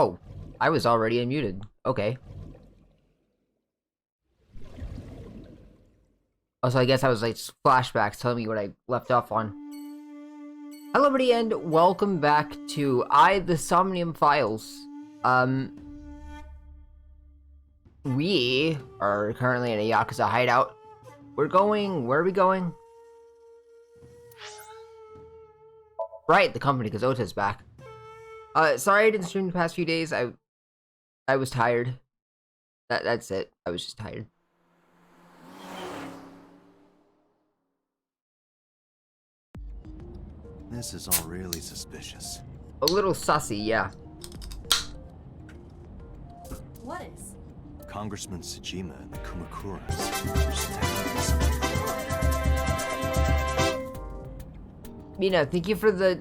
Oh, I was already unmuted. Okay. Also, I guess I was like flashbacks telling me what I left off on. Hello everybody and welcome back to the Somnium Files. We are currently in a Yakuza hideout. Where are we going? Right, the company, because Ota's back. Sorry I didn't stream the past few days. I was tired. That's it. I was just tired. This is all really suspicious. A little sussy, yeah. What is? Congressman Tsujima and the Kumakuras. Mina, thank you for the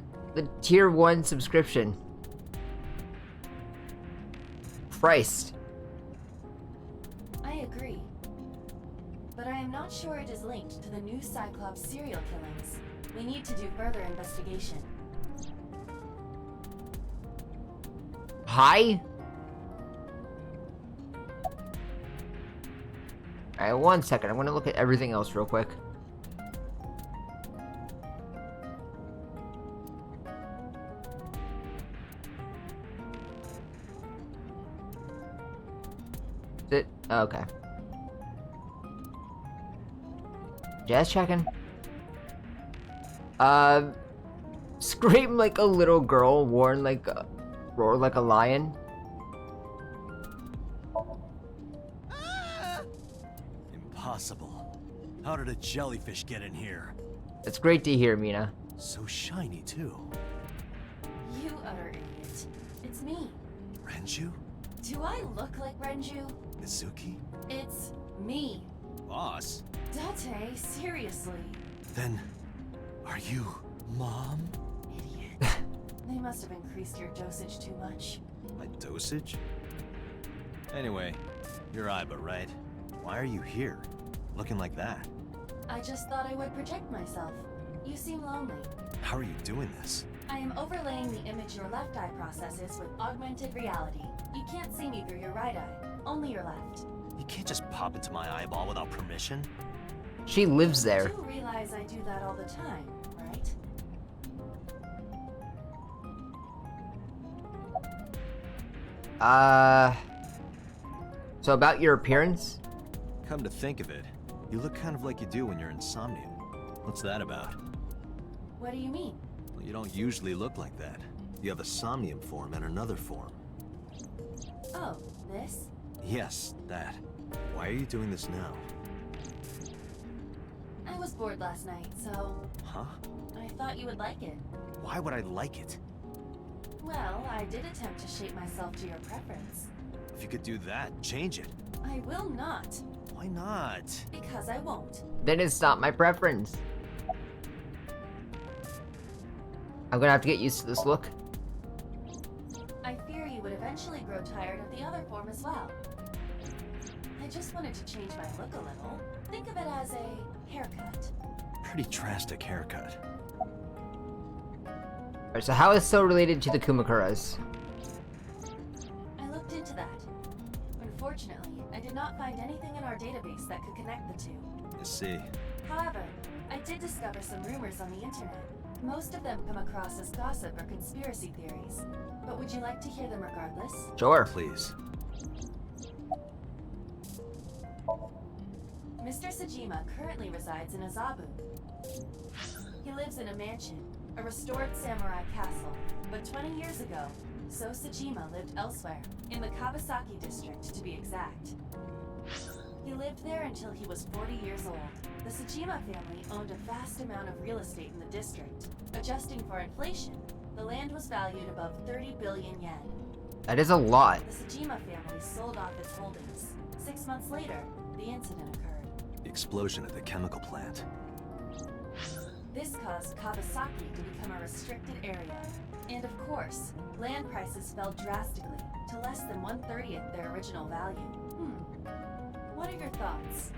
tier 1 subscription. Christ. I agree. But I am not sure it is linked to the new Cyclops serial killings. We need to do further investigation. Hi? Alright, 1 second. I'm gonna look at everything else real quick. Is it? Okay. Just checking. Scream like a little girl, roar like a lion. Impossible. How did a jellyfish get in here? It's great to hear, Mina. So shiny, too. You utter idiot. It's me. Renju? Do I look like Renju? Mizuki? It's me. Boss? Date, seriously. Then, are you Mom? Idiot. They must have increased your dosage too much. My dosage? Anyway, you're Aiba, right? Why are you here? Looking like that? I just thought I would protect myself. You seem lonely. How are you doing this? I am overlaying the image your left eye processes with augmented reality. You can't see me through your right eye, only your left. You can't just pop into my eyeball without permission. She lives there. You do realize I do that all the time, right? So about your appearance? Come to think of it, you look kind of like you do when you're in Somnium. What's that about? What do you mean? Well, you don't usually look like that. You have a Somnium form and another form. Oh, this? Yes, that. Why are you doing this now? I was bored last night, so Huh? I thought you would like it. Why would I like it? Well, I did attempt to shape myself to your preference. If you could do that, change it. I will not, Why not? because I won't. Then it's not my preference. I'm gonna have to get used to this look. I fear you would eventually grow tired of the other form as well. I just wanted to change my look a little. Think of it as a haircut. Pretty drastic haircut. Alright, so how is So related to the Kumakuras? I looked into that. Unfortunately, I did not find anything in our database that could connect the two. I see. However, I did discover some rumors on the internet. Most of them come across as gossip or conspiracy theories. But would you like to hear them regardless? Sure. Please. Mr. Tsujima currently resides in Azabu. He lives in a mansion, a restored samurai castle. But 20 years ago, So Tsujima lived elsewhere, in the Kawasaki district to be exact. He lived there until he was 40 years old. The Tsujima family owned a vast amount of real estate in the district. Adjusting for inflation, the land was valued above 30 billion yen. That is a lot. The Tsujima family sold off its holdings. 6 months later, the incident occurred. The explosion at the chemical plant. This caused Kawasaki to become a restricted area. And of course, land prices fell drastically to less than 1/30th their original value. What are your thoughts?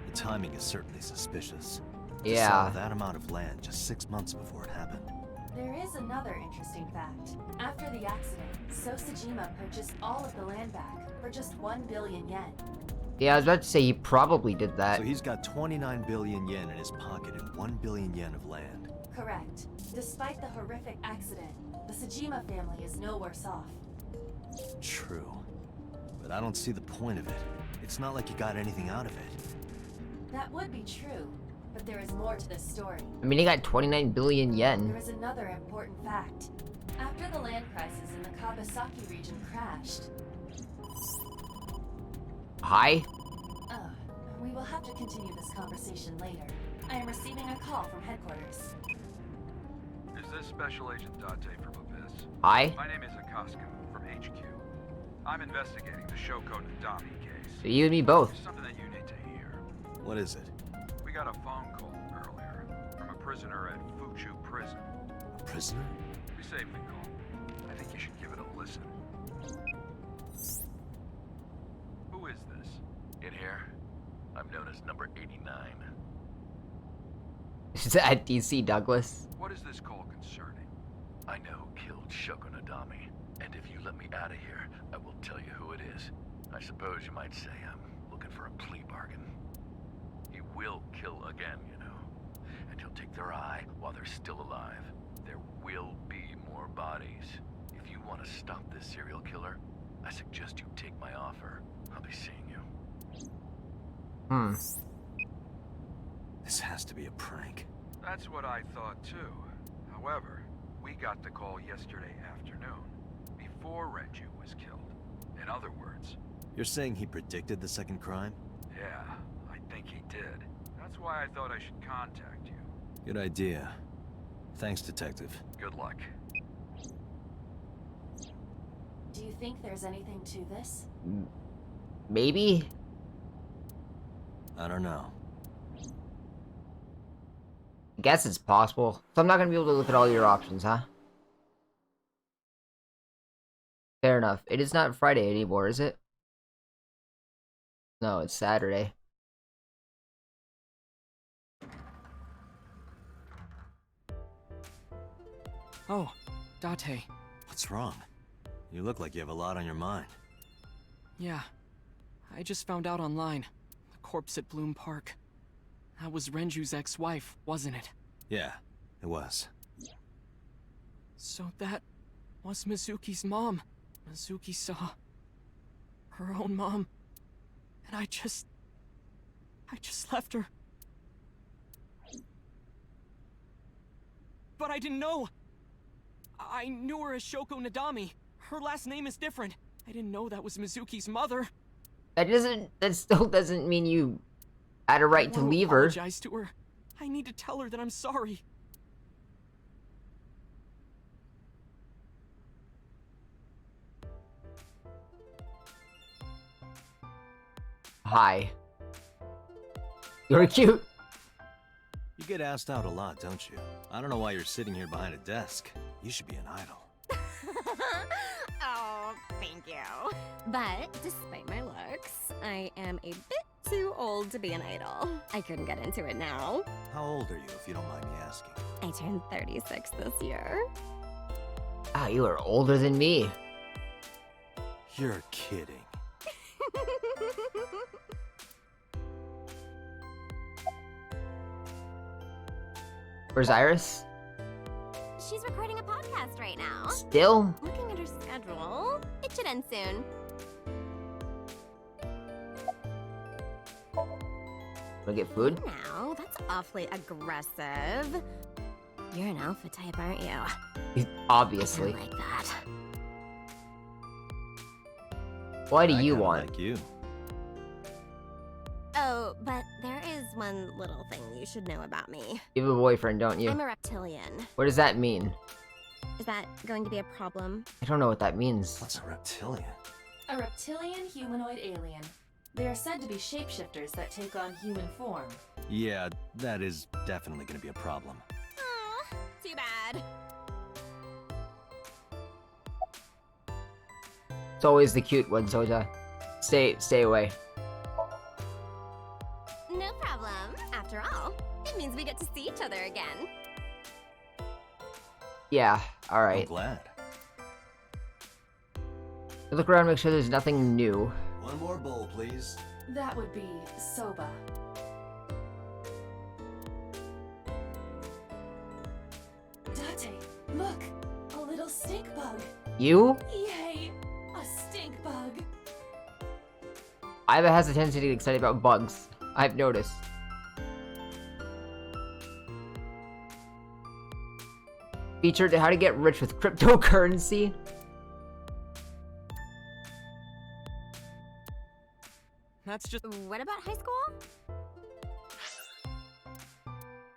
The timing is certainly suspicious. To Yeah. sell that amount of land just 6 months before it happened. There is another interesting fact. After the accident, Sosajima purchased all of the land back for just 1 billion yen. Yeah, I was about to say he probably did that. So he's got 29 billion yen in his pocket and 1 billion yen of land. Correct. Despite the horrific accident, the Sajima family is no worse off. True. But I don't see the point of it. It's not like you got anything out of it. That would be true, but there is more to this story. I mean, he got 29 billion yen. There is another important fact. After the land prices in the Kawasaki region crashed... Hi? We will have to continue this conversation later. I am receiving a call from headquarters. Is this Special Agent Date from Abyss? Hi? My name is Akaska from HQ. I'm investigating the Shoko Nadami case. So you and me both. There's something that you need to hear. What is it? We got a phone call earlier from a prisoner at Fuchu Prison. A prisoner? We saved the call. I think you should give it a listen. Who is this? In here, I'm known as number 89. Is that DC Douglas? What is this call concerning? I know who killed Shoko Nadami, and if you let me out of here, I will tell you who it is. I suppose you might say I'm looking for a plea bargain. He will kill again, you know, and he'll take their eye while they're still alive. There will be more bodies. If you want to stop this serial killer, I suggest you take my offer. I'll be seeing you. This has to be a prank. That's what I thought too. However, we got the call yesterday afternoon, before Renju was killed. In other words... You're saying he predicted the second crime? Yeah, I think he did. That's why I thought I should contact you. Good idea. Thanks, Detective. Good luck. Do you think there's anything to this? Maybe? I don't know. I guess it's possible. So I'm not gonna be able to look at all your options, huh? Fair enough. It is not Friday anymore, is it? No, it's Saturday. Oh, Date. What's wrong? You look like you have a lot on your mind. Yeah. I just found out online. The corpse at Bloom Park. That was Renju's ex-wife, wasn't it? Yeah, it was. So that was Mizuki's mom. Mizuki saw her own mom. And I just left her. But I didn't know. I knew her as Shoko Nadami. Her last name is different. I didn't know that was Mizuki's mother. That still doesn't mean you had a right to I leave her. apologize to her. I need to tell her that I'm sorry. Hi. You're cute. You get asked out a lot, don't you? I don't know why you're sitting here behind a desk. You should be an idol. Oh, thank you. But despite my looks, I am a bit too old to be an idol. I couldn't get into it now. How old are you, if you don't mind me asking? I turned 36 this year. Ah, you are older than me. You're kidding. Where's Iris? She's recording a podcast right now. Still? Looking at her schedule, it should end soon. Wanna get food? Now, that's awfully aggressive. You're an alpha type, aren't you? Obviously. I don't like that. Why do I you kinda want? like you. Oh, but there is one little thing you should know about me. You have a boyfriend, don't you? I'm a reptilian. What does that mean? Is that going to be a problem? I don't know what that means. What's a reptilian? A reptilian humanoid alien. They are said to be shapeshifters that take on human form. Yeah, that is definitely gonna be a problem. Aw, too bad. It's always the cute one, Soja. Stay away. No problem. After all, it means we get to see each other again. Yeah, I'm alright. glad. Look around, make sure there's nothing new. One more bowl, please. That would be soba. Date, look! A little stink bug. You? Yay! A stink bug. Iva has a tendency to get excited about bugs. I've noticed. Featured how to get rich with cryptocurrency. That's just What about high school?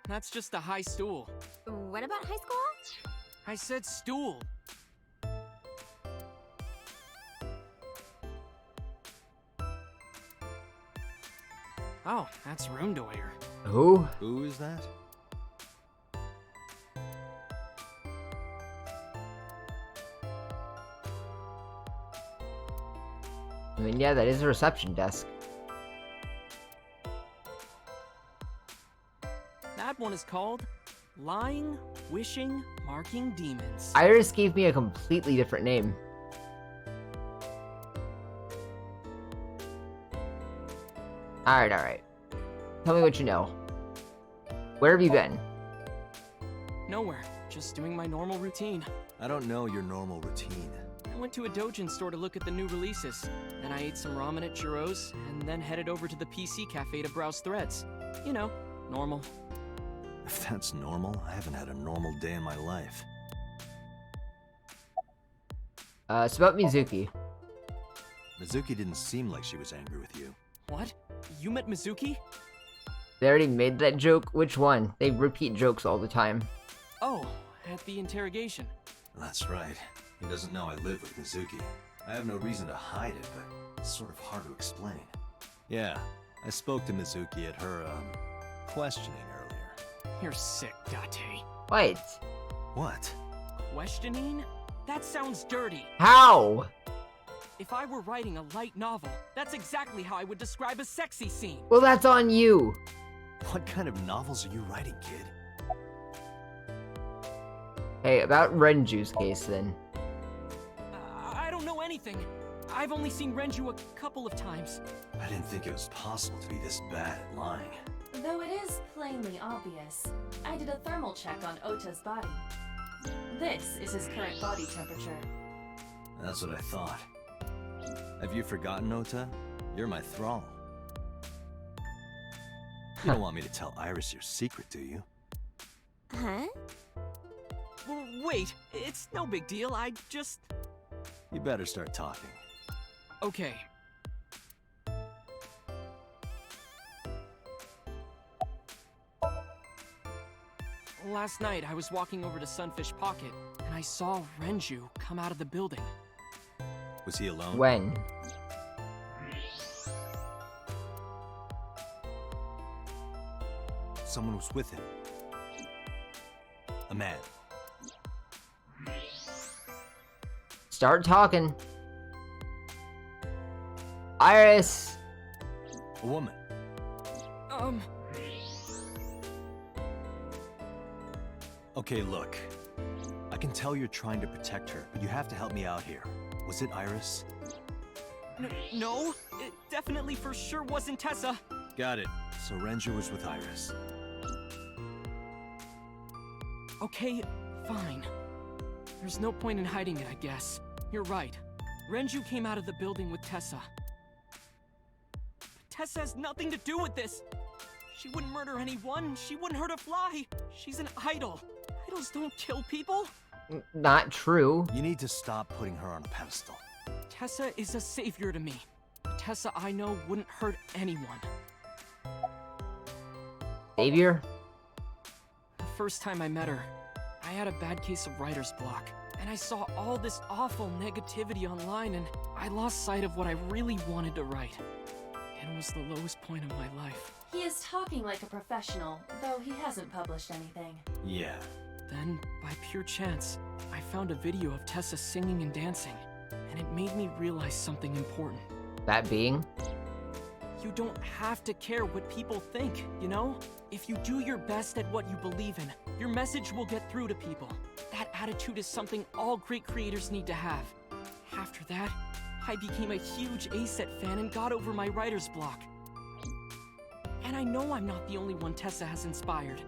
that's just a high stool. What about high school? I said stool. Oh, that's room Doyer. Who? Who is that? I mean, yeah, that is a reception desk. That one is called Lying, Wishing, Marking Demons. Iris gave me a completely different name. Alright. Tell me what you know. Where have you been? Nowhere. Just doing my normal routine. I don't know your normal routine. I went to a doujin store to look at the new releases. Then I ate some ramen at Chiro's, and then headed over to the PC cafe to browse threads. You know, normal. If that's normal, I haven't had a normal day in my life. It's about Mizuki. Mizuki didn't seem like she was angry with you. What? You met Mizuki? They already made that joke? Which one? They repeat jokes all the time. Oh, at the interrogation. That's right. He doesn't know I live with Mizuki. I have no reason to hide it, but it's sort of hard to explain. Yeah, I spoke to Mizuki at her, questioning earlier. You're sick, Date. What? What? Questioning? That sounds dirty. How? If I were writing a light novel, that's exactly how I would describe a sexy scene. Well, that's on you. What kind of novels are you writing, kid? Hey, about Renju's case then. I don't know anything. I've only seen Renju a couple of times. I didn't think it was possible to be this bad at lying. Though it is plainly obvious, I did a thermal check on Ota's body. This is his current body temperature. That's what I thought. Have you forgotten, Ota? You're my thrall. You don't want me to tell Iris your secret, do you? Huh? Wait, it's no big deal. I just... You better start talking. Okay. Last night, I was walking over to Sunfish Pocket, and I saw Renju come out of the building. Was he alone? When? Someone was with him. A man. Start talking. Iris! A woman. Okay, look. I can tell you're trying to protect her, but you have to help me out here. Was it Iris? No, it definitely for sure wasn't Tessa. Got it. So Renju was with Iris. Okay, fine. There's no point in hiding it, I guess. You're right. Renju came out of the building with Tessa. But Tessa has nothing to do with this. She wouldn't murder anyone. She wouldn't hurt a fly. She's an idol. Idols don't kill people. Not true. You need to stop putting her on a pedestal. Tessa is a savior to me. The Tessa I know wouldn't hurt anyone. Savior? The first time I met her, I had a bad case of writer's block. And I saw all this awful negativity online, and I lost sight of what I really wanted to write. It was the lowest point of my life. He is talking like a professional, though he hasn't published anything. Yeah. Then, by pure chance, I found a video of Tessa singing and dancing, and it made me realize something important. That being? You don't have to care what people think, you know? If you do your best at what you believe in, your message will get through to people. That attitude is something all great creators need to have. After that, I became a huge A-Set fan and got over my writer's block. And I know I'm not the only one Tessa has inspired.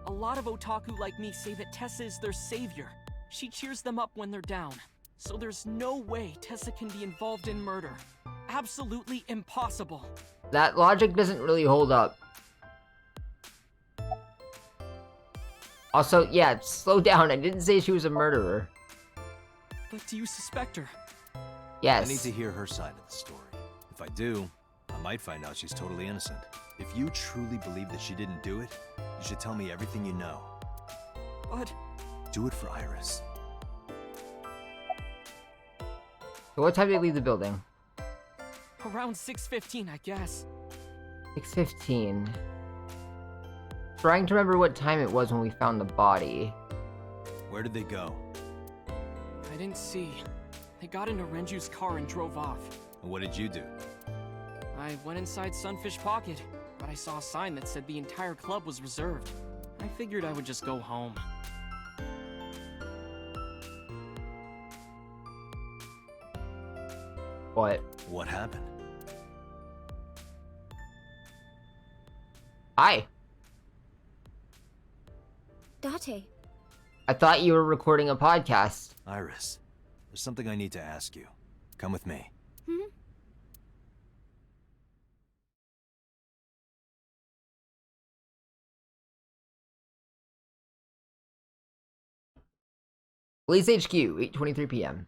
A lot of otaku like me say that Tessa is their savior. She cheers them up when they're down. So there's no way Tessa can be involved in murder. Absolutely impossible. That logic doesn't really hold up. Also, yeah, slow down. I didn't say she was a murderer. But do you suspect her? Yes. I need to hear her side of the story. If I do, I might find out she's totally innocent. If you truly believe that she didn't do it, you should tell me everything you know. But... Do it for Iris. So what time did they leave the building? around 6:15, I guess. 6:15. Trying to remember what time it was when we found the body. Where did they go? I didn't see. They got into Renju's car and drove off. And what did you do? I went inside Sunfish Pocket, but I saw a sign that said the entire club was reserved. I figured I would just go home. What? What happened? Hi. Date. I thought you were recording a podcast. Iris, there's something I need to ask you. Come with me. Hmm? Police HQ, 8:23 p.m.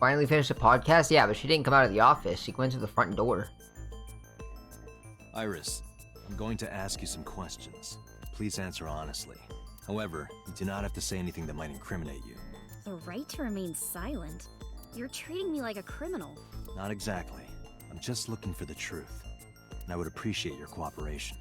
Finally finished the podcast? Yeah, but she didn't come out of the office. She went to the front door. Iris, I'm going to ask you some questions. Please answer honestly. However, you do not have to say anything that might incriminate you. The right to remain silent? You're treating me like a criminal. Not exactly. I'm just looking for the truth. And I would appreciate your cooperation.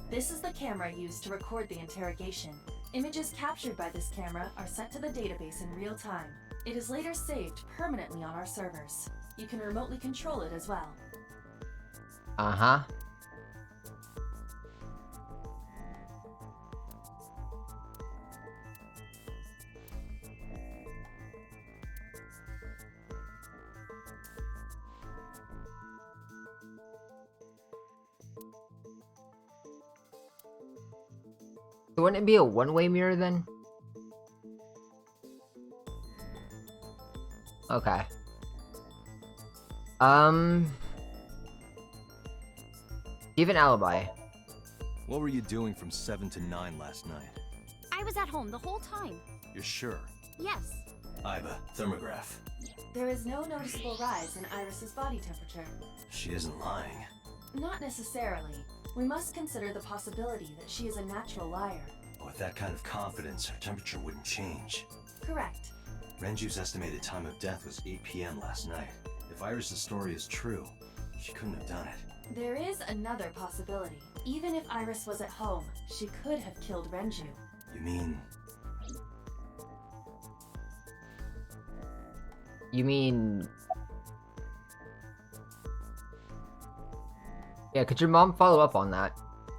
This is the camera used to record the interrogation. Images captured by this camera are sent to the database in real time. It is later saved permanently on our servers. You can remotely control it as well. Uh-huh. So wouldn't it be a one-way mirror then? Okay. Do you have an alibi? What were you doing from 7 to 9 last night? I was at home the whole time. You're sure? Yes. Iva, thermograph. There is no noticeable rise in Iris's body temperature. She isn't lying. Not necessarily. We must consider the possibility that she is a natural liar. With that kind of confidence, her temperature wouldn't change. Correct. Renju's estimated time of death was 8 p.m. last night. If Iris' story is true, she couldn't have done it. There is another possibility. Even if Iris was at home, she could have killed Renju. You mean... You mean... Yeah, could your mom follow up on that?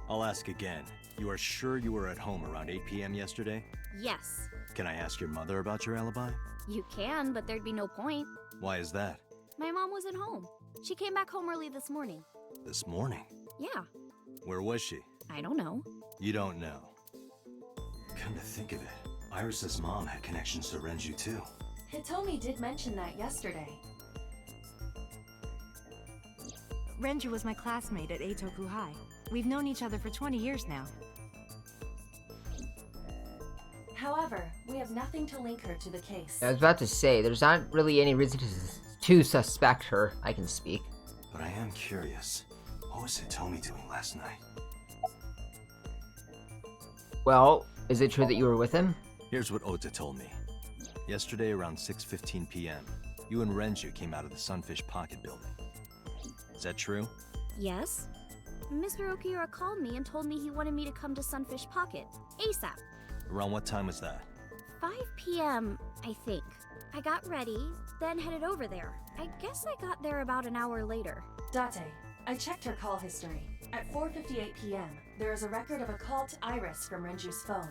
I'll ask again. You are sure you were at home around 8 p.m. yesterday? Yes. Can I ask your mother about your alibi? You can, but there'd be no point. Why is that? My mom wasn't home. She came back home early this morning. This morning? Yeah. Where was she? I don't know. You don't know. Come to think of it, Iris' mom had connections to Renju too. Hitomi did mention that yesterday. Renju was my classmate at Eitoku High. We've known each other for 20 years now. However, we have nothing to link her to the case. I was about to say, there's not really any reason to suspect her. I can speak. But I am curious. What was Hitomi doing last night? Well, is it true that you were with him? Here's what Ota told me. Yesterday around 6:15 p.m., you and Renju came out of the Sunfish Pocket building. Is that true? Yes? Mr. Okiura called me and told me he wanted me to come to Sunfish Pocket, ASAP. Around what time was that? 5 p.m., I think. I got ready, then headed over there. I guess I got there about an hour later. Date, I checked her call history. At 4:58 p.m., there is a record of a call to Iris from Renju's phone.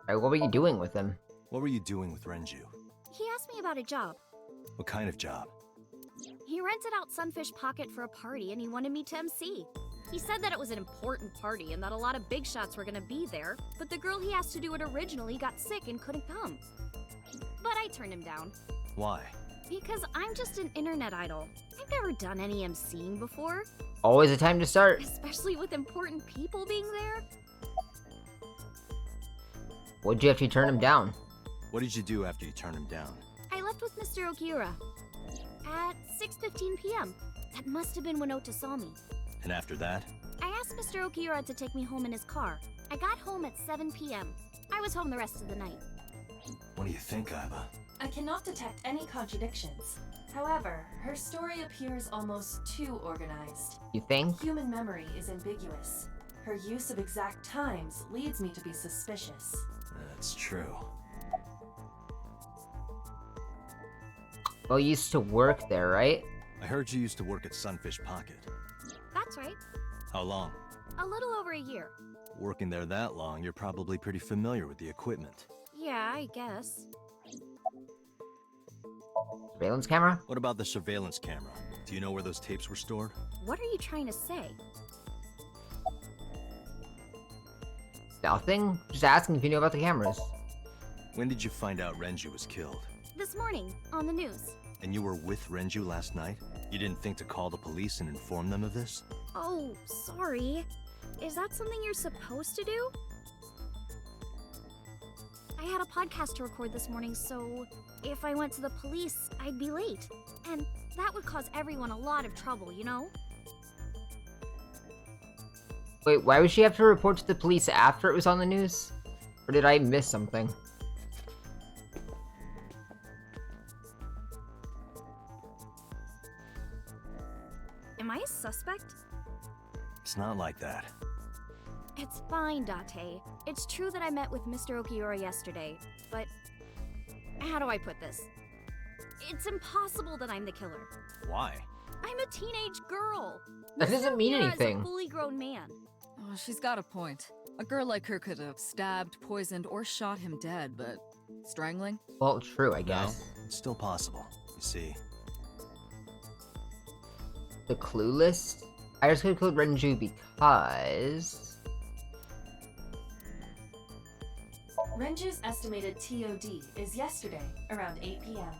Alright, what were you doing with him? What were you doing with Renju? He asked me about a job. What kind of job? He rented out Sunfish Pocket for a party and he wanted me to MC. He said that it was an important party and that a lot of big shots were gonna be there, but the girl he asked to do it originally got sick and couldn't come. But I turned him down. Why? Because I'm just an internet idol. I've never done any MCing before, Always a time to start. especially with important people being there. What'd you have to turn him down? What did you do after you turned him down? I left with Mr. Okiura at 6:15 p.m. That must have been when Ota saw me. And after that? I asked Mr. Okiura to take me home in his car. I got home at 7 p.m. I was home the rest of the night. What do you think, Aiba? I cannot detect any contradictions. However, her story appears almost too organized. You think? Human memory is ambiguous. Her use of exact times leads me to be suspicious. That's true. Well, you used to work there, right? I heard you used to work at Sunfish Pocket. That's right. How long? A little over a year. Working there that long, you're probably pretty familiar with the equipment. Yeah, I guess. Surveillance camera? What about the surveillance camera? Do you know where those tapes were stored? What are you trying to say? Nothing? Just asking if you knew about the cameras. When did you find out Renju was killed? This morning, on the news. And you were with Renju last night? You didn't think to call the police and inform them of this? Oh, sorry. Is that something you're supposed to do? I had a podcast to record this morning, so if I went to the police, I'd be late. And that would cause everyone a lot of trouble, you know? Wait, why would she have to report to the police after it was on the news? Or did I miss something? Am I a suspect? It's not like that. It's fine, Date. It's true that I met with Mr. Okiura yesterday, but how do I put this? It's impossible that I'm the killer. Why? I'm a teenage girl. That Mr. doesn't mean Okiura anything. is a fully grown man. Oh, she's got a point. A girl like her could have stabbed, poisoned, or shot him dead, but strangling? Well, true, I guess. No, it's still possible. You see. The clue list? I just could have killed Renju because... Renju's estimated TOD is yesterday, around 8 p.m.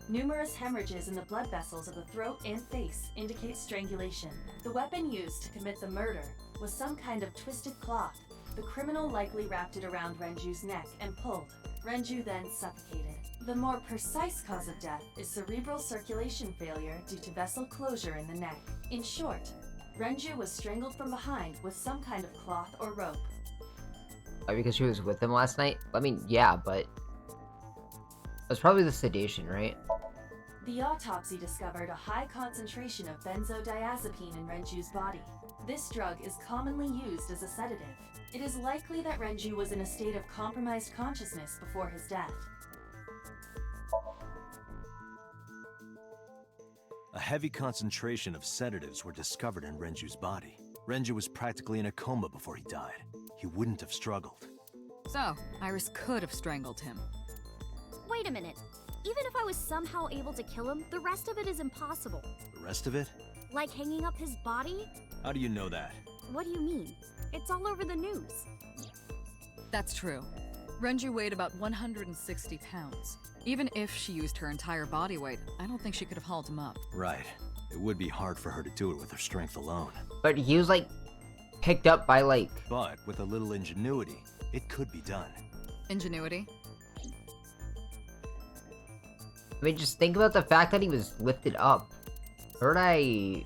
Numerous hemorrhages in the blood vessels of the throat and face indicate strangulation. The weapon used to commit the murder was some kind of twisted cloth. The criminal likely wrapped it around Renju's neck and pulled. Renju then suffocated. The more precise cause of death is cerebral circulation failure due to vessel closure in the neck. In short, Renju was strangled from behind with some kind of cloth or rope. Why, because she was with him last night? I mean, yeah, but... That's probably the sedation, right? The autopsy discovered a high concentration of benzodiazepine in Renju's body. This drug is commonly used as a sedative. It is likely that Renju was in a state of compromised consciousness before his death. A heavy concentration of sedatives were discovered in Renju's body. Renju was practically in a coma before he died. He wouldn't have struggled. So, Iris could have strangled him. Wait a minute. Even if I was somehow able to kill him, the rest of it is impossible. The rest of it? Like hanging up his body? How do you know that? What do you mean? It's all over the news. That's true. Renju weighed about 160 pounds. Even if she used her entire body weight, I don't think she could have hauled him up. Right. It would be hard for her to do it with her strength alone. But he was, like, picked up by, like... But with a little ingenuity, it could be done. Ingenuity? I mean, just think about the fact that he was lifted up. Heard I...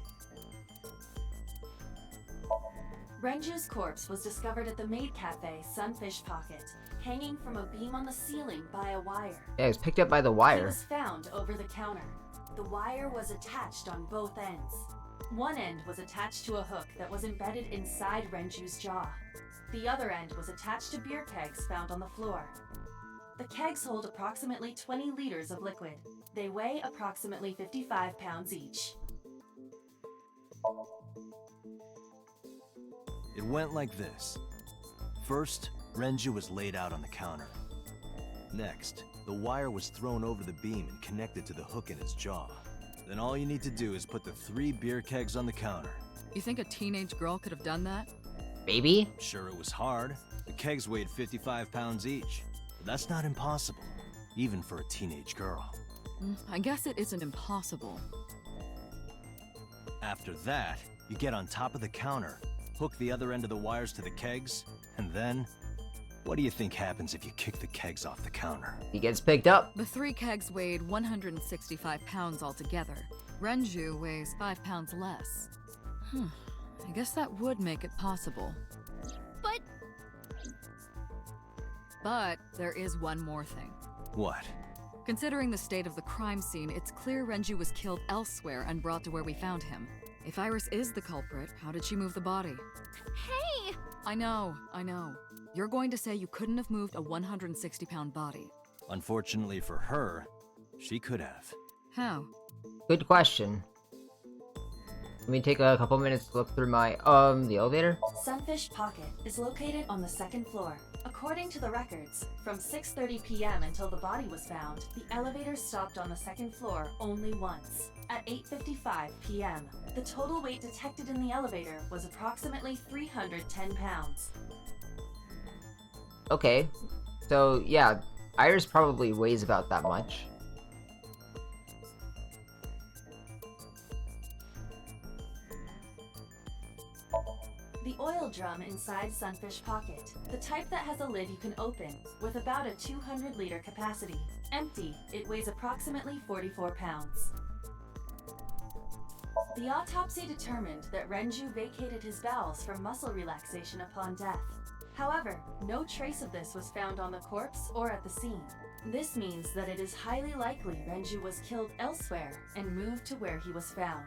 Renju's corpse was discovered at the maid cafe Sunfish Pocket, hanging from a beam on the ceiling by a wire. Yeah, he was picked up by the It wire. was found over the counter. The wire was attached on both ends. One end was attached to a hook that was embedded inside Renju's jaw. The other end was attached to beer kegs found on the floor. The kegs hold approximately 20 liters of liquid. They weigh approximately 55 pounds each. It went like this. First, Renju was laid out on the counter. Next, the wire was thrown over the beam and connected to the hook in his jaw. Then all you need to do is put the 3 beer kegs on the counter. You think a teenage girl could have done that? Baby? Sure, it was hard. The kegs weighed 55 pounds each. But that's not impossible, even for a teenage girl. I guess it isn't impossible. After that, you get on top of the counter, hook the other end of the wires to the kegs, and then... What do you think happens if you kick the kegs off the counter? He gets picked up. The 3 kegs weighed 165 pounds altogether. Renju weighs 5 pounds less. I guess that would make it possible. But there is one more thing. What? Considering the state of the crime scene, it's clear Renju was killed elsewhere and brought to where we found him. If Iris is the culprit, how did she move the body? Hey! I know. You're going to say you couldn't have moved a 160-pound body. Unfortunately for her, she could have. How? Good question. Let me take a couple minutes to look through my, the elevator. Sunfish Pocket is located on the 2nd floor. According to the records, from 6:30 p.m. until the body was found, the elevator stopped on the 2nd floor only once. At 8:55 p.m., the total weight detected in the elevator was approximately 310 pounds. Okay. So, yeah, Iris probably weighs about that much. The oil drum inside Sunfish Pocket, the type that has a lid you can open, with about a 200-liter capacity. Empty, it weighs approximately 44 pounds. The autopsy determined that Renju vacated his bowels for muscle relaxation upon death. However, no trace of this was found on the corpse or at the scene. This means that it is highly likely Renju was killed elsewhere and moved to where he was found.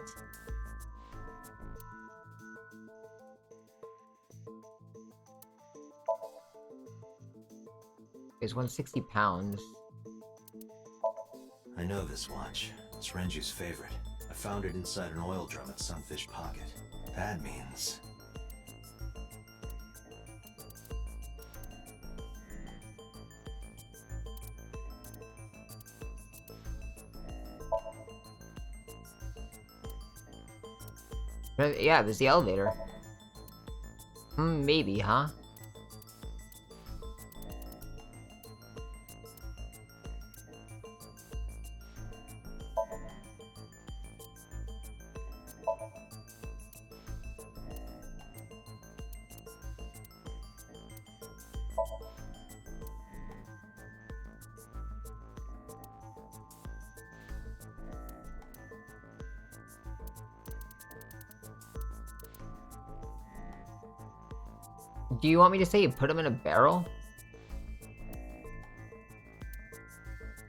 It's 160 pounds. I know this watch. It's Renju's favorite. I found it inside an oil drum at Sunfish Pocket. That means... Yeah, there's the elevator. Maybe, huh? Do you want me to say put him in a barrel?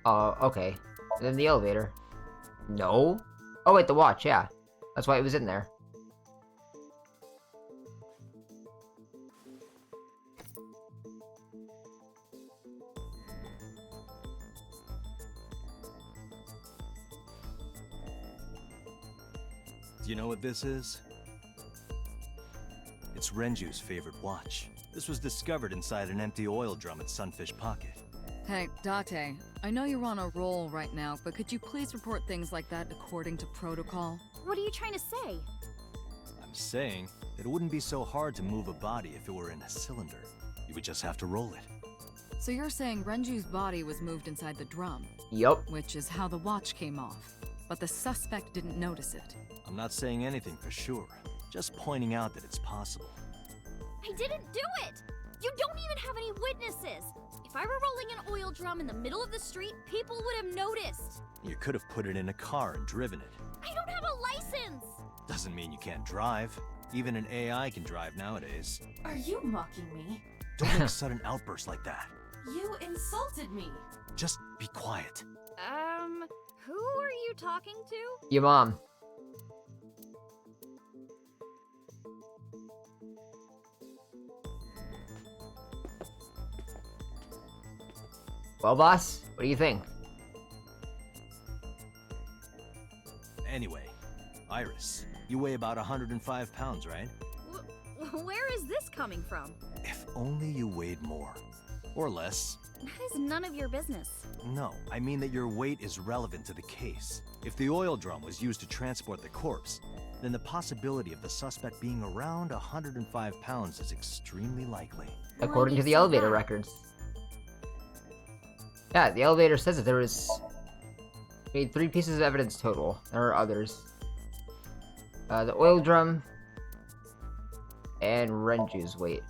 Okay. And then the elevator. No? Oh wait, the watch, yeah. That's why it was in there. Do you know what this is? It's Renju's favorite watch. This was discovered inside an empty oil drum at Sunfish Pocket. Hey, Date, I know you're on a roll right now, but could you please report things like that according to protocol? What are you trying to say? I'm saying that it wouldn't be so hard to move a body if it were in a cylinder. You would just have to roll it. So you're saying Renju's body was moved inside the drum? Yup. Which is how the watch came off. But the suspect didn't notice it. I'm not saying anything for sure. Just pointing out that it's possible. I didn't do it! You don't even have any witnesses! If I were rolling an oil drum in the middle of the street, people would have noticed! You could have put it in a car and driven it. I don't have a license! Doesn't mean you can't drive. Even an AI can drive nowadays. Are you mocking me? Don't make sudden outbursts like that. You insulted me! Just be quiet. Who are you talking to? Your mom. Well, boss, what do you think? Anyway, Iris, you weigh about 105 pounds, right? Where is this coming from? If only you weighed more. Or less. That is none of your business. No, I mean that your weight is relevant to the case. If the oil drum was used to transport the corpse, then the possibility of the suspect being around 105 pounds is extremely likely. According to the elevator records. Yeah, the elevator says that there was... made 3 pieces of evidence total. There are others. The oil drum... and Renju's weight.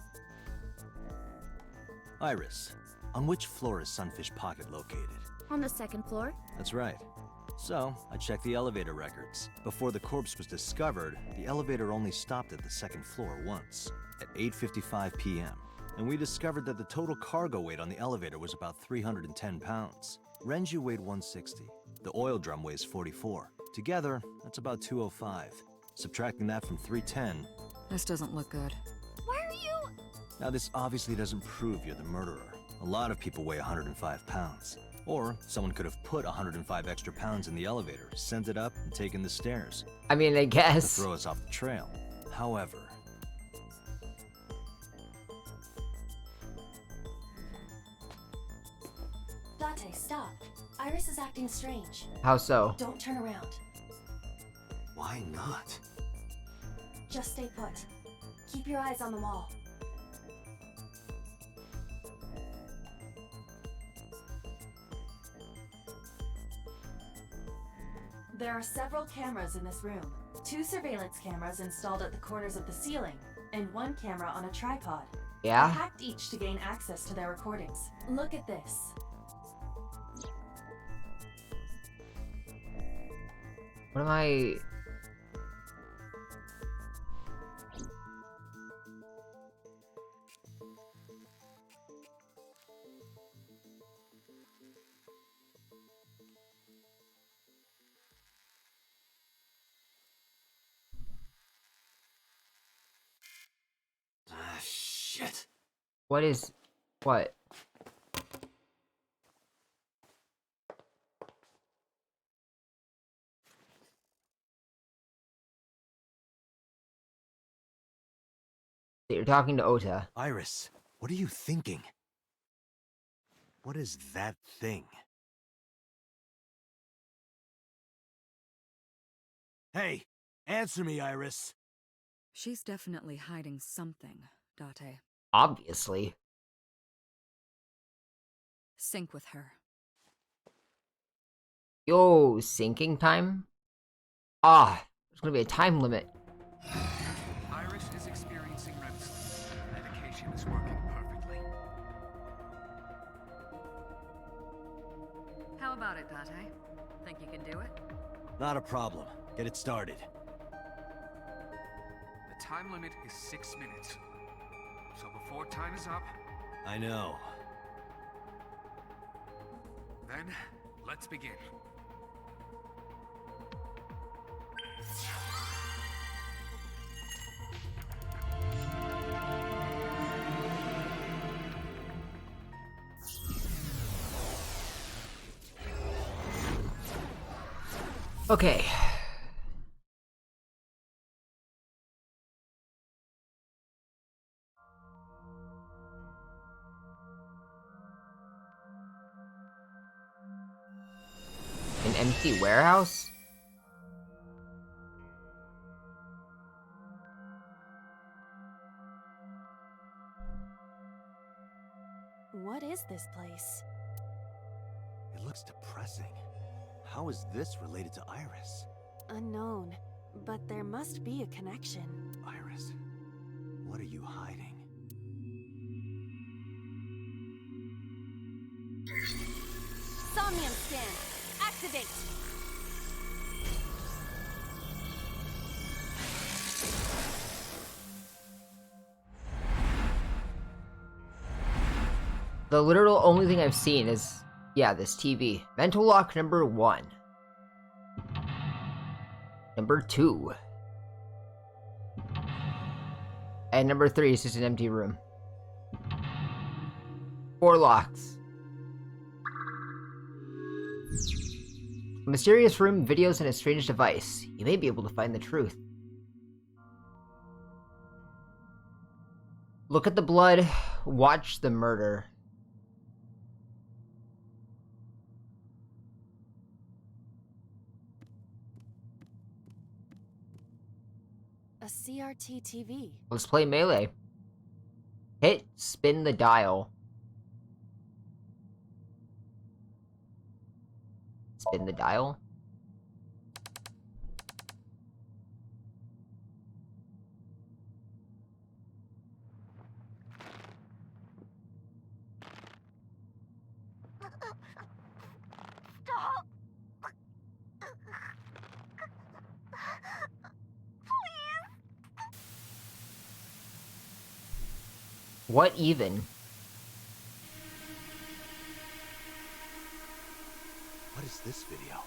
Iris, on which floor is Sunfish Pocket located? On the 2nd floor. That's right. So, I checked the elevator records. Before the corpse was discovered, the elevator only stopped at the 2nd floor once, at 8:55 p.m. And we discovered that the total cargo weight on the elevator was about 310 pounds. Renju weighed 160. The oil drum weighs 44. Together, that's about 205. Subtracting that from 310... This doesn't look good. Why are you... Now, this obviously doesn't prove you're the murderer. A lot of people weigh 105 pounds. Or someone could have put 105 extra pounds in the elevator, sent it up, and taken the stairs. I mean, I guess. To throw us off the trail. However... Date, stop. Iris is acting strange. How so? Don't turn around. Why not? Just stay put. Keep your eyes on the wall. There are several cameras in this room. 2 surveillance cameras installed at the corners of the ceiling, and 1 camera on a tripod. Yeah? I hacked each to gain access to their recordings. Look at this. What am I... Ah, shit. What is... what? You're talking to Ota. Iris, what are you thinking? What is that thing? Hey, answer me, Iris. She's definitely hiding something, Date. Obviously. Sync with her. Yo, syncing time? Ah, there's gonna be a time limit. Iris is experiencing REM sleep. Medication is working perfectly. How about it, Date? Think you can do it? Not a problem. Get it started. The time limit is 6 minutes. So before time is up, I know. then let's begin. Okay. An empty warehouse? What is this place? It looks depressing. How is this related to Iris? Unknown, but there must be a connection. Iris, what are you hiding? Somnium scan. Activate. The literal only thing I've seen is, yeah, this TV. Mental lock number 1. Number 2. And number 3 is just an empty room. 4 locks. A mysterious room, videos, and a strange device. You may be able to find the truth. Look at the blood. Watch the murder. A CRT TV. Let's play Melee. Hit, spin the dial. Spin the dial? Stop! What even? What is this video?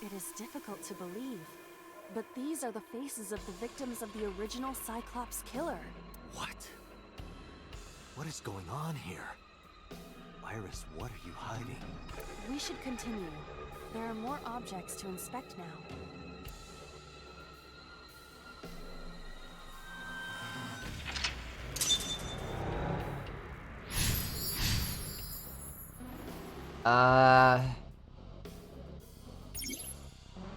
It is difficult to believe, but these are the faces of the victims of the original Cyclops killer. What? What is going on here? Iris, what are you hiding? We should continue. There are more objects to inspect now.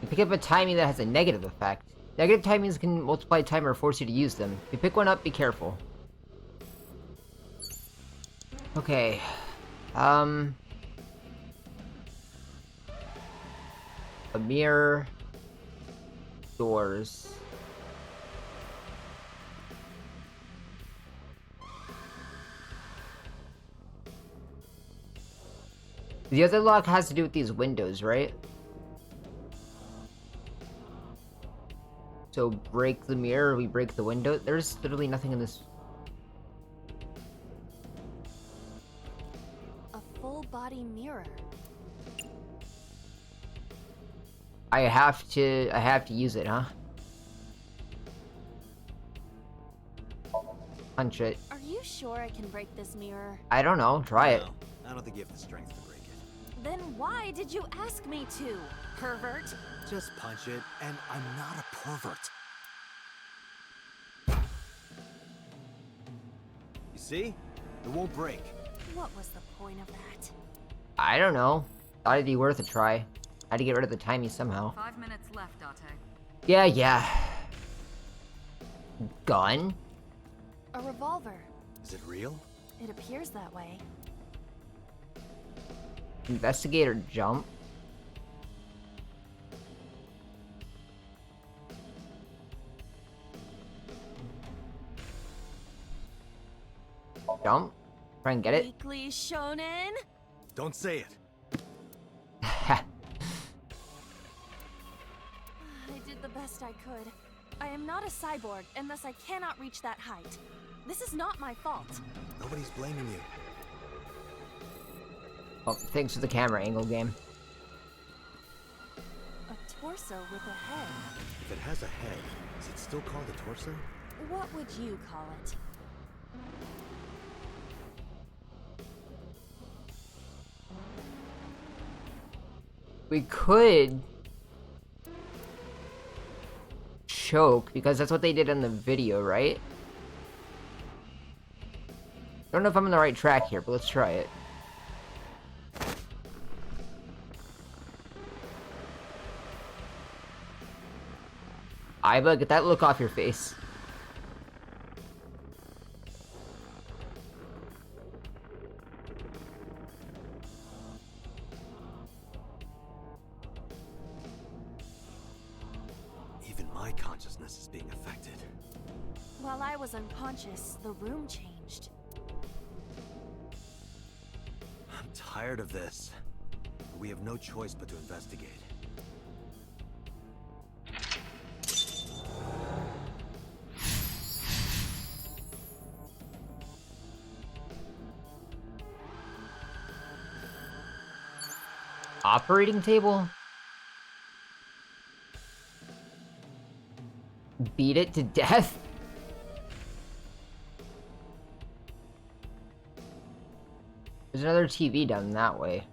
You pick up a timing that has a negative effect. Negative timings can multiply time or force you to use them. If you pick one up, be careful. Okay. A mirror. Doors. The other lock has to do with these windows, right? So break the mirror, we break the window. There's literally nothing in this. A full body mirror. I have to use it, huh? Punch it. Are you sure I can break this mirror? I don't know, try it. No, I don't think you have the strength to break it. Then why did you ask me to, pervert? Just punch it, and I'm not a pervert. You see? It won't break. What was the point of that? I don't know. Thought it'd be worth a try. Had to get rid of the timey somehow. 5 minutes left, Date. Yeah. Gun? A revolver. Is it real? It appears that way. Investigator jump? Jump? Try and get it? Weekly Shonen? Don't say it. I did the best I could. I am not a cyborg, and thus I cannot reach that height. This is not my fault. Nobody's blaming you. Oh, thanks for the camera angle game. A torso with a head. If it has a head, is it still called a torso? What would you call it? We could choke, because that's what they did in the video, right? I don't know if I'm on the right track here, but let's try it. Iba, get that look off your face. Even my consciousness is being affected. While I was unconscious, the room changed. I'm tired of this. We have no choice but to investigate. Operating table? Beat it to death? There's another TV down that way.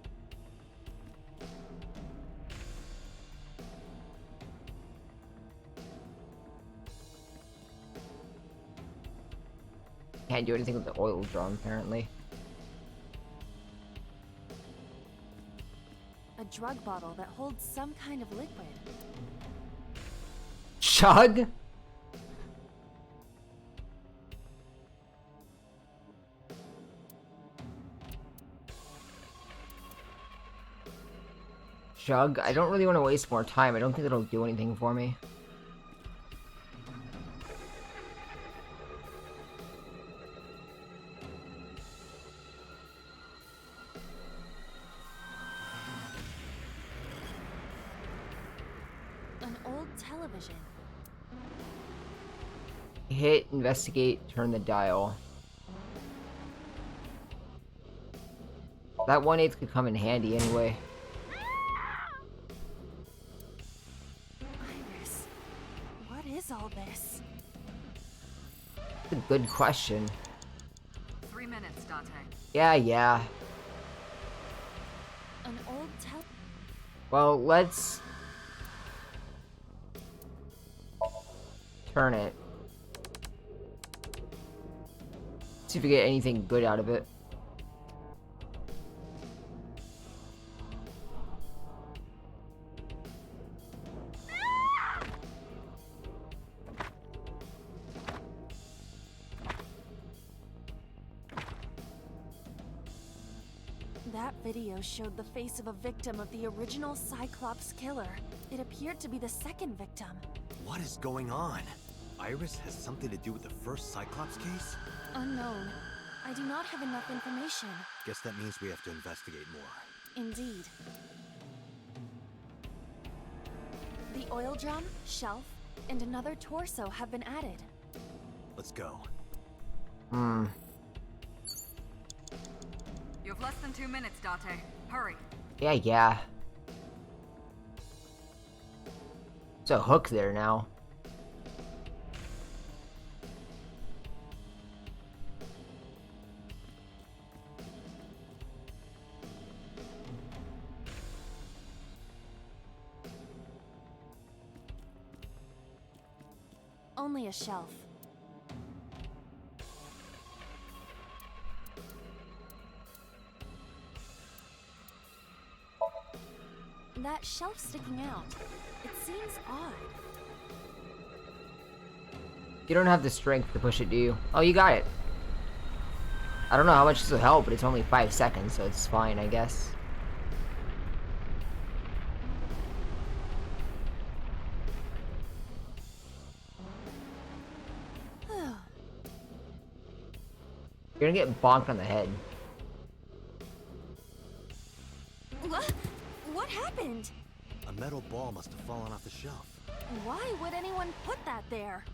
can't do anything with the oil drum, apparently. A drug bottle that holds some kind of liquid. Chug? Chug? I don't really want to waste more time. I don't think it'll do anything for me. An old television. Hit, investigate, turn the dial. That 1/8 could come in handy anyway. Iris, what is all this? That's a good question. 3 minutes, Dante. Yeah. An old Well, let's turn it. See if we get anything good out of it. That video showed the face of a victim of the original Cyclops killer. It appeared to be the second victim. What is going on? Iris has something to do with the first Cyclops case? Unknown. I do not have enough information. Guess that means we have to investigate more. Indeed. The oil drum, shelf, and another torso have been added. Let's go. You have less than 2 minutes, Dante. Hurry. Yeah. There's a hook there now. Only a shelf. That shelf sticking out. It seems odd. You don't have the strength to push it, do you? Oh, you got it. I don't know how much this will help, but it's only 5 seconds, so it's fine, I guess. You're gonna get bonked on the head. What happened? A metal ball must have fallen off the shelf. Why would anyone put that there?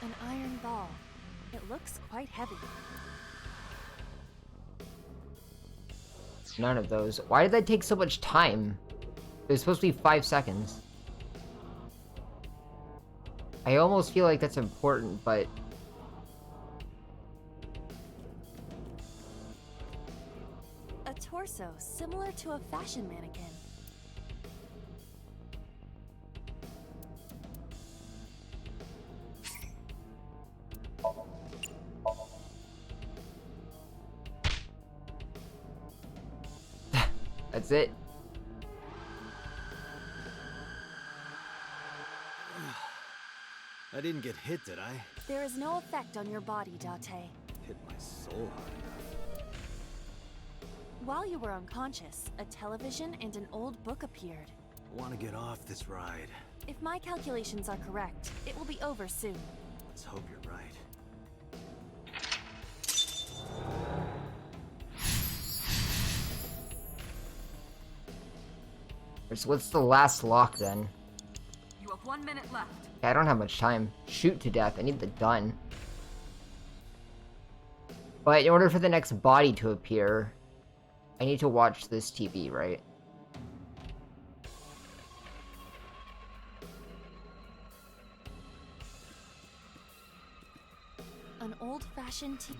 An iron ball. It looks quite heavy. None of those. Why did that take so much time? It was supposed to be 5 seconds. I almost feel like that's important, but... A torso similar to a fashion mannequin. That's it. I didn't get hit, did I? There is no effect on your body, Date. Hit my soul hard enough. While you were unconscious, a television and an old book appeared. Want to get off this ride. If my calculations are correct, it will be over soon. Let's hope you're right. So what's the last lock, then? You have 1 minute left. I don't have much time. Shoot to death. I need the gun. But in order for the next body to appear, I need to watch this TV, right? An old-fashioned TV.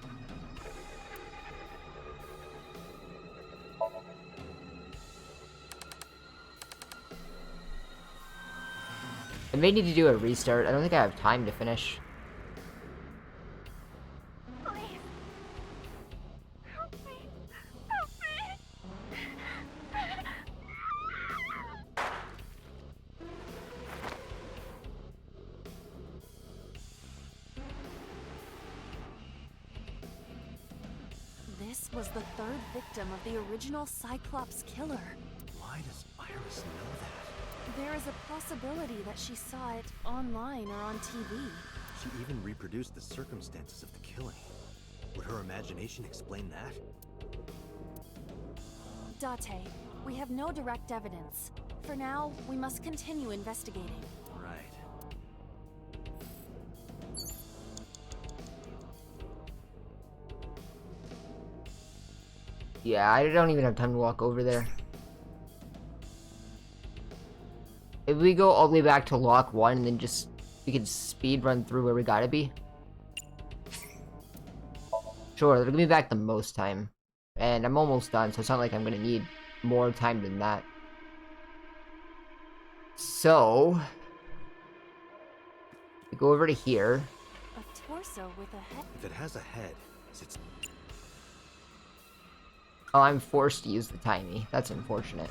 may need to do a restart. I don't think I have time to finish. Please. Help me. Help me. This was the third victim of the original Cyclops killer. Why does Iris know that? There is a possibility that she saw it online or on TV. She even reproduced the circumstances of the killing. Would her imagination explain that? Date, we have no direct evidence. For now, we must continue investigating. Right. Yeah, I don't even have time to walk over there. If we go all the way back to Lock 1 and then just... we can speed run through where we gotta be. Sure, it'll give me back the most time. And I'm almost done, so it's not like I'm gonna need more time than that. So... we go over to here. A torso with a head. If it has a head, is it... Oh, I'm forced to use the timey. That's unfortunate.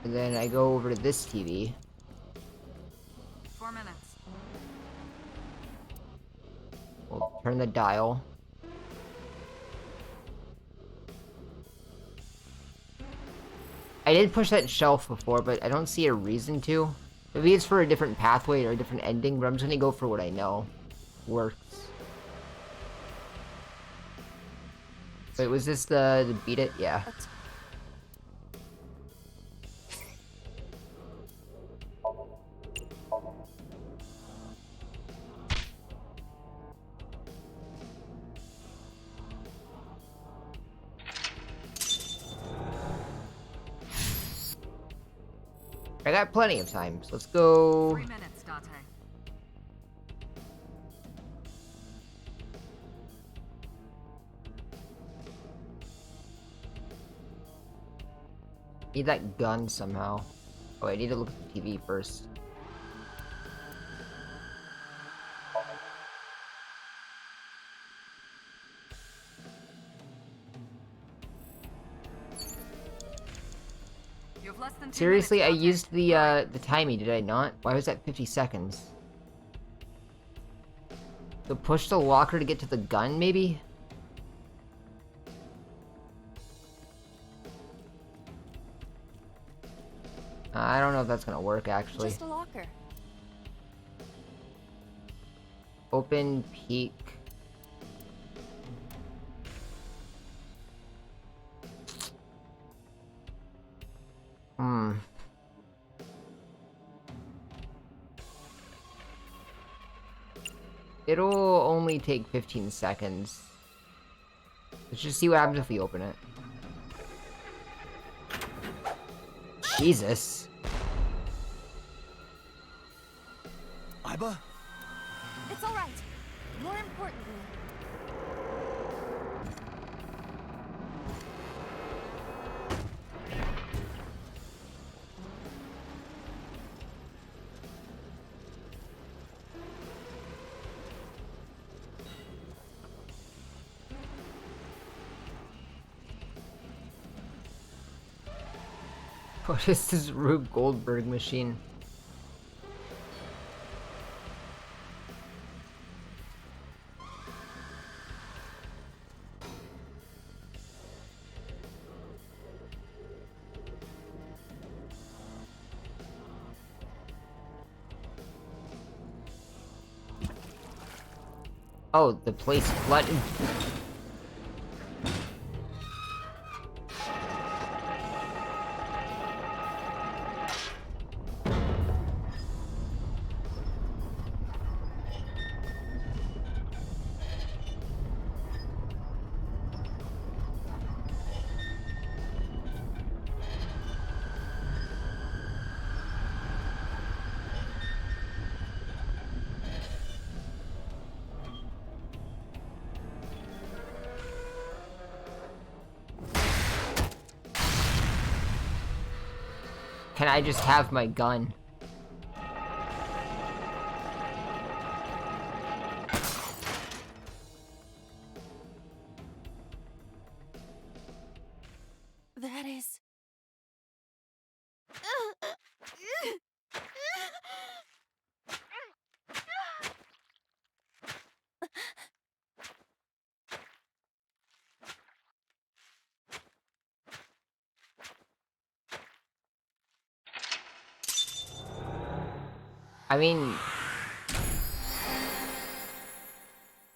And then I go over to this TV. 4 minutes. We'll turn the dial. I did push that shelf before, but I don't see a reason to. Maybe it's for a different pathway or a different ending, but I'm just gonna go for what I know works. Wait, was this the beat it? Yeah. I got plenty of time, so let's go. 3 minutes, Date. Need that gun somehow. Oh, I need to look at the TV first. You have less than 2 Seriously, I minutes, used the timey, did I not? Why was that 50 seconds? So push the locker to get to the gun, maybe? I don't know if that's gonna work, actually. Just a locker. Open, peek. It'll only take 15 seconds. Let's just see what happens if we open it. Jesus. Iba? It's all right. More importantly, What is this Rube Goldberg machine? Oh, the place flooded. can I just have my gun? That is... I mean,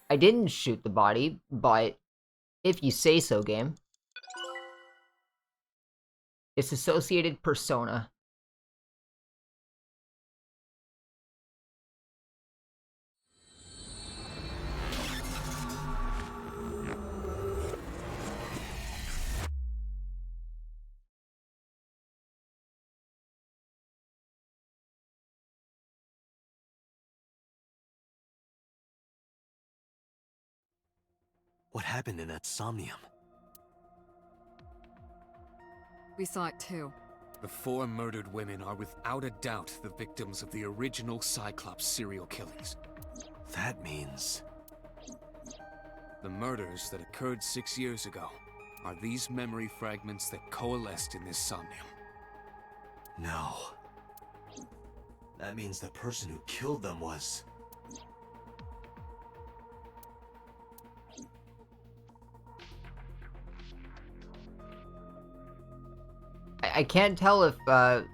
I didn't shoot the body, but if you say so, game. It's associated persona. What happened in that Somnium? We saw it too. The 4 murdered women are without a doubt the victims of the original Cyclops serial killings. That means... The murders that occurred 6 years ago are these memory fragments that coalesced in this Somnium. No. That means the person who killed them was... I can't tell if that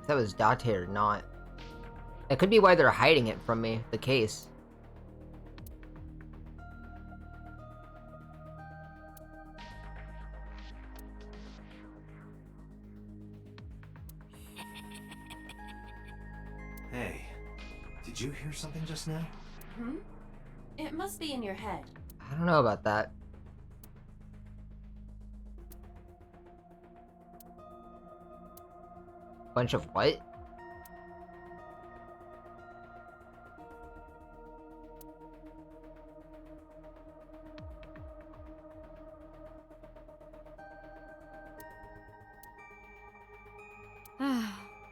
was Date or not. That could be why they're hiding it from me, the case. Hey, did you hear something just now? Hmm? It must be in your head. I don't know about that. Bunch of what?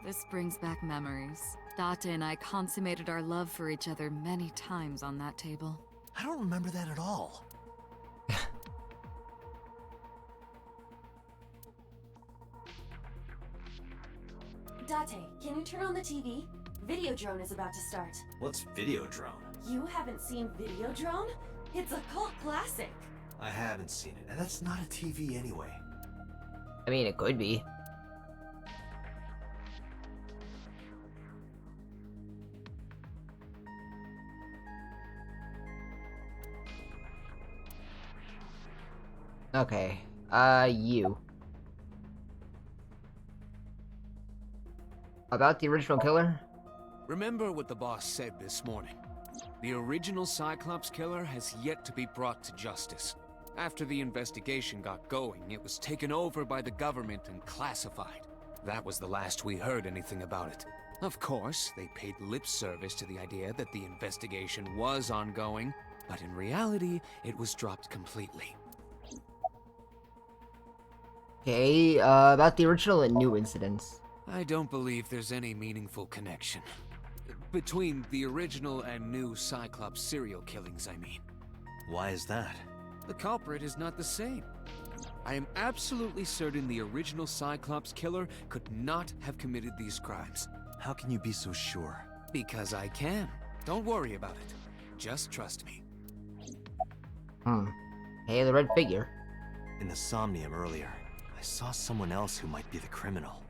This brings back memories. Date and I consummated our love for each other many times on that table. I don't remember that at all. Date, can you turn on the TV? Videodrone is about to start. What's Videodrone? You haven't seen Videodrone? It's a cult classic. I haven't seen it, and that's not a TV anyway. I mean, it could be. Okay, you. About the original killer? Remember what the boss said this morning. The original Cyclops killer has yet to be brought to justice. After the investigation got going, it was taken over by the government and classified. That was the last we heard anything about it. Of course, they paid lip service to the idea that the investigation was ongoing, but in reality, it was dropped completely. Okay, about the original and new incidents. I don't believe there's any meaningful connection. Between the original and new Cyclops serial killings, I mean. Why is that? The culprit is not the same. I am absolutely certain the original Cyclops killer could not have committed these crimes. How can you be so sure? Because I can. Don't worry about it. Just trust me. Hey, the red figure. In the Somnium earlier, I saw someone else who might be the criminal.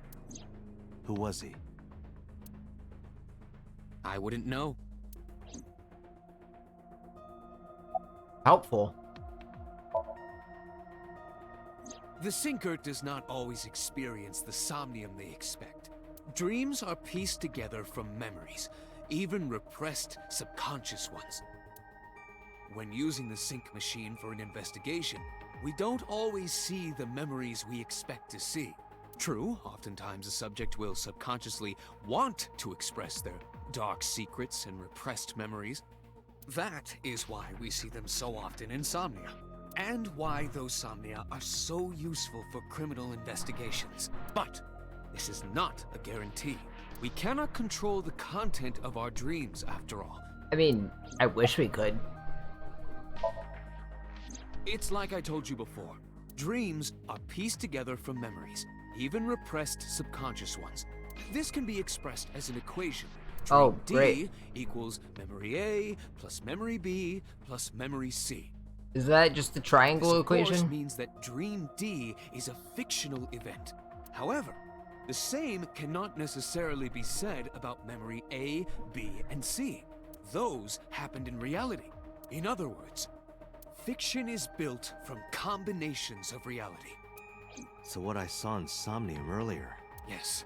Who was he? I wouldn't know. Helpful. The Sinker does not always experience the Somnium they expect. Dreams are pieced together from memories, even repressed subconscious ones. When using the sync machine for an investigation, we don't always see the memories we expect to see. True, oftentimes a subject will subconsciously want to express their dark secrets and repressed memories. That is why we see them so often in Somnia, and why those Somnia are so useful for criminal investigations. But This is not a guarantee. We cannot control the content of our dreams, after all. I mean, I wish we could. It's like I told you before. Dreams are pieced together from memories, even repressed subconscious ones. This can be expressed as an equation. Dream Oh, D great. equals memory A plus memory B plus memory C. Is that just the triangle This, of course, equation? means that Dream D is a fictional event. However, the same cannot necessarily be said about memory A, B, and C. Those happened in reality. In other words, fiction is built from combinations of reality. So what I saw in Somnium earlier... Yes,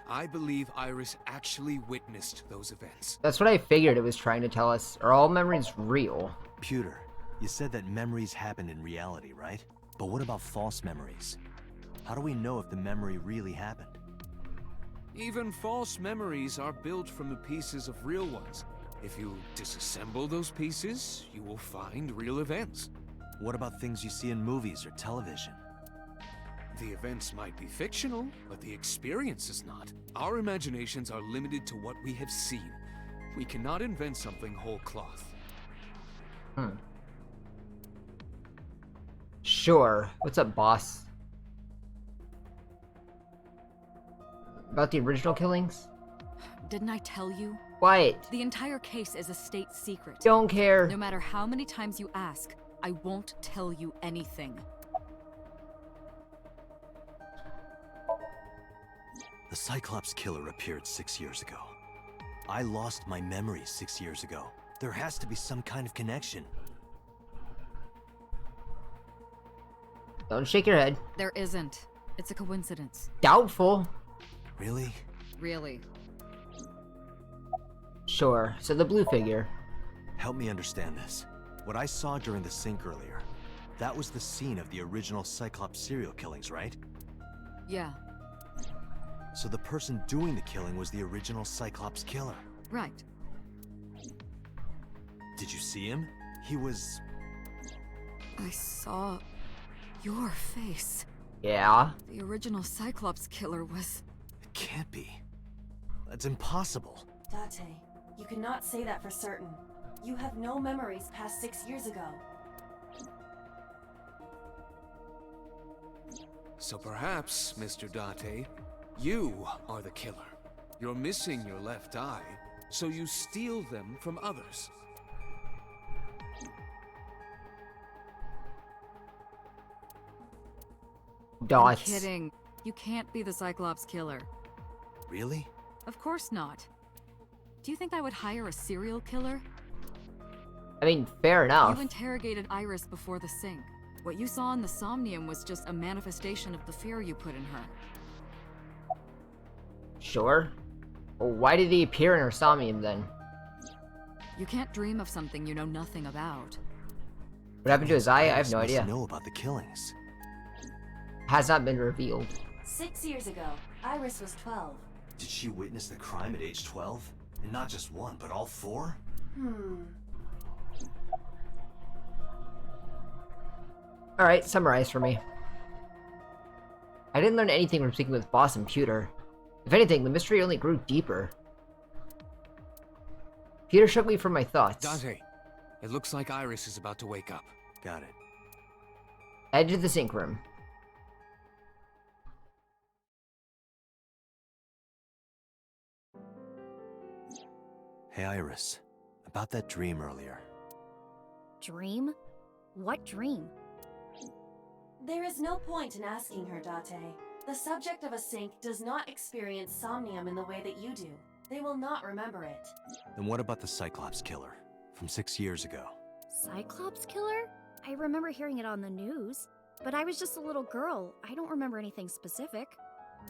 I believe Iris actually witnessed those events. That's what I figured it was trying to tell us. Are all memories real? Pewter, you said that memories happen in reality, right? But what about false memories? How do we know if the memory really happened? Even false memories are built from the pieces of real ones. If you disassemble those pieces, you will find real events. What about things you see in movies or television? The events might be fictional, but the experience is not. Our imaginations are limited to what we have seen. We cannot invent something whole cloth. Sure. What's up, boss? About the original killings? Didn't I tell you? What? The entire case is a state secret. Don't care. No matter how many times you ask, I won't tell you anything. The Cyclops killer appeared 6 years ago. I lost my memories 6 years ago. There has to be some kind of connection. Don't shake your head. There isn't. It's a coincidence. Doubtful. Really? Really. Sure. So the blue figure. Help me understand this. What I saw during the sink earlier, that was the scene of the original Cyclops serial killings, right? Yeah, So the person doing the killing was the original Cyclops killer. right. Did you see him? He was... I saw your face. Yeah. The original Cyclops killer was... It can't be. That's impossible. Date, you cannot say that for certain. You have no memories past 6 years ago. So perhaps, Mr. Date, you are the killer. You're missing your left eye, so you steal them from others. Dots. I'm kidding. You can't be the Cyclops killer. Really? Of course not. Do you think I would hire a serial killer? I mean, fair enough. You interrogated Iris before the sink. What you saw in the Somnium was just a manifestation of the fear you put in her. Sure. Well, why did he appear in her Somnium then? You can't dream of something you know nothing about. What happened to his eye? I have Iris no must idea. know about the killings. Has not been revealed. 6 years ago, Iris was 12. Did she witness the crime at age 12? And not just one, but all four? Alright, summarize for me. I didn't learn anything from speaking with Boss and Pewter. If anything, the mystery only grew deeper. Peter shook me from my thoughts. Date, it looks like Iris is about to wake up. Got it. Edge of the sink room. Hey, Iris. About that dream earlier. Dream? What dream? There is no point in asking her, Date. The subject of a sink does not experience somnium in the way that you do. They will not remember it. Then what about the Cyclops killer? From 6 years ago. Cyclops killer? I remember hearing it on the news. But I was just a little girl. I don't remember anything specific.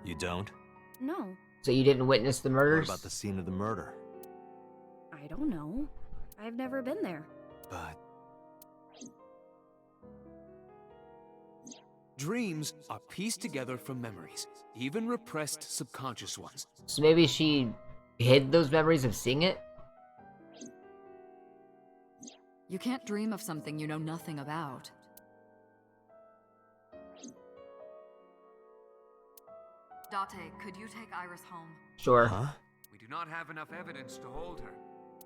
You don't? No, So you didn't witness the What murders? about the scene of the murder? I don't know. I've never been there. But... Dreams are pieced together from memories, even repressed subconscious ones. So maybe she hid those memories of seeing it? You can't dream of something you know nothing about. Date, could you take Iris home? Sure. Huh? We do not have enough evidence to hold her.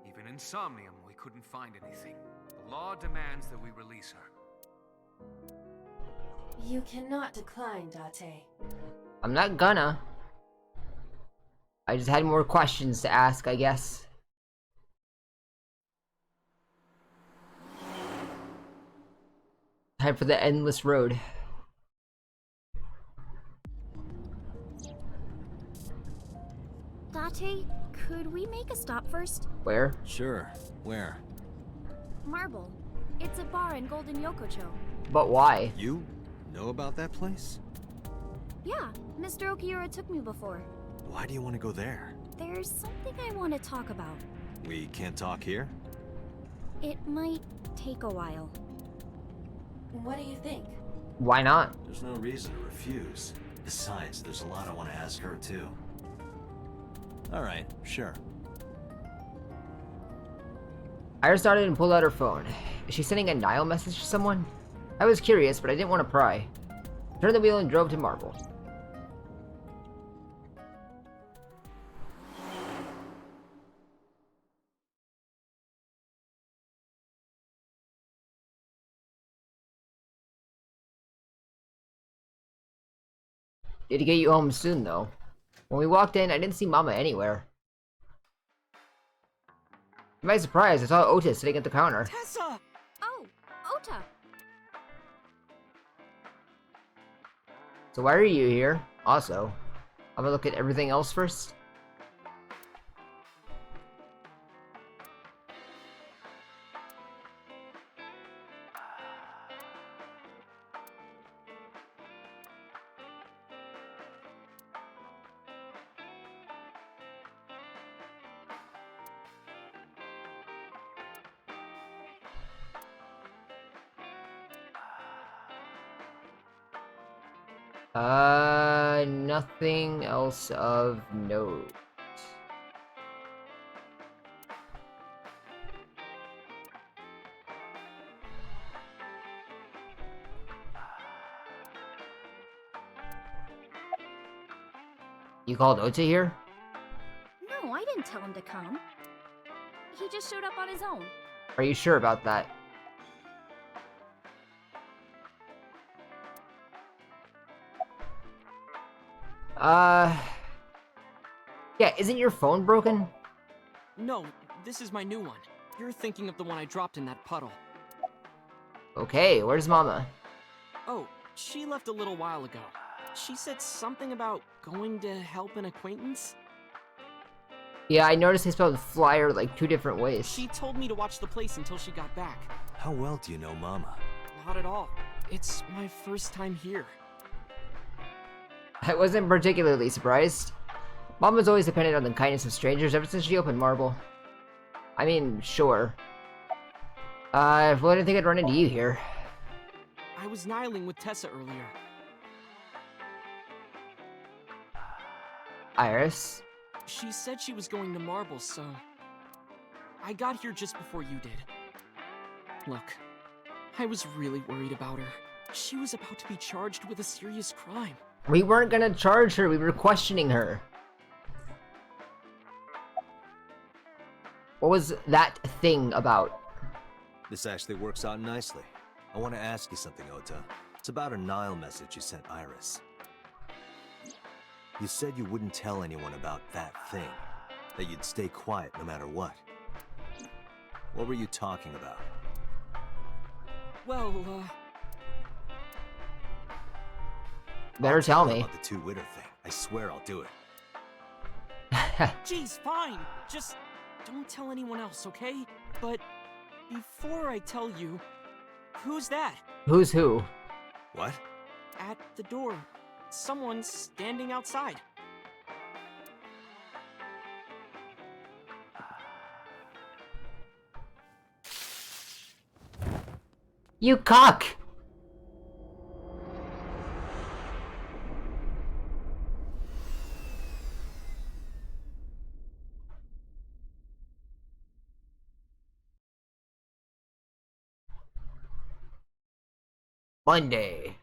Even in Somnium, we couldn't find anything. The law demands that we release her. You cannot decline, Date. I'm not gonna. I just had more questions to ask, I guess. Time for the endless road. Date, could we make a stop first? Where? Sure. Where? Marble. It's a bar in Golden Yokocho. But why? You know about that place? Yeah, Mr. Okiura took me before. Why do you want to go there? There's something I want to talk about. We can't talk here? It might take a while. What do you think? Why not? There's no reason to refuse. Besides, there's a lot I want to ask her, too. Alright, sure. Iris started and pulled out her phone. Is she sending a Nile message to someone? I was curious, but I didn't want to pry. Turned the wheel and drove to Marble. Did he get you home soon, though? When we walked in, I didn't see Mama anywhere. To my surprise, I saw Ota sitting at the counter. Tessa! Oh, Ota! So why are you here? Also, I'm gonna look at everything else first. Nothing else of note. You called Ota here? No, I didn't tell him to come. He just showed up on his own. Are you sure about that? Yeah, isn't your phone broken? No, this is my new one. You're thinking of the one I dropped in that puddle. Okay, where's Mama? Oh, she left a little while ago. She said something about going to help an acquaintance. Yeah, I noticed they spelled flyer like 2 different ways. She told me to watch the place until she got back. How well do you know Mama? Not at all. It's my first time here. I wasn't particularly surprised. Mama's always depended on the kindness of strangers ever since she opened Marble. I mean, sure. Well, I didn't think I'd run into you here. I was nihiling with Tessa earlier. Iris? She said she was going to Marble, so... I got here just before you did. Look, I was really worried about her. She was about to be charged with a serious crime. We weren't gonna charge her, we were questioning her. What was that thing about? This actually works out nicely. I want to ask you something, Ota. It's about a Nile message you sent Iris. You said you wouldn't tell anyone about that thing. That you'd stay quiet no matter what. What were you talking about? Well, Better tell me. About the two-witter thing. I swear I'll do it. Geez, fine. Just don't tell anyone else, okay? But before I tell you, who's that? Who's who? What? At the door. Someone's standing outside. You cock! Monday.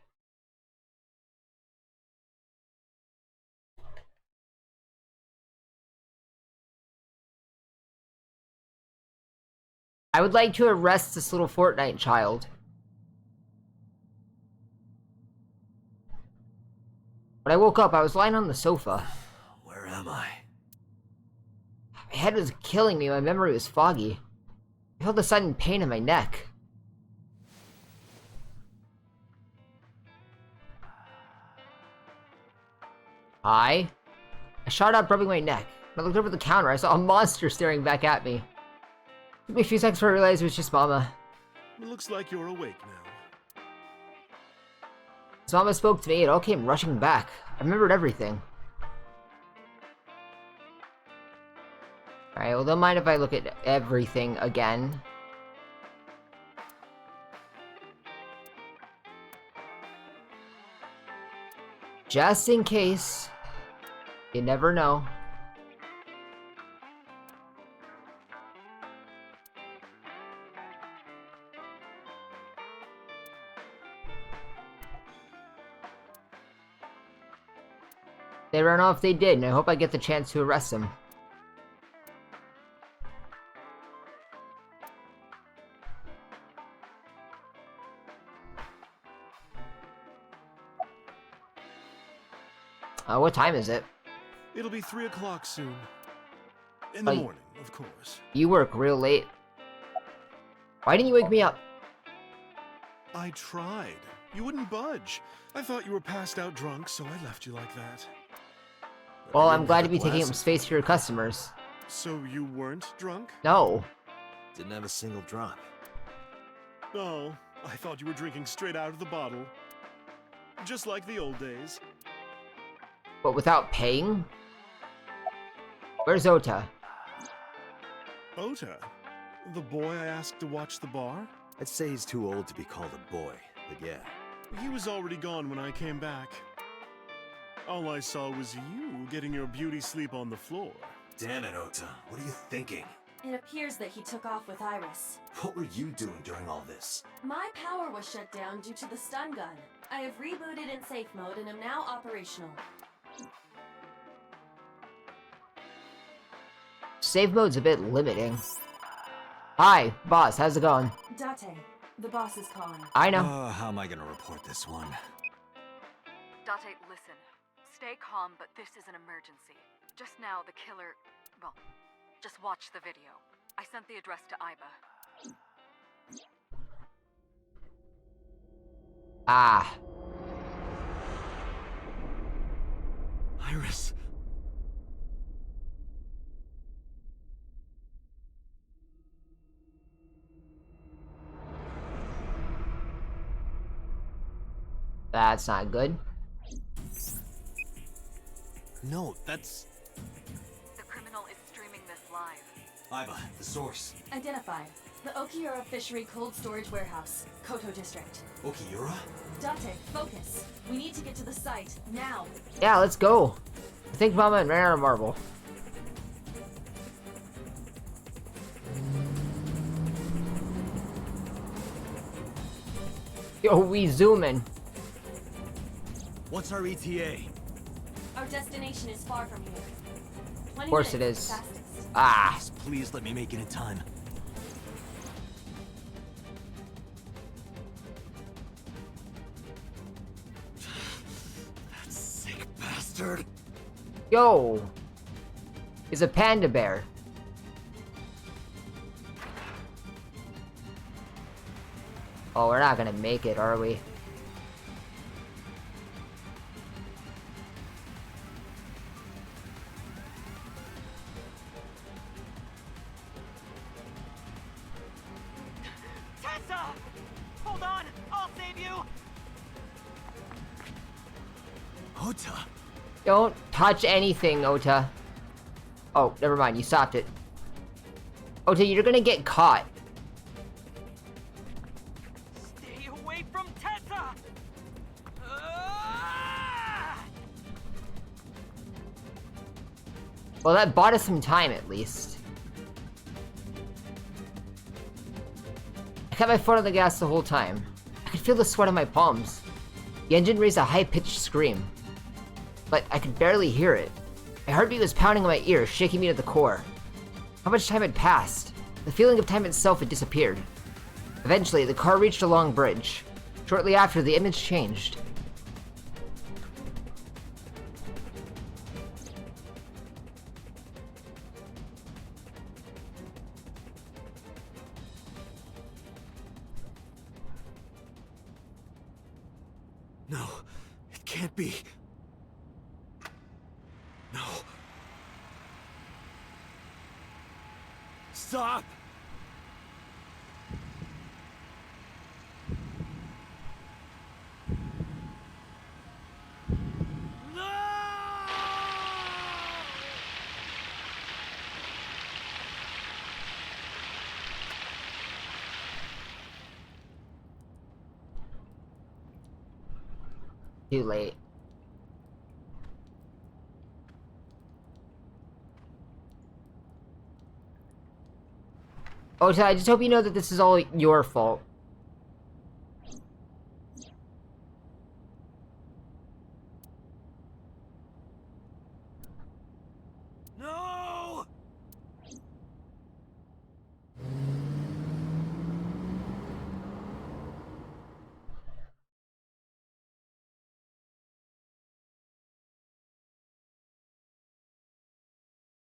I would like to arrest this little Fortnite child. When I woke up, I was lying on the sofa. Where am I? My head was killing me, my memory was foggy. I felt a sudden pain in my neck. I shot up, rubbing my neck. When I looked over the counter, I saw a monster staring back at me. It took me a few seconds before I realized it was just Mama. It looks like you're awake now. As Mama spoke to me, it all came rushing back. I remembered everything. Alright, well, don't mind if I look at everything again. Just in case. You never know. They ran off, they did, and I hope I get the chance to arrest them. What time is it? It'll be 3 o'clock soon. In the morning, of course. You work real late. Why didn't you wake me up? I tried. You wouldn't budge. I thought you were passed out drunk, so I left you like that. Well, I'm glad to be taking up space for your customers. So you weren't drunk? No. Didn't have a single drop. Oh, I thought you were drinking straight out of the bottle. Just like the old days. But without paying? Where's Ota? Ota? The boy I asked to watch the bar? I'd say he's too old to be called a boy, but yeah. He was already gone when I came back. All I saw was you getting your beauty sleep on the floor. Damn it, Ota. What are you thinking? It appears that he took off with Iris. What were you doing during all this? My power was shut down due to the stun gun. I have rebooted in safe mode and am now operational. Save mode's a bit limiting. Hi, boss, how's it going? Date, the boss is calling. I know. How am I gonna report this one? Date, listen. Stay calm, but this is an emergency. Just now, the killer... Well, just watch the video. I sent the address to Iba. Ah. Iris. That's not good. No, that's... The criminal is streaming this live. Iba, the source. Identified. The Okiura Fishery Cold Storage Warehouse, Koto District. Okiura? Date, focus. We need to get to the site, now. Yeah, let's go. I think Mama ran out of marble. Yo, we zooming. What's our ETA? Our destination is far from here. 20 Of course it minutes is. fastest. Ah. Please let me make it in time. That sick bastard. Yo. He's a panda bear. Oh, we're not gonna make it, are we? Tessa! Hold on! I'll save you! Ota! Don't touch anything, Ota. Oh, never mind, you stopped it. Ota, you're gonna get caught. Stay away from Tessa! Ah! Well, that bought us some time, at least. I kept my foot on the gas the whole time. I could feel the sweat on my palms. The engine raised a high-pitched scream. But I could barely hear it. My heartbeat was pounding in my ears, shaking me to the core. How much time had passed? The feeling of time itself had disappeared. Eventually, the car reached a long bridge. Shortly after, the image changed. No, it can't be. No. Stop! Too late. Ota, I just hope you know that this is all your fault. No!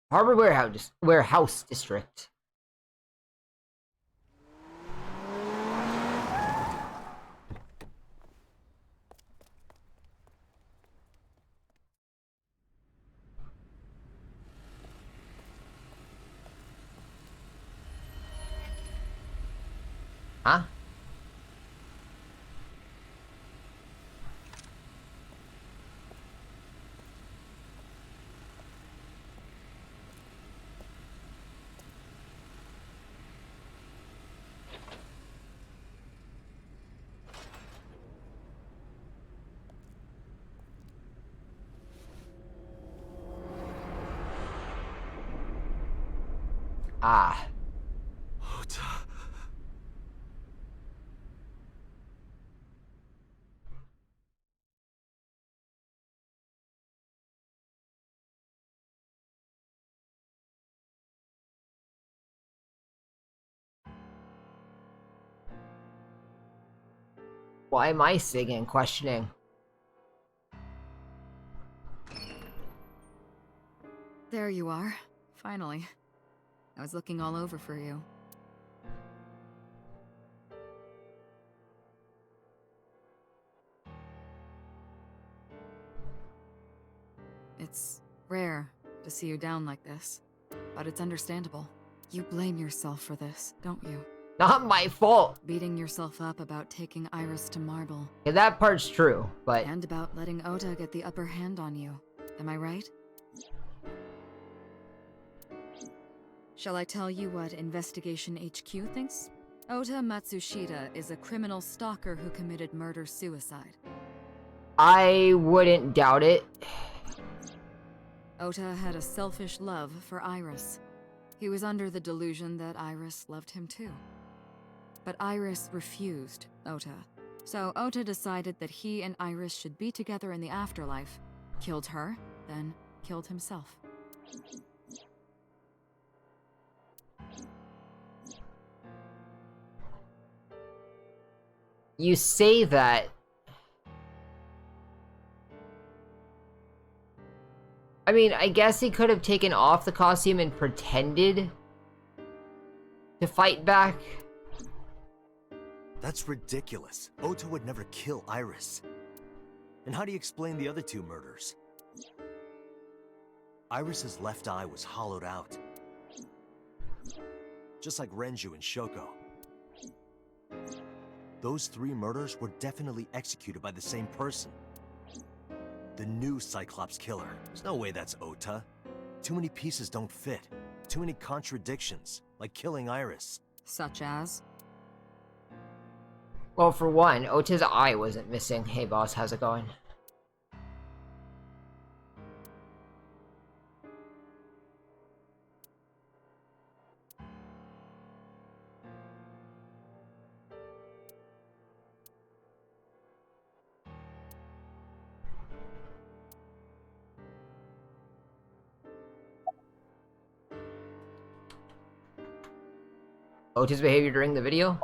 Harbor Warehouse District. Huh? Ah. Ota. Why am I singing and questioning? There you are. Finally. I was looking all over for you. It's rare to see you down like this, but it's understandable. You blame yourself for this, don't you? Not my fault. Beating yourself up about taking Iris to Marble. Yeah, that part's true, but... And about letting Ota get the upper hand on you. Am I right? Shall I tell you what Investigation HQ thinks? Ota Matsushita is a criminal stalker who committed murder-suicide. I wouldn't doubt it. Ota had a selfish love for Iris. He was under the delusion that Iris loved him too. But Iris refused Ota. So Ota decided that he and Iris should be together in the afterlife, killed her, then killed himself. You say that... I mean, I guess he could have taken off the costume and pretended to fight back. That's ridiculous. Ota would never kill Iris. And how do you explain the other two murders? Iris's left eye was hollowed out. Just like Renju and Shoko. Those three murders were definitely executed by the same person. The new Cyclops killer. There's no way that's Ota. Too many pieces don't fit. Too many contradictions, like killing Iris. Such as? Well, for one, Ota's eye wasn't missing. Hey boss, how's it going? Ota's behavior during the video?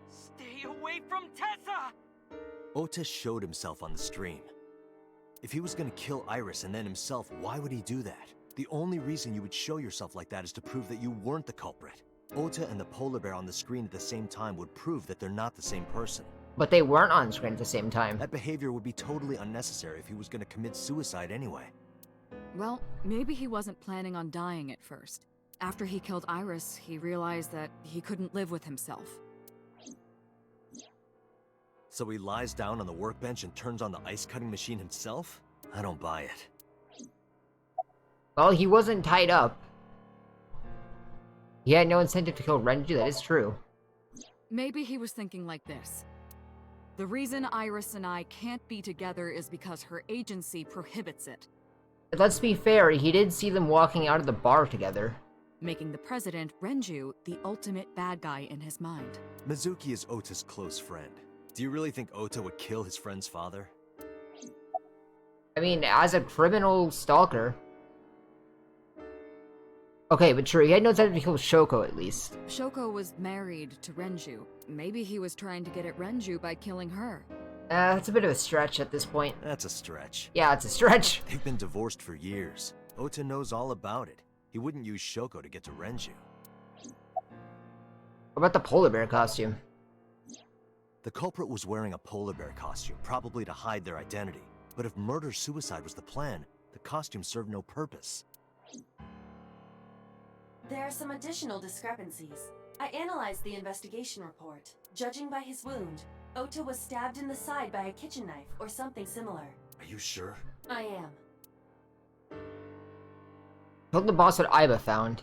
Stay away from Tessa! Ota showed himself on the stream. If he was gonna kill Iris and then himself, why would he do that? The only reason you would show yourself like that is to prove that you weren't the culprit. Ota and the polar bear on the screen at the same time would prove that they're not the same person. But they weren't on screen at the same time. That behavior would be totally unnecessary if he was gonna commit suicide anyway. Well, maybe he wasn't planning on dying at first. After he killed Iris, he realized that he couldn't live with himself. So he lies down on the workbench and turns on the ice-cutting machine himself? I don't buy it. Well, he wasn't tied up. He had no incentive to kill Renju, that is true. Maybe he was thinking like this. The reason Iris and I can't be together is because her agency prohibits it. But let's be fair, he did see them walking out of the bar together. Making the president, Renju, the ultimate bad guy in his mind. Mizuki is Ota's close friend. Do you really think Ota would kill his friend's father? I mean, as a criminal stalker. Okay, but true, he had no incentive to kill Shoko at least. Shoko was married to Renju. Maybe he was trying to get at Renju by killing her. That's a bit of a stretch at this point. That's a stretch. Yeah, it's a stretch. They've been divorced for years. Ota knows all about it. He wouldn't use Shoko to get to Renju. What about the polar bear costume? The culprit was wearing a polar bear costume, probably to hide their identity. But if murder-suicide was the plan, the costume served no purpose. There are some additional discrepancies. I analyzed the investigation report. Judging by his wound, Ota was stabbed in the side by a kitchen knife or something similar. Are you sure? I am. Told the boss what Iba found.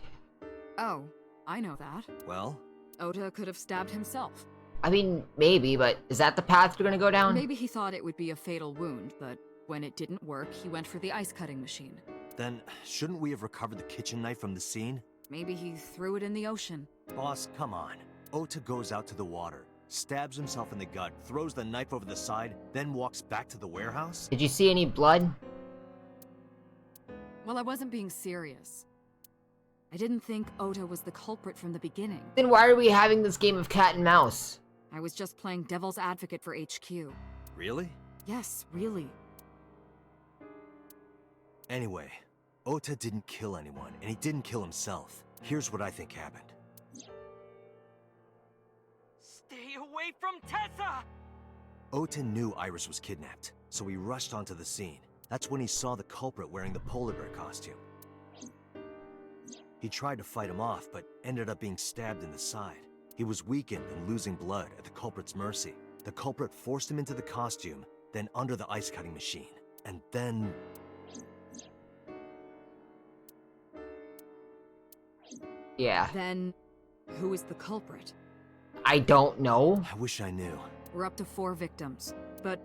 Oh, I know that. Well? Ota could have stabbed himself. I mean, maybe, but is that the path you're gonna go down? Maybe he thought it would be a fatal wound, but when it didn't work, he went for the ice-cutting machine. Then, shouldn't we have recovered the kitchen knife from the scene? Maybe he threw it in the ocean. Boss, come on. Ota goes out to the water, stabs himself in the gut, throws the knife over the side, then walks back to the warehouse? Did you see any blood? Well, I wasn't being serious. I didn't think Ota was the culprit from the beginning. Then why are we having this game of cat and mouse? I was just playing devil's advocate for HQ. Really? Yes, really. Anyway, Ota didn't kill anyone, and he didn't kill himself. Here's what I think happened. Stay away from Tessa! Ota knew Iris was kidnapped, so he rushed onto the scene. That's when he saw the culprit wearing the polar bear costume. He tried to fight him off, but ended up being stabbed in the side. He was weakened and losing blood at the culprit's mercy. The culprit forced him into the costume, then under the ice-cutting machine. And then... Yeah. Then, who is the culprit? I don't know. I wish I knew. We're up to 4 victims, but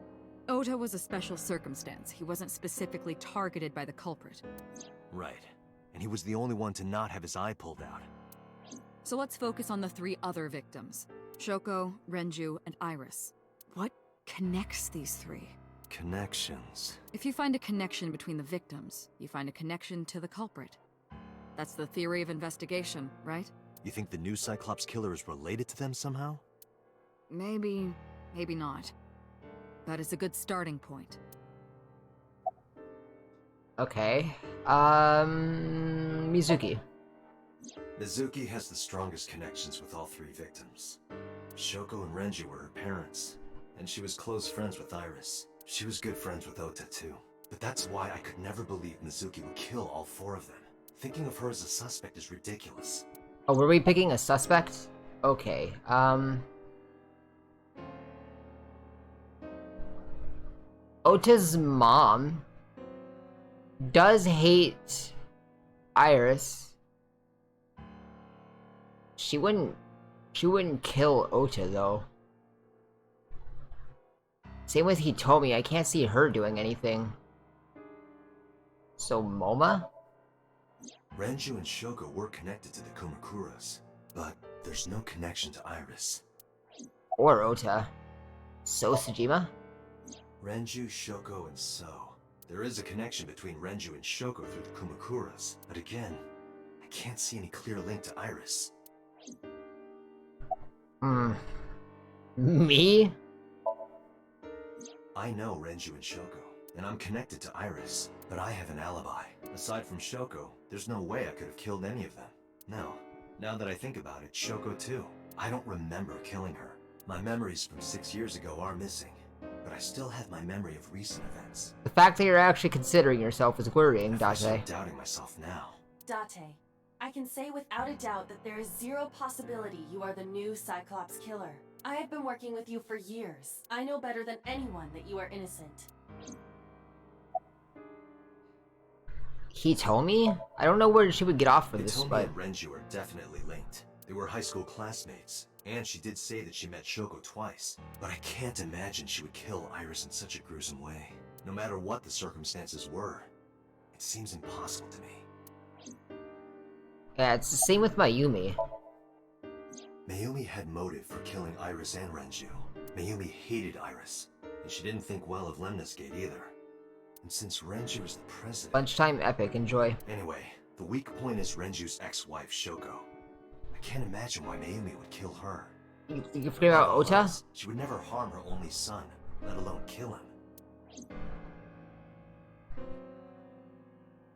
Ota was a special circumstance. He wasn't specifically targeted by the culprit. Right. And he was the only one to not have his eye pulled out. So let's focus on the 3 other victims. Shoko, Renju, and Iris. What connects these 3? Connections. If you find a connection between the victims, you find a connection to the culprit. That's the theory of investigation, right? You think the new Cyclops killer is related to them somehow? Maybe, maybe not. But it's a good starting point. Okay. Mizuki. Mizuki has the strongest connections with all 3 victims. Shoko and Renju were her parents, and she was close friends with Iris. She was good friends with Ota too. But that's why I could never believe Mizuki would kill all 4 of them. Thinking of her as a suspect is ridiculous. Oh, were we picking a suspect? Okay, Ota's mom does hate Iris. She wouldn't kill Ota though. Same with Hitomi, I can't see her doing anything. So Moma? Renju and Shoko were connected to the Kumakuras, but there's no connection to Iris. Or Ota. So Sejima? Renju, Shoko, and So. There is a connection between Renju and Shoko through the Kumakuras, but again, I can't see any clear link to Iris. Me? I know Renju and Shoko, and I'm connected to Iris, but I have an alibi. Aside from Shoko, there's no way I could have killed any of them. No. Now that I think about it, Shoko too. I don't remember killing her. My memories from 6 years ago are missing, but I still have my memory of recent events. The fact that you're actually considering yourself is worrying, I'm Date. doubting myself now. Date, I can say without a doubt that there is zero possibility you are the new Cyclops killer. I have been working with you for years. I know better than anyone that you are innocent. He told me? I don't know where she would get off for They this, told but... me and Renju are definitely linked. They were high school classmates, and she did say that she met Shoko twice. But I can't imagine she would kill Iris in such a gruesome way. No matter what the circumstances were, it seems impossible to me. Yeah, it's the same with Mayumi. Mayumi had motive for killing Iris and Renju. Mayumi hated Iris, and she didn't think well of Lemnis Gate either. And since Renju is the president... Lunchtime epic, enjoy. Anyway, the weak point is Renju's ex-wife, Shoko. I can't imagine why Mayumi would kill her. You forget about Ota? She would never harm her only son, let alone kill him.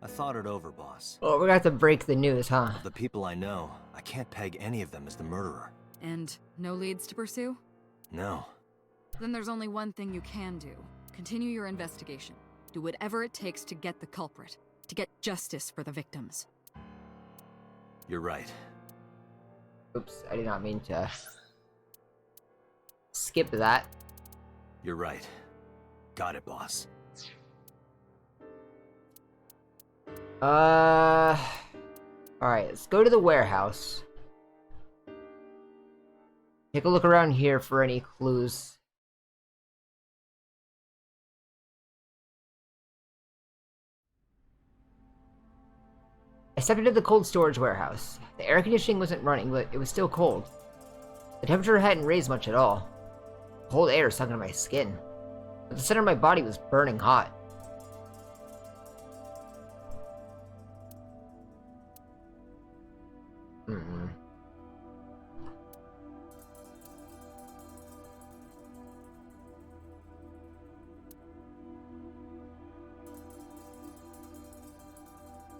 I thought it over, boss. Well, we're gonna have to break the news, huh? Of the people I know, I can't peg any of them as the murderer. And no leads to pursue? No. Then there's only one thing you can do. Continue your investigation. Do whatever it takes to get the culprit. To get justice for the victims. You're right. Oops, I did not mean to... skip that. You're right. Got it, boss. Alright, let's go to the warehouse. Take a look around here for any clues. I stepped into the cold storage warehouse. The air conditioning wasn't running, but it was still cold. The temperature hadn't raised much at all. Cold air sunk into my skin, but the center of my body was burning hot.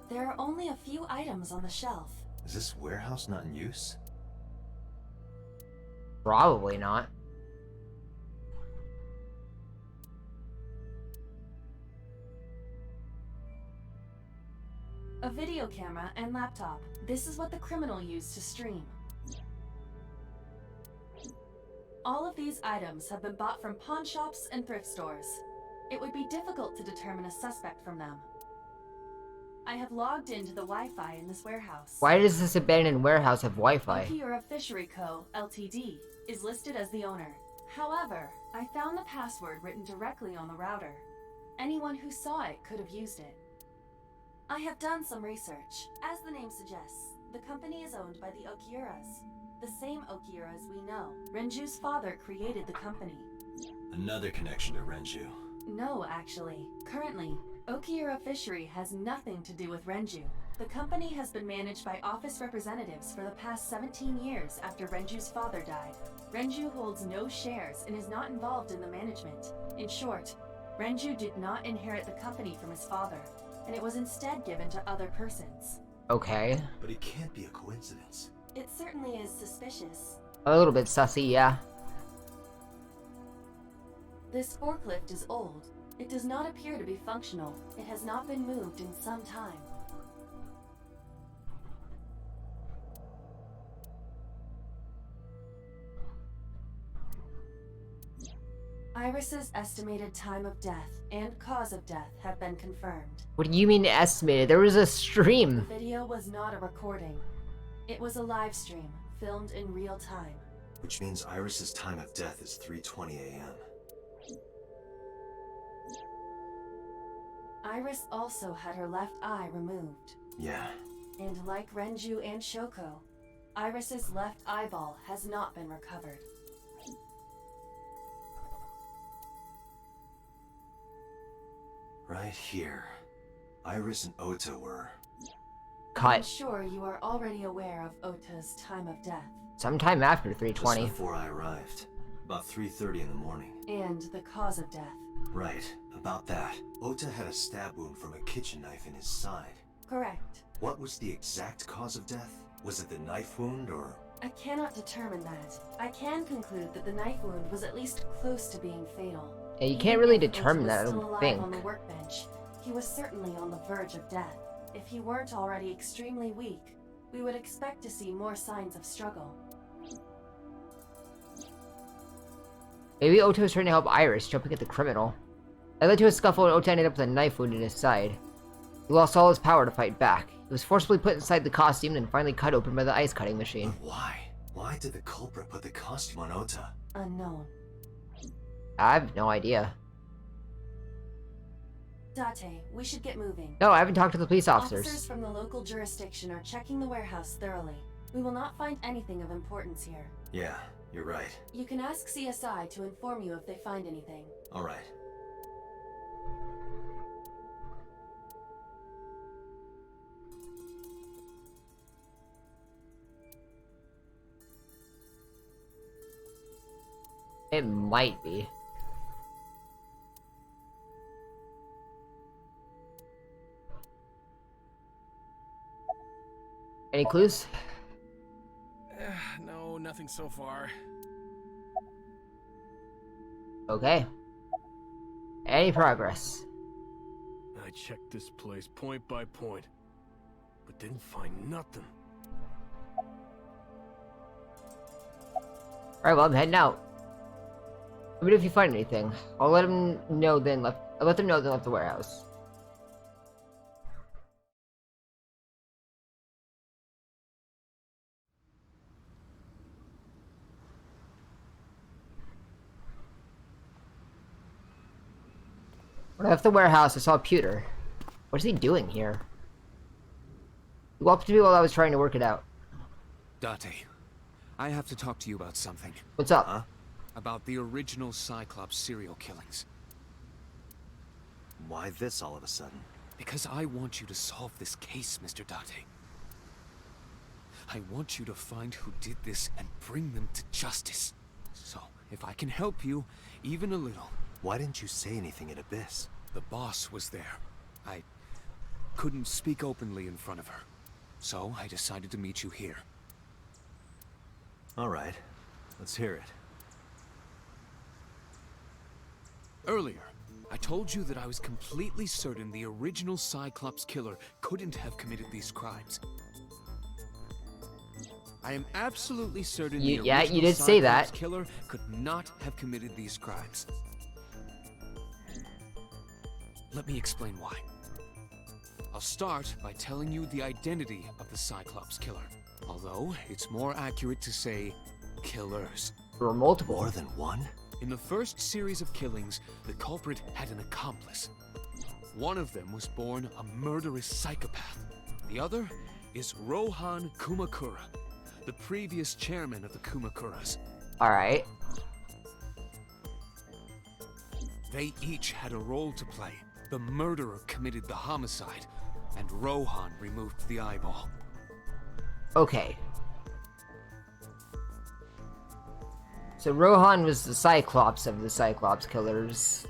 There are only a few items on the shelf. Is this warehouse not in use? Probably not. A video camera and laptop. This is what the criminal used to stream. All of these items have been bought from pawn shops and thrift stores. It would be difficult to determine a suspect from them. I have logged into the Wi-Fi in this warehouse. Why does this abandoned warehouse have Wi-Fi? Okiura Fishery Co., Ltd. is listed as the owner. However, I found the password written directly on the router. Anyone who saw it could have used it. I have done some research. As the name suggests, the company is owned by the Okiuras. The same Okiuras we know. Renju's father created the company. Another connection to Renju. No, actually. Currently, Okiura Fishery has nothing to do with Renju. The company has been managed by office representatives for the past 17 years after Renju's father died. Renju holds no shares and is not involved in the management. In short, Renju did not inherit the company from his father, and it was instead given to other persons. Okay. But it can't be a coincidence. It certainly is suspicious. A little bit sussy, yeah. This forklift is old. It does not appear to be functional. It has not been moved in some time. Iris's estimated time of death and cause of death have been confirmed. What do you mean estimated? There was a stream. The video was not a recording. It was a live stream, filmed in real time. Which means Iris's time of death is 3:20 a.m. Iris also had her left eye removed. Yeah. And like Renju and Shoko, Iris's left eyeball has not been recovered. Right here. Iris and Ota were I'm cut sure you are already aware of Ota's time of death. sometime after Just 320. before I arrived. About 3:30 in the morning. And the cause of death. Right, about that. Ota had a stab wound from a kitchen knife in his side. Correct. What was the exact cause of death? Was it the knife wound, or...? I cannot determine that. I can conclude that the knife wound was at least close to being fatal. Yeah, you can't really Even if determine Ota that, I was still don't alive think. on the workbench, he was certainly on the verge of death. If he weren't already extremely weak, we would expect to see more signs of struggle. Maybe Ota was trying to help Iris, jumping at the criminal. That led to a scuffle and Ota ended up with a knife wound in his side. He lost all his power to fight back. He was forcibly put inside the costume and finally cut open by the ice cutting machine. But why? Why did the culprit put the costume on Ota? Unknown. I have no idea. Date, we should get moving. No, I haven't talked to the police officers. Officers from the local jurisdiction are checking the warehouse thoroughly. We will not find anything of importance here. Yeah, you're right. You can ask CSI to inform you if they find anything. Alright. It might be. Any clues? No, nothing so far. Okay. Any progress? I checked this place point by point, but didn't find nothing. Alright, well, I'm heading out. Let me know if you find anything. I'll let them know then left. I'll let them know they left the warehouse. When I left the warehouse, I saw Pewter. What is he doing here? He walked up to me while I was trying to work it out. Date, I have to talk to you about something. What's up? Huh? About the original Cyclops serial killings. Why this all of a sudden? Because I want you to solve this case, Mr. Date. I want you to find who did this and bring them to justice. So, if I can help you, even a little... Why didn't you say anything at Abyss? The boss was there. I couldn't speak openly in front of her. So, I decided to meet you here. Alright, let's hear it. Earlier, I told you that I was completely certain the original Cyclops killer couldn't have committed these crimes. I am absolutely certain the Yeah, original you did say Cyclops that. killer could not have committed these crimes. Let me explain why. I'll start by telling you the identity of the Cyclops killer. Although, it's more accurate to say, killers. There were multiple. More than one? In the first series of killings, the culprit had an accomplice. One of them was born a murderous psychopath. The other is Rohan Kumakura, the previous chairman of the Kumakuras. Alright. They each had a role to play. The murderer committed the homicide, and Rohan removed the eyeball. Okay. So Rohan was the Cyclops of the Cyclops killers.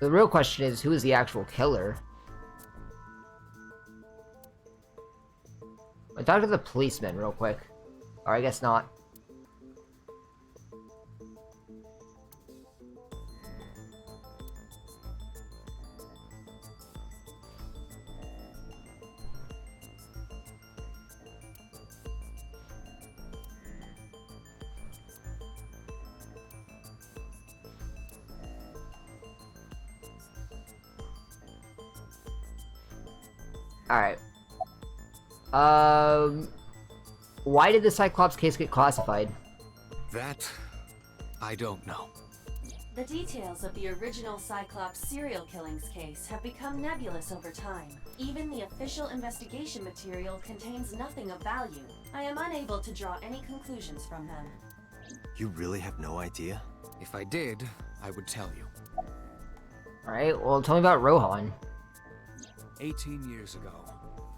The real question is, who is the actual killer? I'll talk to the policeman real quick. Or I guess not. Alright. Why did the Cyclops case get classified? That, I don't know. The details of the original Cyclops serial killings case have become nebulous over time. Even the official investigation material contains nothing of value. I am unable to draw any conclusions from them. You really have no idea? If I did, I would tell you. Alright, well tell me about Rohan. 18 years ago,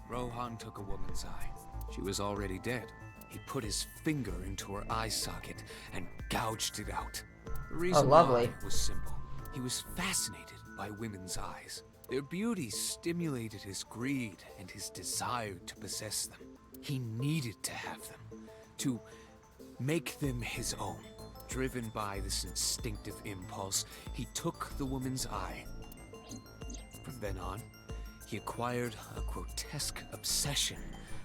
Rohan took a woman's eye. She was already dead. He put his finger into her eye socket and gouged it out. The reason why was simple. He was fascinated by women's eyes. Their beauty stimulated his greed and his desire to possess them. He needed to have them, to make them his own. Driven by this instinctive impulse, he took the woman's eye. From then on, he acquired a grotesque obsession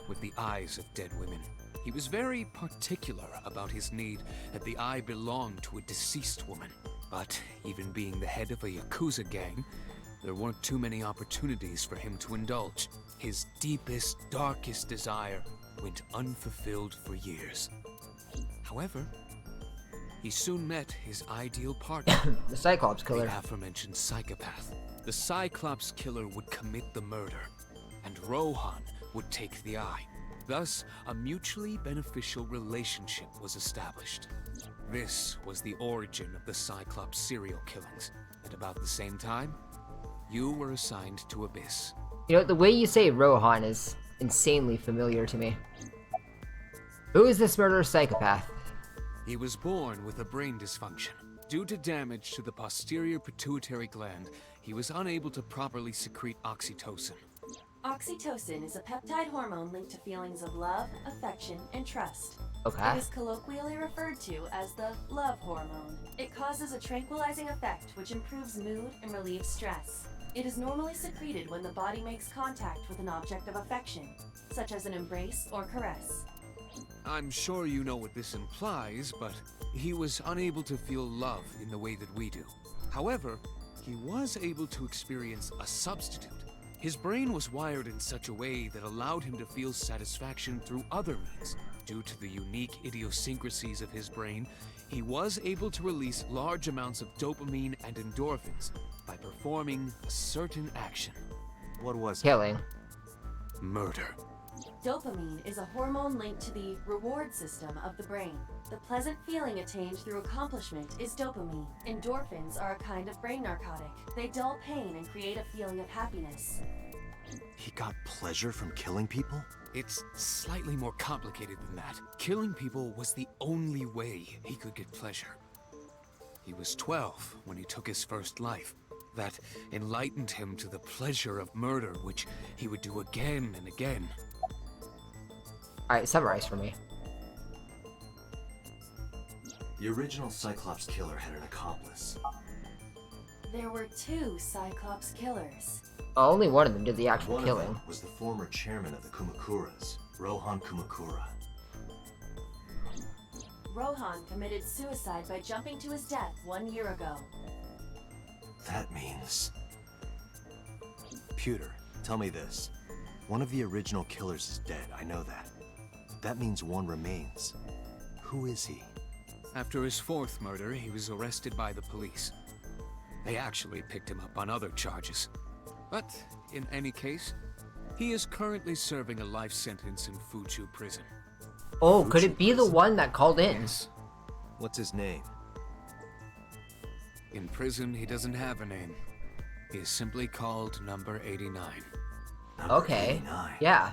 with the eyes of dead women. He was very particular about his need that the eye belonged to a deceased woman. But even being the head of a Yakuza gang, there weren't too many opportunities for him to indulge. His deepest, darkest desire went unfulfilled for years. However, he soon met his ideal partner. The Cyclops killer. The aforementioned psychopath. The Cyclops killer would commit the murder, and Rohan would take the eye. Thus, a mutually beneficial relationship was established. This was the origin of the Cyclops serial killings. At about the same time, you were assigned to Abyss. You know, the way you say Rohan is insanely familiar to me. Who is this murderous psychopath? He was born with a brain dysfunction. Due to damage to the posterior pituitary gland, he was unable to properly secrete oxytocin. Oxytocin is a peptide hormone linked to feelings of love, affection, and trust. Okay. It is colloquially referred to as the love hormone. It causes a tranquilizing effect which improves mood and relieves stress. It is normally secreted when the body makes contact with an object of affection, such as an embrace or caress. I'm sure you know what this implies, but he was unable to feel love in the way that we do. However, he was able to experience a substitute. His brain was wired in such a way that allowed him to feel satisfaction through other means. Due to the unique idiosyncrasies of his brain, he was able to release large amounts of dopamine and endorphins by performing a certain action. What was it? Killing. Murder. Dopamine is a hormone linked to the reward system of the brain. The pleasant feeling attained through accomplishment is dopamine. Endorphins are a kind of brain narcotic. They dull pain and create a feeling of happiness. He got pleasure from killing people? It's slightly more complicated than that. Killing people was the only way he could get pleasure. He was 12 when he took his first life. That enlightened him to the pleasure of murder, which he would do again and again. Alright, summarize for me. The original Cyclops killer had an accomplice. There were 2 Cyclops killers. Only one of them did the actual One killing. of them was the former chairman of the Kumakuras, Rohan Kumakura. Rohan committed suicide by jumping to his death 1 year ago. That means... Pewter, tell me this. One of the original killers is dead, I know that. That means one remains. Who is he? After his 4th murder, he was arrested by the police. They actually picked him up on other charges. But, in any case, he is currently serving a life sentence in Fuchu prison. Oh, could it be the one that called in? Yes. What's his name? In prison, he doesn't have a name. He is simply called Number 89. Okay. 89. Yeah.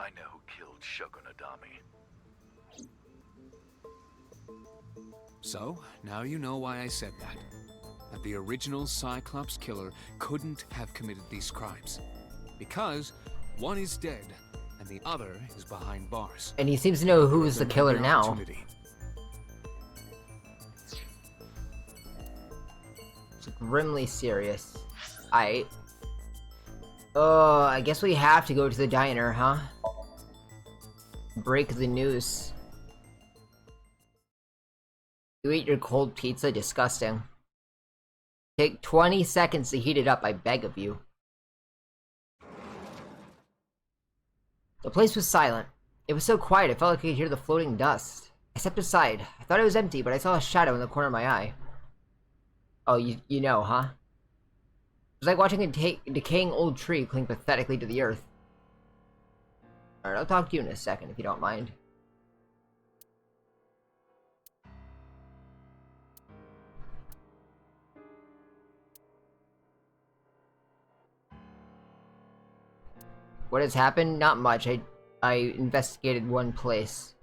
I know who killed Shogunadami. So, now you know why I said that. That the original Cyclops killer couldn't have committed these crimes. Because one is dead, and the other is behind bars. And he seems to know who's the killer now. It's grimly serious. I guess we have to go to the diner, huh? Break the news. You eat your cold pizza? Disgusting. Take 20 seconds to heat it up, I beg of you. The place was silent. It was so quiet, I felt like I could hear the floating dust. I stepped aside. I thought it was empty, but I saw a shadow in the corner of my eye. Oh, you know, huh? It was like watching a decaying old tree cling pathetically to the earth. Alright, I'll talk to you in a second, if you don't mind. What has happened? Not much. I investigated one place.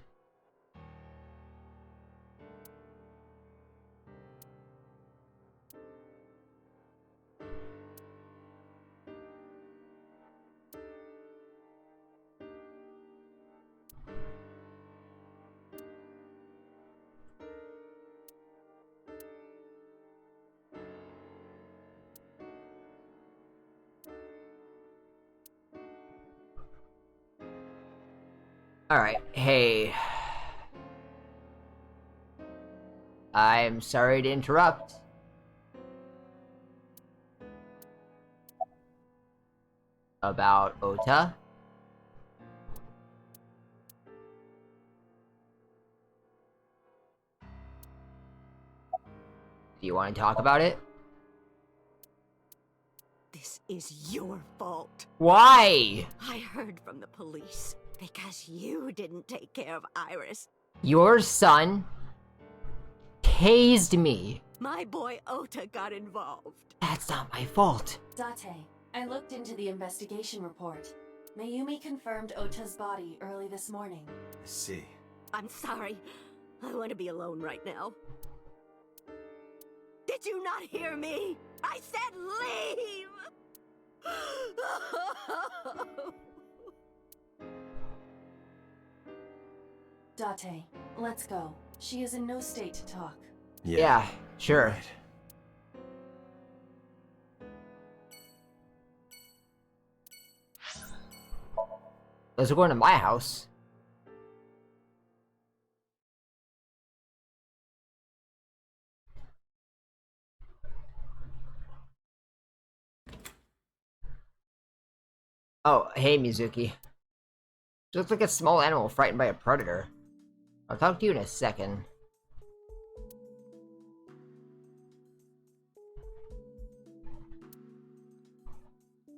Alright, hey. I'm sorry to interrupt. About Ota? Do you want to talk about it? This is your fault. Why? I heard from the police because you didn't take care of Iris. Your son tased me. My boy Ota got involved. That's not my fault. Date, I looked into the investigation report. Mayumi confirmed Ota's body early this morning. I see. I'm sorry. I want to be alone right now. Did you not hear me? I said leave! Date, let's go. She is in no state to talk. Yeah, sure. Right. Let's go into my house. Oh, hey Mizuki. You look like a small animal frightened by a predator. I'll talk to you in a second.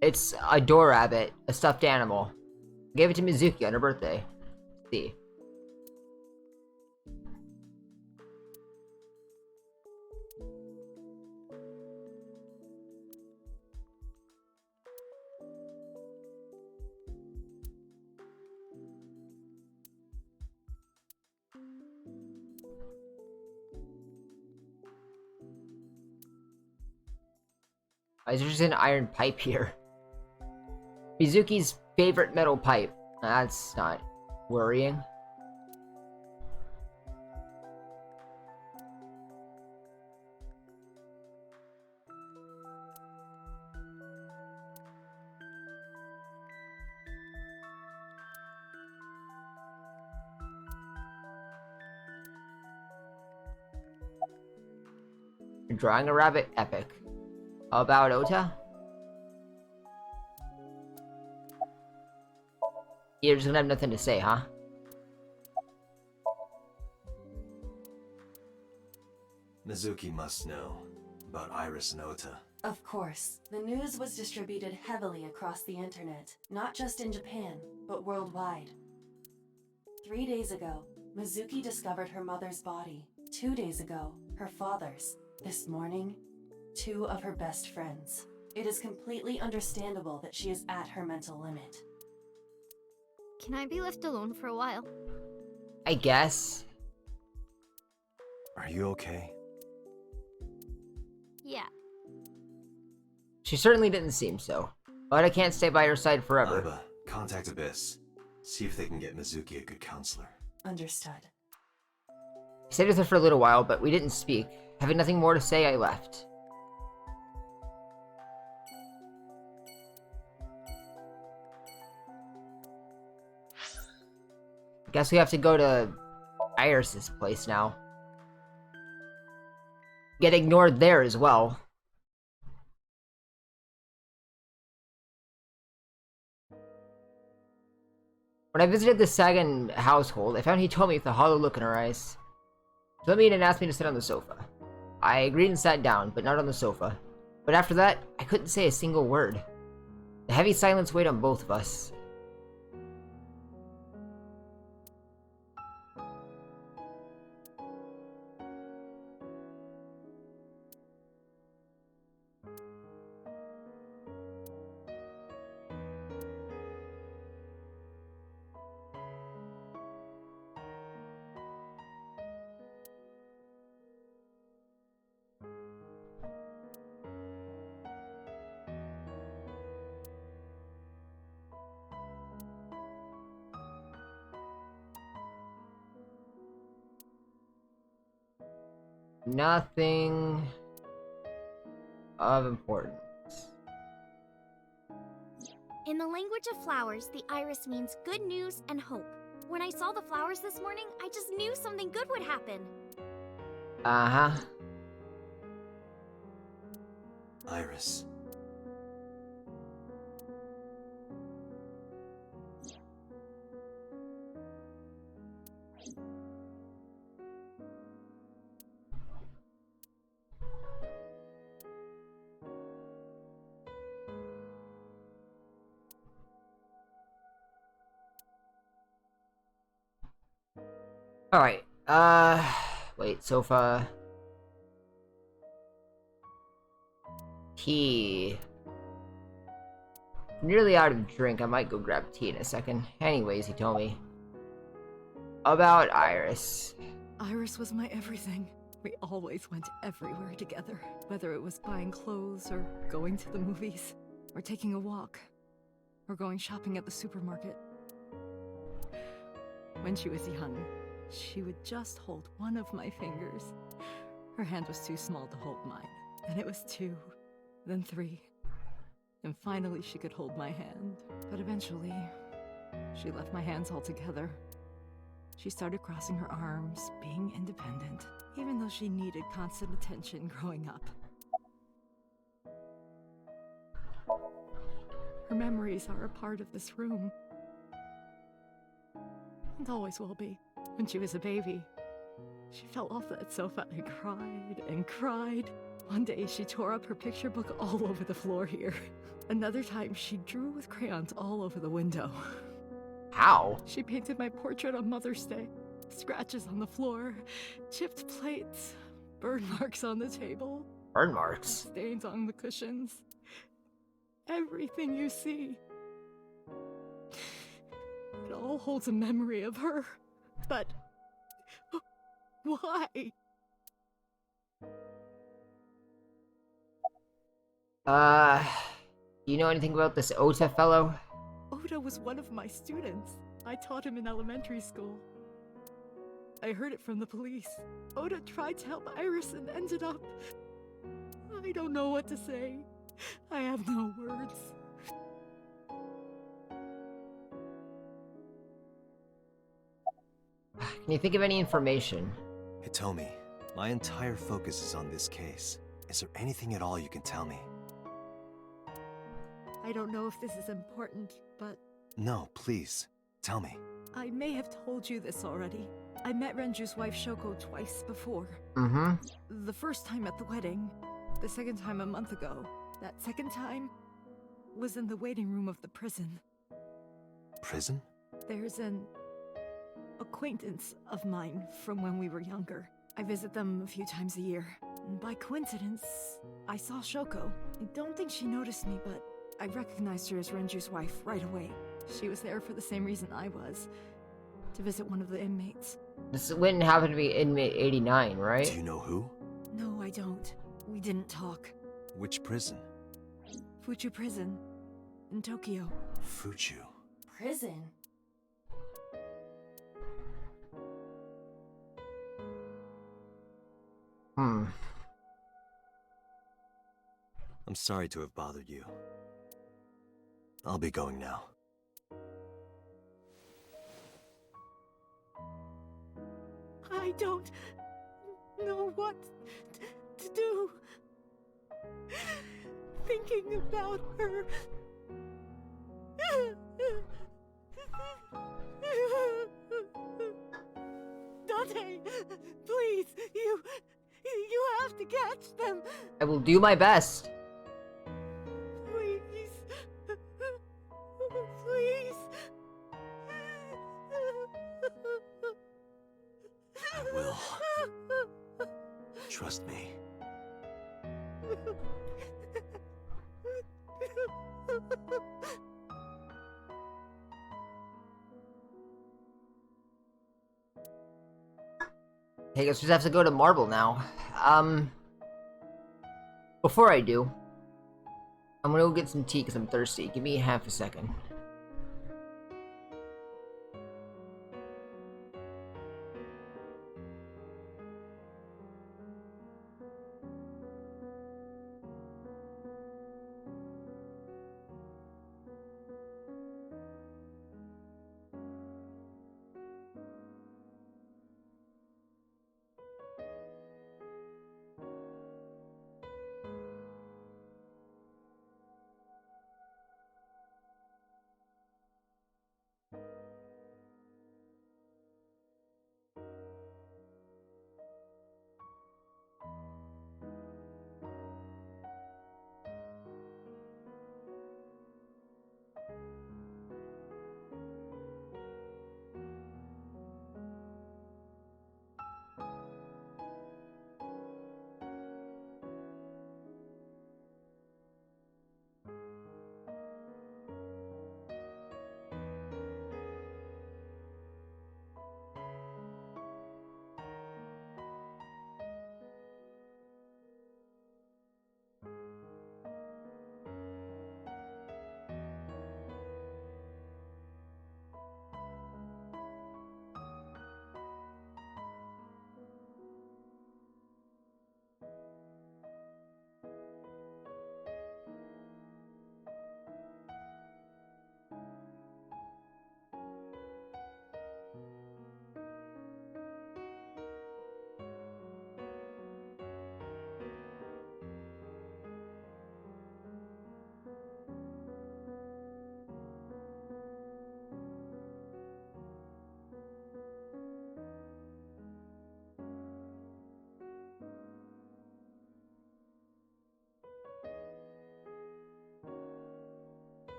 It's a door rabbit, a stuffed animal. I gave it to Mizuki on her birthday. Let's see. Why is there just an iron pipe here? Mizuki's favorite metal pipe. That's not worrying. Drawing a rabbit epic. How about Ota? You're just gonna have nothing to say, huh? Mizuki must know about Iris and Ota. Of course, the news was distributed heavily across the internet, not just in Japan, but worldwide. 3 days ago, Mizuki discovered her mother's body. 2 days ago, her father's. This morning, 2 of her best friends. It is completely understandable that she is at her mental limit. Can I be left alone for a while? I guess. Are you okay? Yeah. She certainly didn't seem so. But I can't stay by her side forever. Aiba, contact Abyss. See if they can get Mizuki a good counselor. Understood. I stayed with her for a little while, but we didn't speak. Having nothing more to say, I left. Guess we have to go to Iris's place now. Get ignored there as well. When I visited the Sagan household, I found he told me with a hollow look in her eyes. She let me in and asked me to sit on the sofa. I agreed and sat down, but not on the sofa. But after that, I couldn't say a single word. The heavy silence weighed on both of us. Nothing of importance. In the language of flowers, the iris means good news and hope. When I saw the flowers this morning, I just knew something good would happen. Uh-huh. Iris. Alright, wait, sofa. Tea. I'm nearly out of drink, I might go grab tea in a second. Anyways, he told me about Iris. Iris was my everything. We always went everywhere together, whether it was buying clothes or going to the movies, or taking a walk, or going shopping at the supermarket. When she was young, she would just hold one of my fingers. Her hand was too small to hold mine. Then it was 2, then 3. And finally she could hold my hand. But eventually, she left my hands altogether. She started crossing her arms, being independent, even though she needed constant attention growing up. Her memories are a part of this room. And always will be. When she was a baby, she fell off that sofa and cried and cried. One day she tore up her picture book all over the floor here. Another time she drew with crayons all over the window. How? She painted my portrait on Mother's Day. Scratches on the floor, chipped plates, burn marks on the table. Burn marks? Stains on the cushions. Everything you see. It all holds a memory of her. But why? Do you know anything about this Ota fellow? Oda was one of my students. I taught him in elementary school. I heard it from the police. Oda tried to help Iris and ended up... I don't know what to say. I have no words. Can you think of any information? Hitomi, my entire focus is on this case. Is there anything at all you can tell me? I don't know if this is important, but... No, please. Tell me. I may have told you this already. I met Renju's wife Shoko twice before. Mm-hmm. The first time at the wedding. The second time a month ago. That second time was in the waiting room of the prison. Prison? There's an acquaintance of mine from when we were younger. I visit them a few times a year. And by coincidence, I saw Shoko. I don't think she noticed me, but I recognized her as Renju's wife right away. She was there for the same reason I was. To visit one of the inmates. This wouldn't happen to be inmate 89, right? Do you know who? No, I don't. We didn't talk. Which prison? Fuchu Prison. In Tokyo. Fuchu. Prison? I'm sorry to have bothered you. I'll be going now. I don't know what to do. Thinking about her. Dante, please, you have to catch them. I will do my best. Please. Please. I will. Trust me. I guess we just have to go to Marble now. Before I do, I'm gonna go get some tea because I'm thirsty. Give me half a second.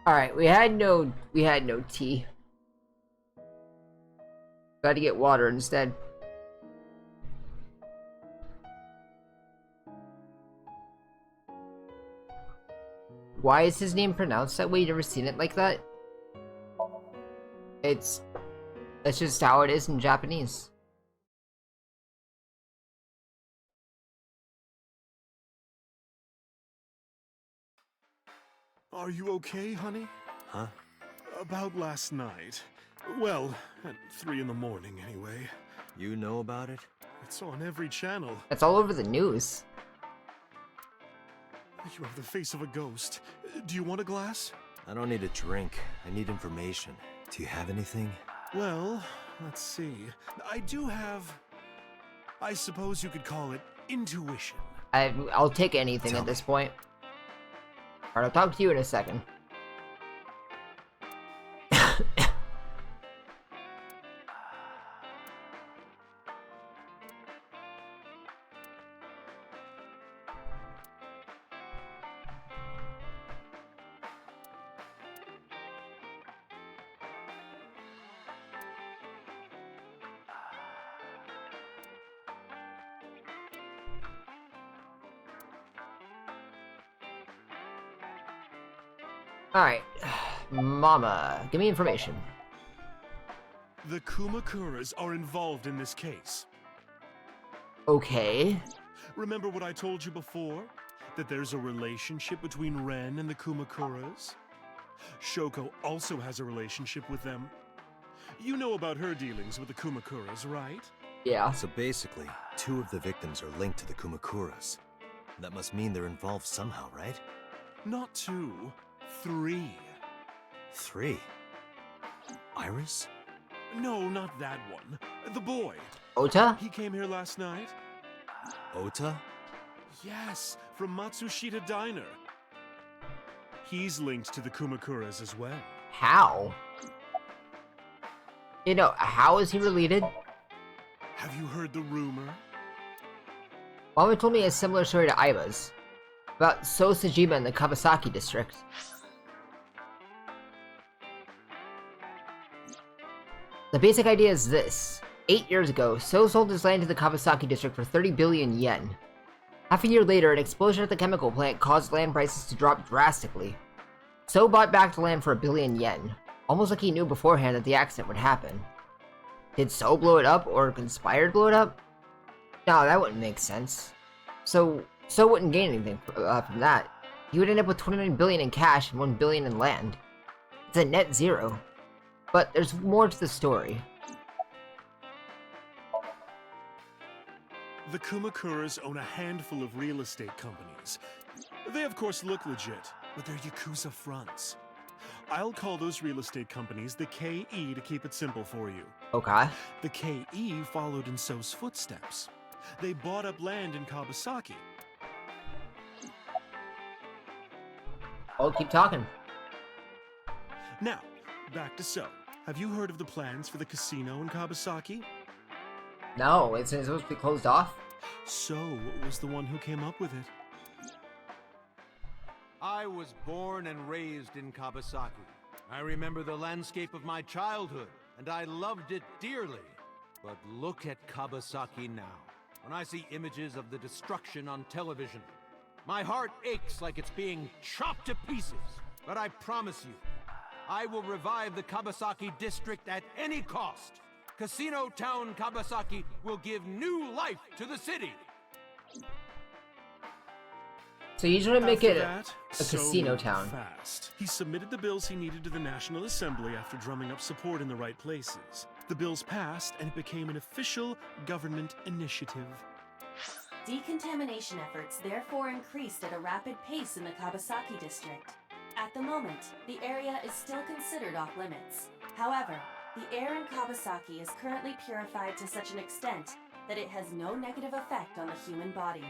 Alright, we had no tea. Got to get water instead. Why is his name pronounced that way? You never seen it like that? That's just how it is in Japanese. Are you okay, honey? Huh? About last night. Well, at 3 in the morning anyway. You know about it? It's on every channel. That's all over the news. You have the face of a ghost. Do you want a glass? I don't need a drink. I need information. Do you have anything? Well, let's see. I do have... I suppose you could call it intuition. I'll take anything at this point. Alright, I'll talk to you in a second. Alright, Mama, give me information. The Kumakuras are involved in this case. Okay. Remember what I told you before? That there's a relationship between Ren and the Kumakuras? Shoko also has a relationship with them. You know about her dealings with the Kumakuras, right? Yeah. So basically, 2 of the victims are linked to the Kumakuras. That must mean they're involved somehow, right? Not 2, 3. 3? Iris? No, not that one. The boy. Ota? He came here last night. Ota? Yes, from Matsushita Diner. He's linked to the Kumakuras as well. How? You know, how is he related? Have you heard the rumor? Mama told me a similar story to Aiba's. About So Sajima in the Kawasaki district. The basic idea is this. 8 years ago, So sold his land to the Kawasaki district for 30 billion yen. Half a year later, an explosion at the chemical plant caused land prices to drop drastically. So bought back the land for 1 billion yen, almost like he knew beforehand that the accident would happen. Did So blow it up, or conspire to blow it up? No, that wouldn't make sense. So wouldn't gain anything from that. He would end up with 29 billion in cash and 1 billion in land. It's a net zero. But there's more to the story. The Kumakuras own a handful of real estate companies. They of course look legit, but they're Yakuza fronts. I'll call those real estate companies the KE to keep it simple for you. Okay. The KE followed in So's footsteps. They bought up land in Kawasaki. I'll keep talking. Now, back to So. Have you heard of the plans for the casino in Kawasaki? No, it's supposed to be closed off? So was the one who came up with it. I was born and raised in Kawasaki. I remember the landscape of my childhood, and I loved it dearly. But look at Kawasaki now. When I see images of the destruction on television, my heart aches like it's being chopped to pieces. But I promise you, I will revive the Kawasaki district at any cost. Casino Town Kawasaki will give new life to the city. So you trying to make it After that, a casino moved town. Fast. He submitted the bills he needed to the National Assembly after drumming up support in the right places. The bills passed, and it became an official government initiative. Decontamination efforts therefore increased at a rapid pace in the Kawasaki district. At the moment, the area is still considered off limits. However, the air in Kawasaki is currently purified to such an extent that it has no negative effect on the human body.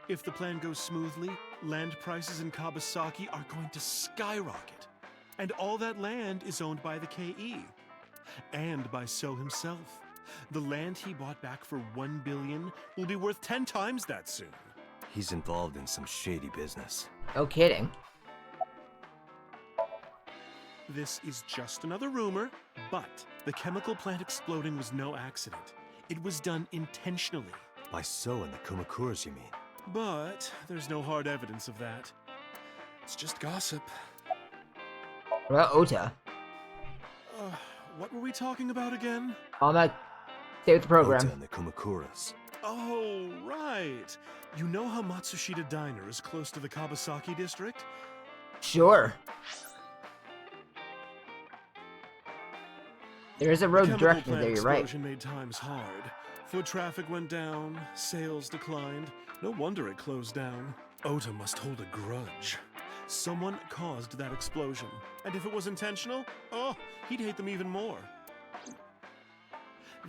If the plan goes smoothly, land prices in Kawasaki are going to skyrocket. And all that land is owned by the KE. And by So himself. The land he bought back for 1 billion will be worth 10 times that soon. He's involved in some shady business. No kidding. This is just another rumor, but the chemical plant exploding was no accident. It was done intentionally. By So and the Kumakuras, you mean? But there's no hard evidence of that. It's just gossip. What about Ota? What were we talking about again? I'm gonna stay with the program. Ota and the Kumakuras. Oh, right. You know how Matsushita Diner is close to the Kabasaki district? Sure. There is a road directly there, you're right. The explosion made times hard. Foot traffic went down, sales declined. No wonder it closed down. Ota must hold a grudge. Someone caused that explosion. And if it was intentional, oh, he'd hate them even more.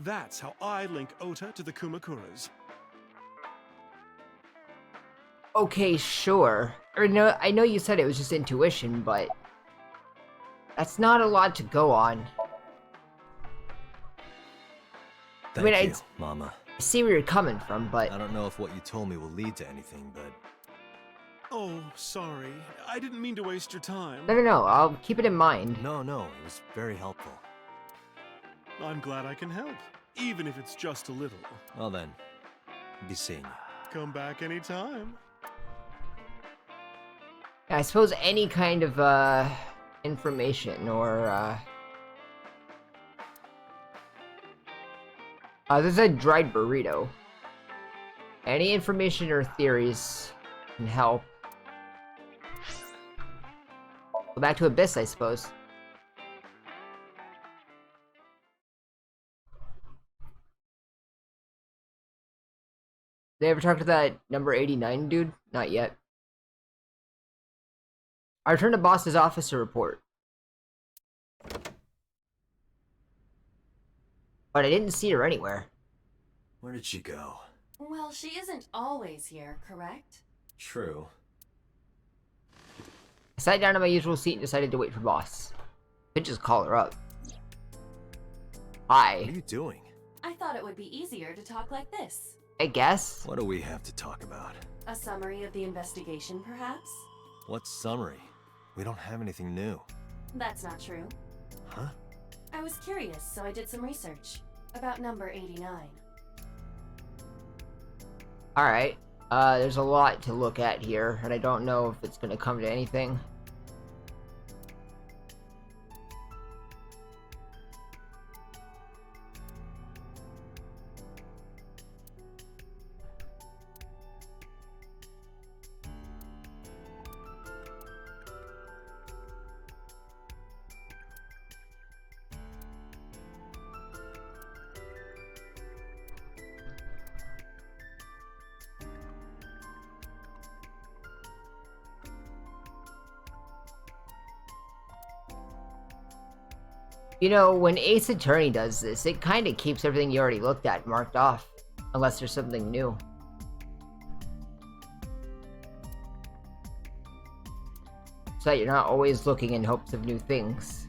That's how I link Ota to the Kumakuras. Okay, sure. I know you said it was just intuition, but that's not a lot to go on. Thank you, Mama. I see where you're coming from, but I don't know if what you told me will lead to anything, but... Oh, sorry. I didn't mean to waste your time. No, I'll keep it in mind. No, it was very helpful. I'm glad I can help, even if it's just a little. Well then, be seeing you. Come back anytime. I suppose any kind of, information or, this is a dried burrito. Any information or theories can help. Go back to Abyss, I suppose. They ever talk to that number 89 dude? Not yet. I returned to boss's office to report. But I didn't see her anywhere. Where did she go? Well, she isn't always here, correct? True. I sat down in my usual seat and decided to wait for boss. Could just call her up. Hi. What are you doing? I thought it would be easier to talk like this. I guess. What do we have to talk about? A summary of the investigation, perhaps? What summary? We don't have anything new. That's not true. Huh? I was curious, so I did some research. About number 89. Alright. There's a lot to look at here, and I don't know if it's gonna come to anything. You know, when Ace Attorney does this, it kind of keeps everything you already looked at marked off. Unless there's something new. So that you're not always looking in hopes of new things.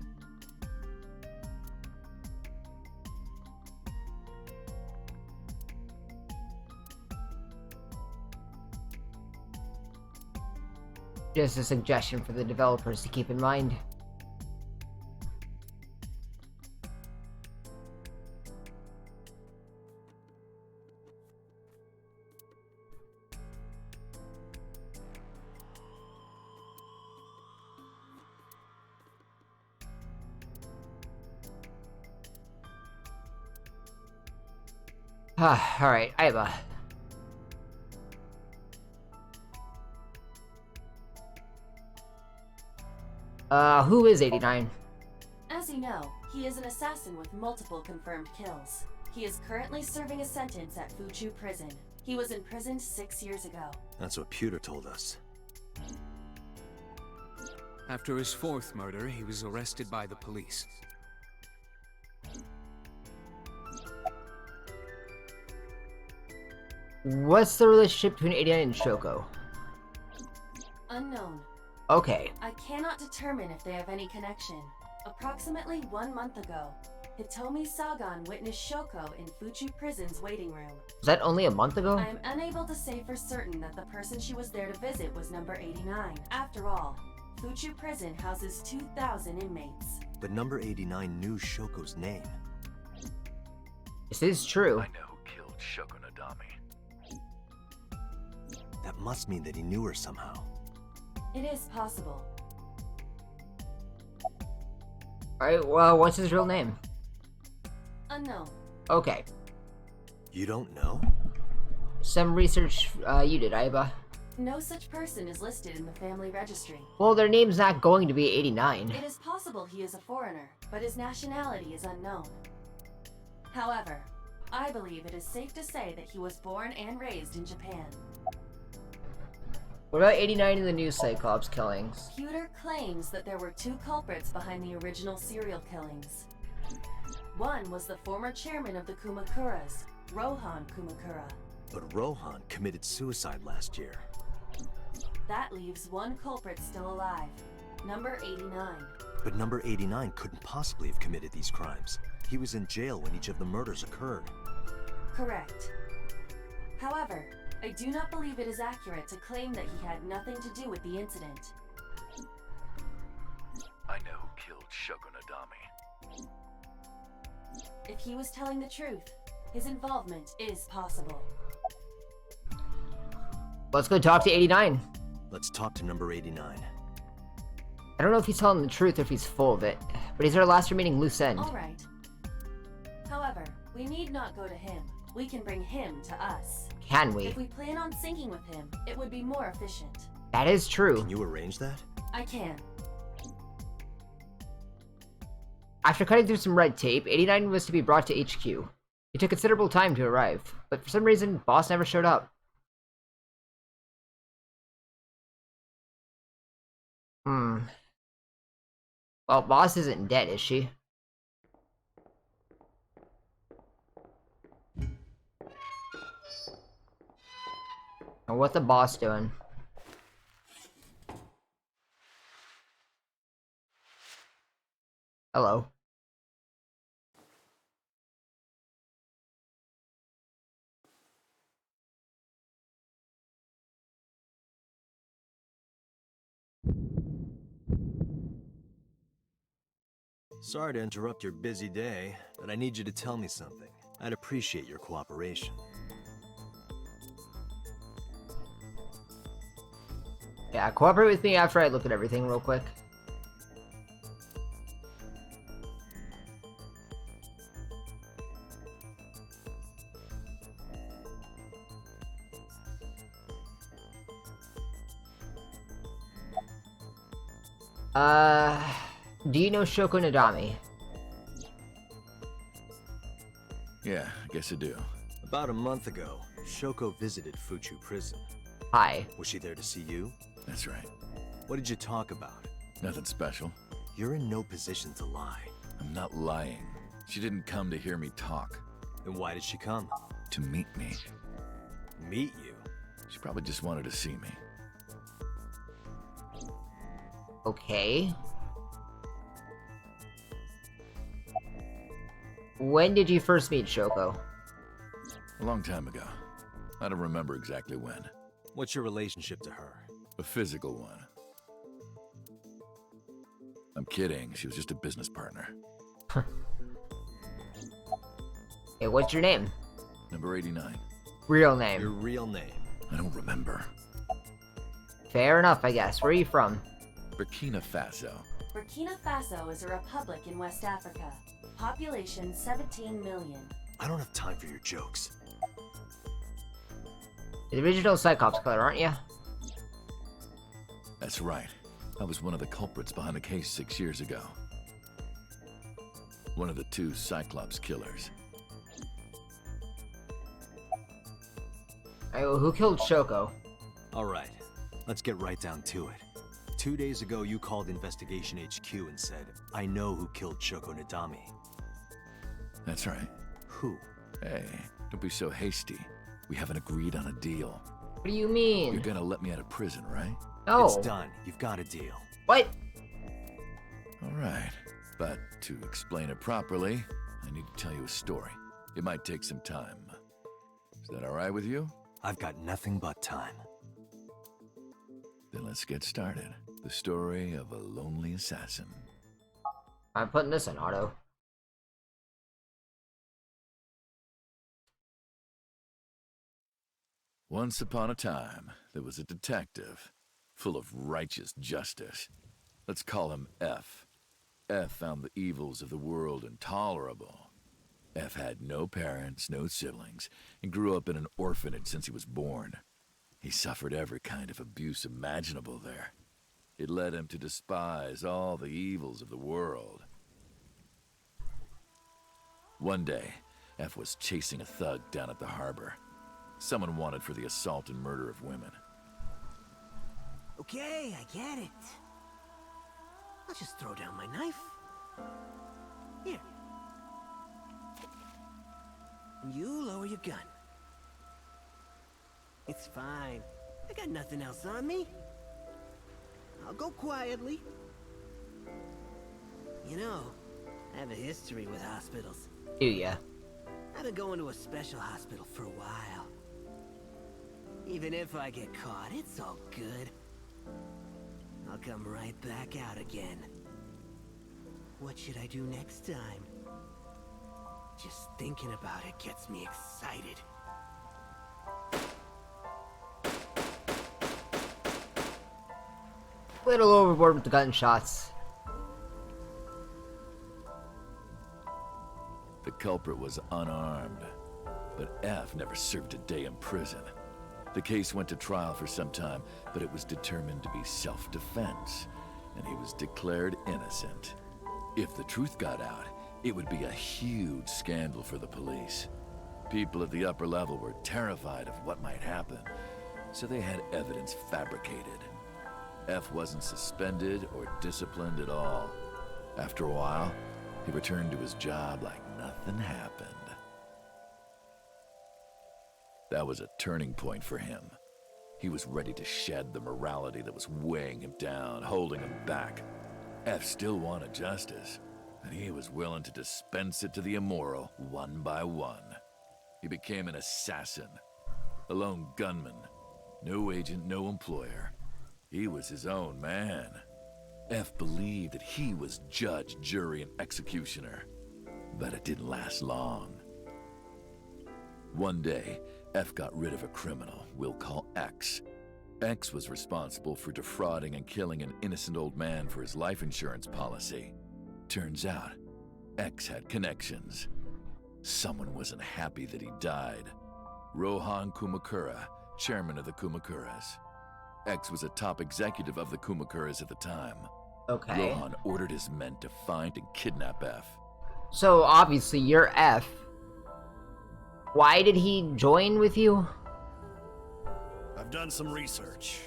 Just a suggestion for the developers to keep in mind. Alright, I have who is 89? As you know, he is an assassin with multiple confirmed kills. He is currently serving a sentence at Fuchu Prison. He was imprisoned 6 years ago. That's what Pewter told us. After his fourth murder, he was arrested by the police. What's the relationship between 89 and Shoko? Unknown. Okay. I cannot determine if they have any connection. Approximately 1 month ago, Hitomi Sagan witnessed Shoko in Fuchu Prison's waiting room. Was that only a month ago? I am unable to say for certain that the person she was there to visit was number 89. After all, Fuchu Prison houses 2,000 inmates. But number 89 knew Shoko's name. This is true. I know who killed Shoko Nadami. That must mean that he knew her somehow. It is possible. Alright, well, what's his real name? Unknown. Okay. You don't know? Some research you did, Aiba. No such person is listed in the family registry. Well, their name's not going to be 89. It is possible he is a foreigner, but his nationality is unknown. However, I believe it is safe to say that he was born and raised in Japan. What about 89 in the new Cyclops killings? Pewter claims that there were two culprits behind the original serial killings. One was the former chairman of the Kumakuras, Rohan Kumakura. But Rohan committed suicide last year. That leaves one culprit still alive, number 89. But number 89 couldn't possibly have committed these crimes. He was in jail when each of the murders occurred. Correct. However, I do not believe it is accurate to claim that he had nothing to do with the incident. I know who killed Shoko Nadami. If he was telling the truth, his involvement is possible. Let's go talk to 89. Let's talk to number 89. I don't know if he's telling the truth or if he's full of it, but he's our last remaining loose end. Alright. However, we need not go to him. We can bring him to us. Can we? If we plan on syncing with him, it would be more efficient. That is true. Can you arrange that? I can. After cutting through some red tape, 89 was to be brought to HQ. It took considerable time to arrive, but for some reason, Boss never showed up. Well, Boss isn't dead, is she? And what the Boss doing? Hello. Sorry to interrupt your busy day, but I need you to tell me something. I'd appreciate your cooperation. Yeah, cooperate with me after I look at everything real quick. Do you know Shoko Nadami? Yeah, I guess I do. About a month ago, Shoko visited Fuchu Prison. Hi. Was she there to see you? That's right. What did you talk about? Nothing special. You're in no position to lie. I'm not lying. She didn't come to hear me talk. Then why did she come? To meet me. Meet you? She probably just wanted to see me. Okay. When did you first meet Shoko? A long time ago. I don't remember exactly when. What's your relationship to her? A physical one. I'm kidding. She was just a business partner. Hey, what's your name? Number 89. Real name. Your real name? I don't remember. Fair enough, I guess. Where are you from? Burkina Faso. Burkina Faso is a republic in West Africa. Population 17 million. I don't have time for your jokes. You're the original Cyclops killer, aren't you? That's right. I was one of the culprits behind the case 6 years ago. One of the two Cyclops killers. Alright, well, who killed Shoko? Alright, let's get right down to it. 2 days ago, you called Investigation HQ and said, I know who killed Shoko Nadami. That's right. Who? Hey, don't be so hasty. We haven't agreed on a deal. What do you mean? You're gonna let me out of prison, right? No. It's done. You've got a deal. What? Alright, but to explain it properly, I need to tell you a story. It might take some time. Is that alright with you? I've got nothing but time. Then let's get started. The story of a lonely assassin. I'm putting this in auto. Once upon a time, there was a detective, full of righteous justice. Let's call him F. F found the evils of the world intolerable. F had no parents, no siblings, and grew up in an orphanage since he was born. He suffered every kind of abuse imaginable there. It led him to despise all the evils of the world. One day, F was chasing a thug down at the harbor. Someone wanted for the assault and murder of women. Okay, I get it. I'll just throw down my knife. Here. And you lower your gun. It's fine. I got nothing else on me. I'll go quietly. You know, I have a history with hospitals. Do ya? I've been going to a special hospital for a while. Even if I get caught, it's all good. I'll come right back out again. What should I do next time? Just thinking about it gets me excited. Little overboard with the gunshots. The culprit was unarmed, but F never served a day in prison. The case went to trial for some time, but it was determined to be self-defense, and he was declared innocent. If the truth got out, it would be a huge scandal for the police. People at the upper level were terrified of what might happen, so they had evidence fabricated. F wasn't suspended or disciplined at all. After a while, he returned to his job like nothing happened. That was a turning point for him. He was ready to shed the morality that was weighing him down, holding him back. F still wanted justice, and he was willing to dispense it to the immoral one by one. He became an assassin, a lone gunman, no agent, no employer. He was his own man. F believed that he was judge, jury, and executioner, but it didn't last long. One day, F got rid of a criminal we'll call X. X was responsible for defrauding and killing an innocent old man for his life insurance policy. Turns out, X had connections. Someone wasn't happy that he died. Rohan Kumakura, chairman of the Kumakuras. X was a top executive of the Kumakuras at the time. Okay. Rohan ordered his men to find and kidnap F. So obviously you're F. Why did he join with you? I've done some research.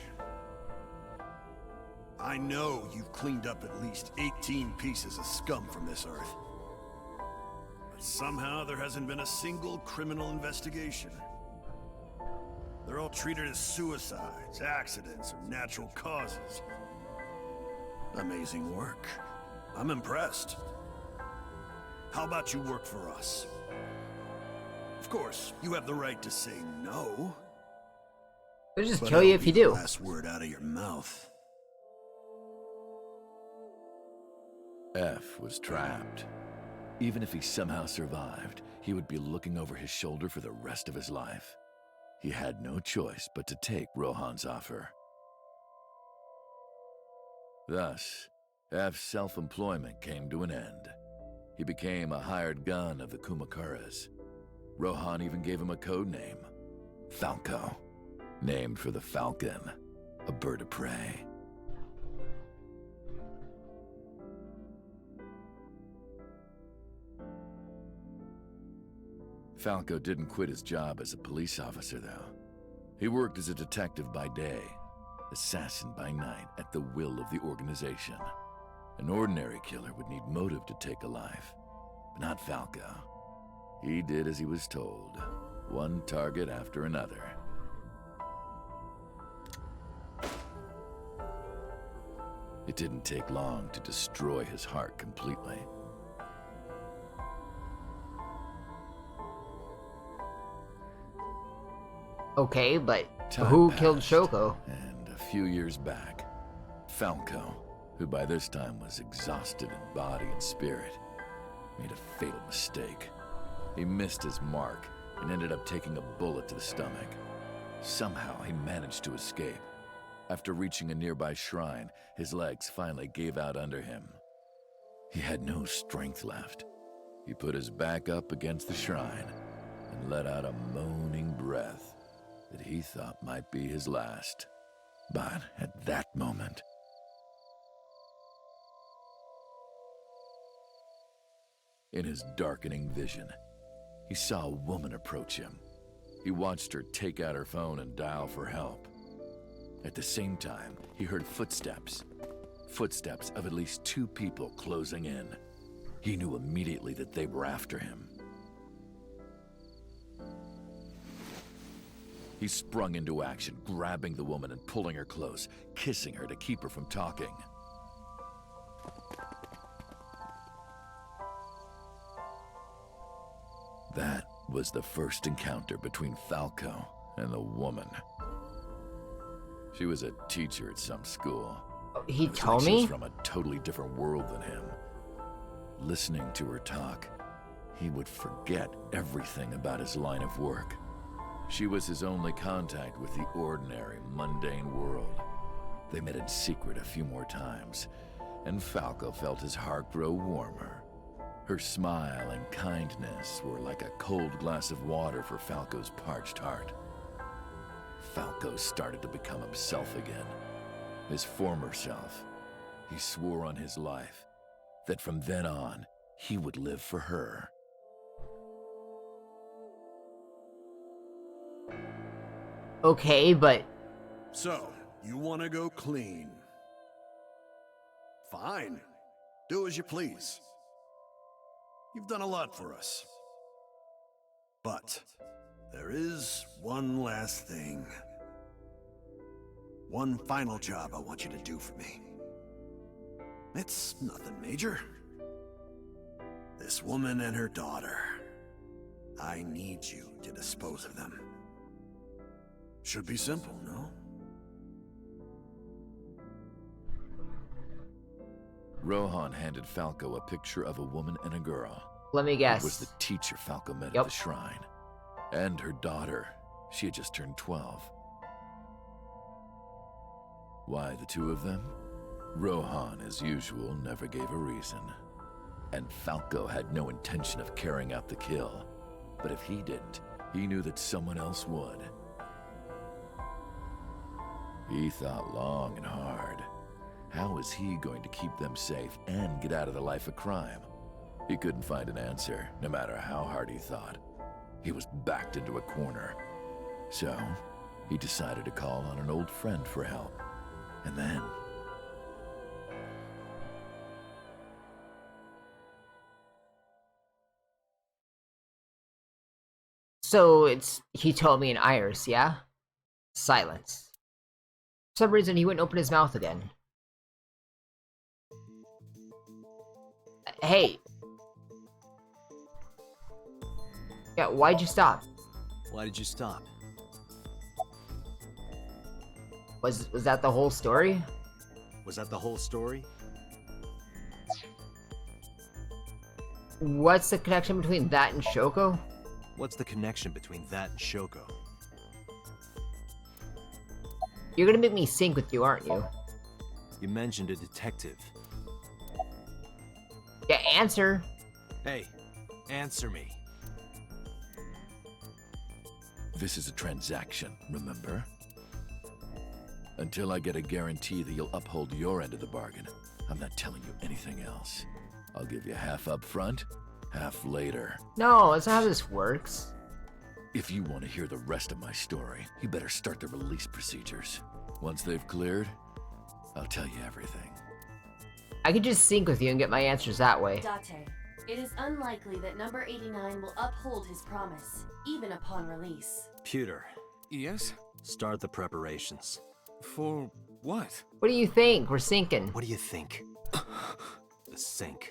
I know you've cleaned up at least 18 pieces of scum from this earth. But somehow there hasn't been a single criminal investigation. They're all treated as suicides, accidents, or natural causes. Amazing work. I'm impressed. How about you work for us? Of course, you have the right to say no. We'll just kill you if you do. Last word out of your mouth. F was trapped. Even if he somehow survived, he would be looking over his shoulder for the rest of his life. He had no choice but to take Rohan's offer. Thus, F's self-employment came to an end. He became a hired gun of the Kumakuras. Rohan even gave him a code name, Falco, named for the falcon, a bird of prey. Falco didn't quit his job as a police officer, though. He worked as a detective by day, assassin by night, at the will of the organization. An ordinary killer would need motive to take a life, but not Falco. He did as he was told, one target after another. It didn't take long to destroy his heart completely. Okay, but Time who killed passed, Shoko? And a few years back, Falco, who by this time was exhausted in body and spirit, made a fatal mistake. He missed his mark and ended up taking a bullet to the stomach. Somehow he managed to escape. After reaching a nearby shrine, his legs finally gave out under him. He had no strength left. He put his back up against the shrine and let out a moaning breath that he thought might be his last. But at that moment, in his darkening vision, he saw a woman approach him. He watched her take out her phone and dial for help. At the same time, he heard footsteps. Footsteps of at least 2 people closing in. He knew immediately that they were after him. He sprung into action, grabbing the woman and pulling her close, kissing her to keep her from talking. That was the first encounter between Falco and the woman. She was a teacher at some school. He It was told like she me? was from a totally different world than him. Listening to her talk, he would forget everything about his line of work. She was his only contact with the ordinary, mundane world. They met in secret a few more times, and Falco felt his heart grow warmer. Her smile and kindness were like a cold glass of water for Falco's parched heart. Falco started to become himself again, his former self. He swore on his life that from then on, he would live for her. Okay, but... So, you want to go clean? Fine. Do as you please. You've done a lot for us. But there is one last thing. One final job I want you to do for me. It's nothing major. This woman and her daughter. I need you to dispose of them. Should be simple, no? Rohan handed Falco a picture of a woman and a girl. Let me guess. It was the teacher Falco met at the shrine. And her daughter. She had just turned 12. Why the 2 of them? Rohan, as usual, never gave a reason. And Falco had no intention of carrying out the kill. But if he didn't, he knew that someone else would. He thought long and hard. How was he going to keep them safe and get out of the life of crime? He couldn't find an answer, no matter how hard he thought. He was backed into a corner. So, he decided to call on an old friend for help. And then... So it's... He told me in Iris, yeah? Silence. For some reason, he wouldn't open his mouth again. Hey. Yeah, why'd you stop? Why did you stop? Was that the whole story? Was that the whole story? What's the connection between that and Shoko? What's the connection between that and Shoko? You're gonna make me sync with you, aren't you? You mentioned a detective. Yeah, answer. Hey, answer me. This is a transaction, remember? Until I get a guarantee that you'll uphold your end of the bargain, I'm not telling you anything else. I'll give you half up front, half later. No, that's not how this works. If you want to hear the rest of my story, you better start the release procedures. Once they've cleared, I'll tell you everything. I could just sync with you and get my answers that way. Date, it is unlikely that number 89 will uphold his promise, even upon release. Pewter. Yes? Start the preparations. For what? What do you think? We're syncing. What do you think? The sync.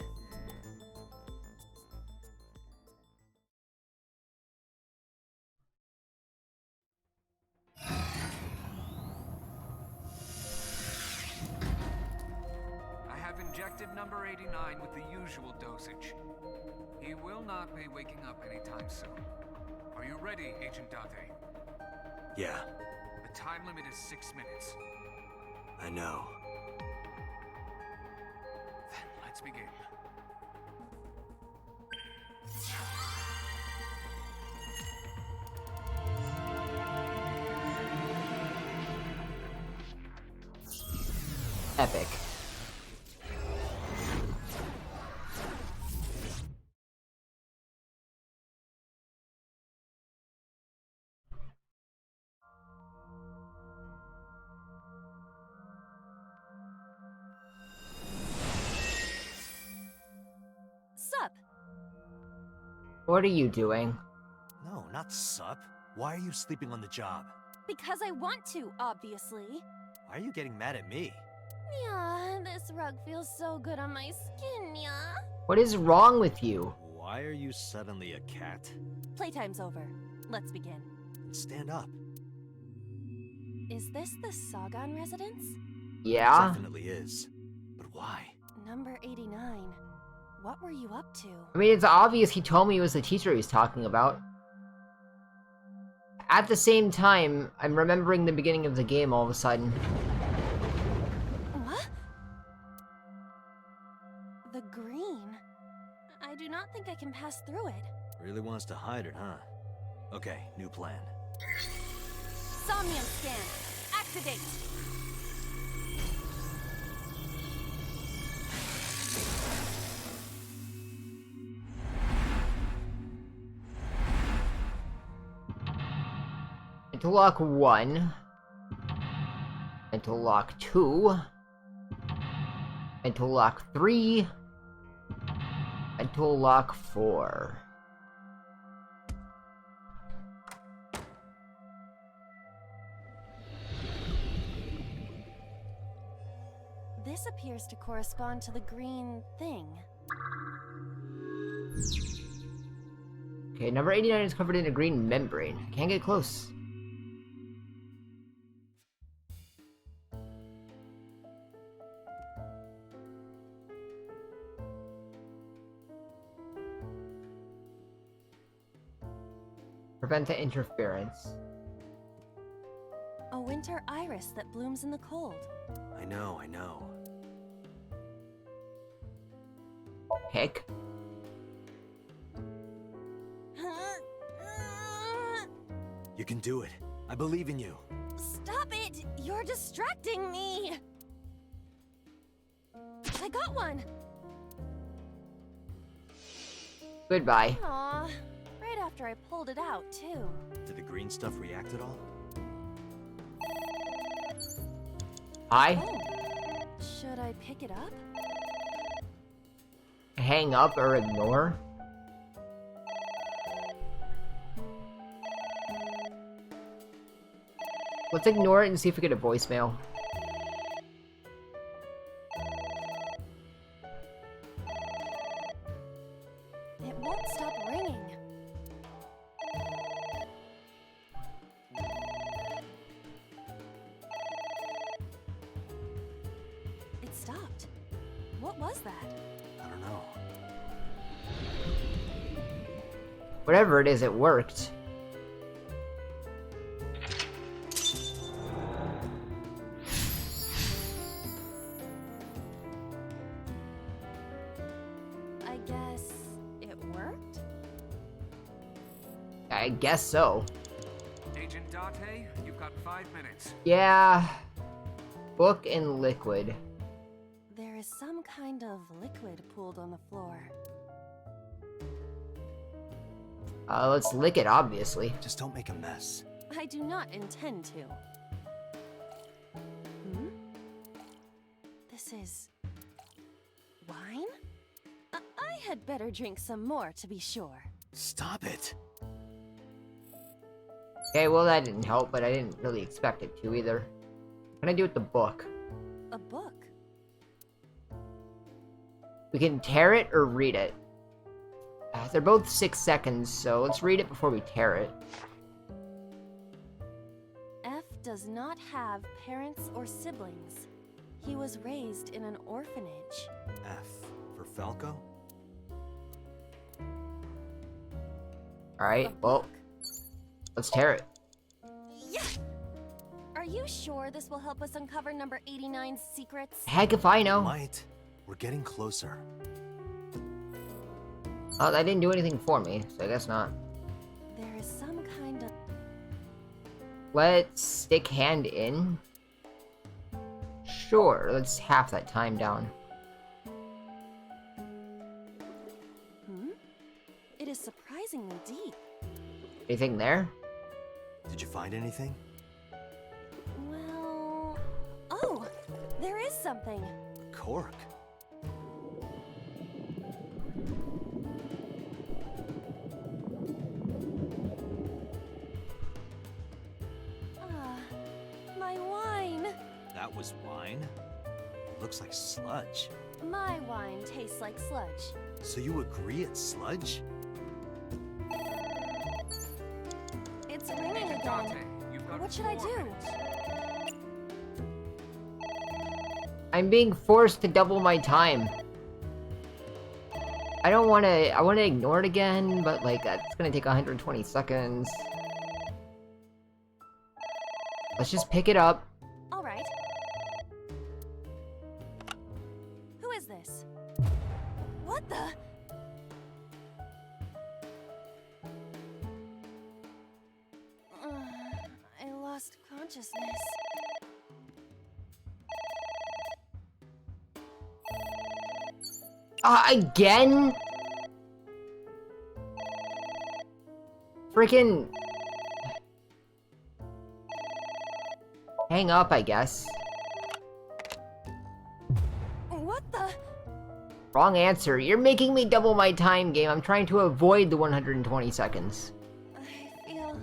number 89 with the usual dosage. He will not be waking up anytime soon. Are you ready, Agent Date? Yeah, The time limit is 6 minutes. I know. Then let's begin. Epic. Sup? What are you doing? No, not sup. Why are you sleeping on the job? Because I want to, obviously. Why are you getting mad at me? Yeah, this rug feels so good on my skin, yeah. What is wrong with you? Why are you suddenly a cat? Playtime's over. Let's begin. Stand up. Is this the Sagan residence? Yeah? Definitely is. But why? Number 89. What were you up to? I mean, it's obvious he told me it was the teacher he was talking about. At the same time, I'm remembering the beginning of the game all of a sudden. What? The green? I do not think I can pass through it. Really wants to hide it, huh? Okay, new plan. Somnium scan. Activate. Interlock 1. Interlock 2. Interlock 3. Interlock 4. This appears to correspond to the green thing. Okay, number 89 is covered in a green membrane. Can't get close. Prevent the interference. A winter iris that blooms in the cold. I know, I know. Heck. You can do it. I believe in you. Stop it! You're distracting me! I got one! Goodbye. Aw, right after I pulled it out, too. Did the green stuff react at all? Hi. Oh. Should I pick it up? Hang up or ignore? Let's ignore it and see if we get a voicemail. It won't stop ringing. It stopped. What was that? I don't know. Whatever it is, it worked. I guess it worked? I guess so. Agent Date, you've got 5 minutes. Yeah. Book and liquid. There is some kind of liquid pooled on the floor. Let's lick it, obviously. Just don't make a mess. I do not intend to. Hmm? This is... wine? I had better drink some more to be sure. Stop it. Okay, well that didn't help, but I didn't really expect it to either. What can I do with the book? A book? We can tear it or read it. They're both 6 seconds, so let's read it before we tear it. F does not have parents or siblings. He was raised in an orphanage. F for Falco? Alright, well, let's tear it. Yeah! Are you sure this will help us uncover number 89's secrets? Heck if I know. Might. We're getting closer. Oh, that didn't do anything for me, so I guess not. There is some kind of... Let's stick hand in. Sure, let's half that time down. It is surprisingly deep. Anything there? Did you find anything? Well... Oh! There is something! A cork. My wine! That was wine? Looks like sludge. My wine tastes like sludge. So you agree it's sludge? It's ringing again. What should I do? I'm being forced to double my time. I want to ignore it again, but like, that's gonna take 120 seconds. Let's just pick it up. Alright. Who is this? What the? I lost consciousness. Again? Freaking... Hang up, I guess. What the? Wrong answer. You're making me double my time, game. I'm trying to avoid the 120 seconds. I feel...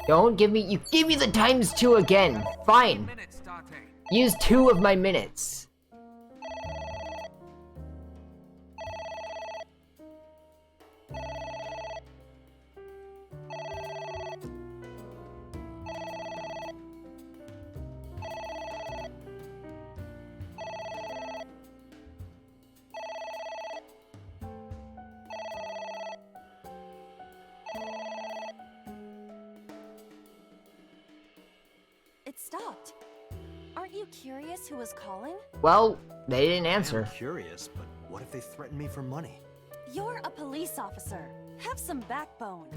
Don't give me- you give me the times 2 again! Fine! Use 2 of my minutes. It stopped. Aren't you curious who was calling? Well, they didn't answer. I'm curious, but what if they threaten me for money? You're a police officer. Have some backbone.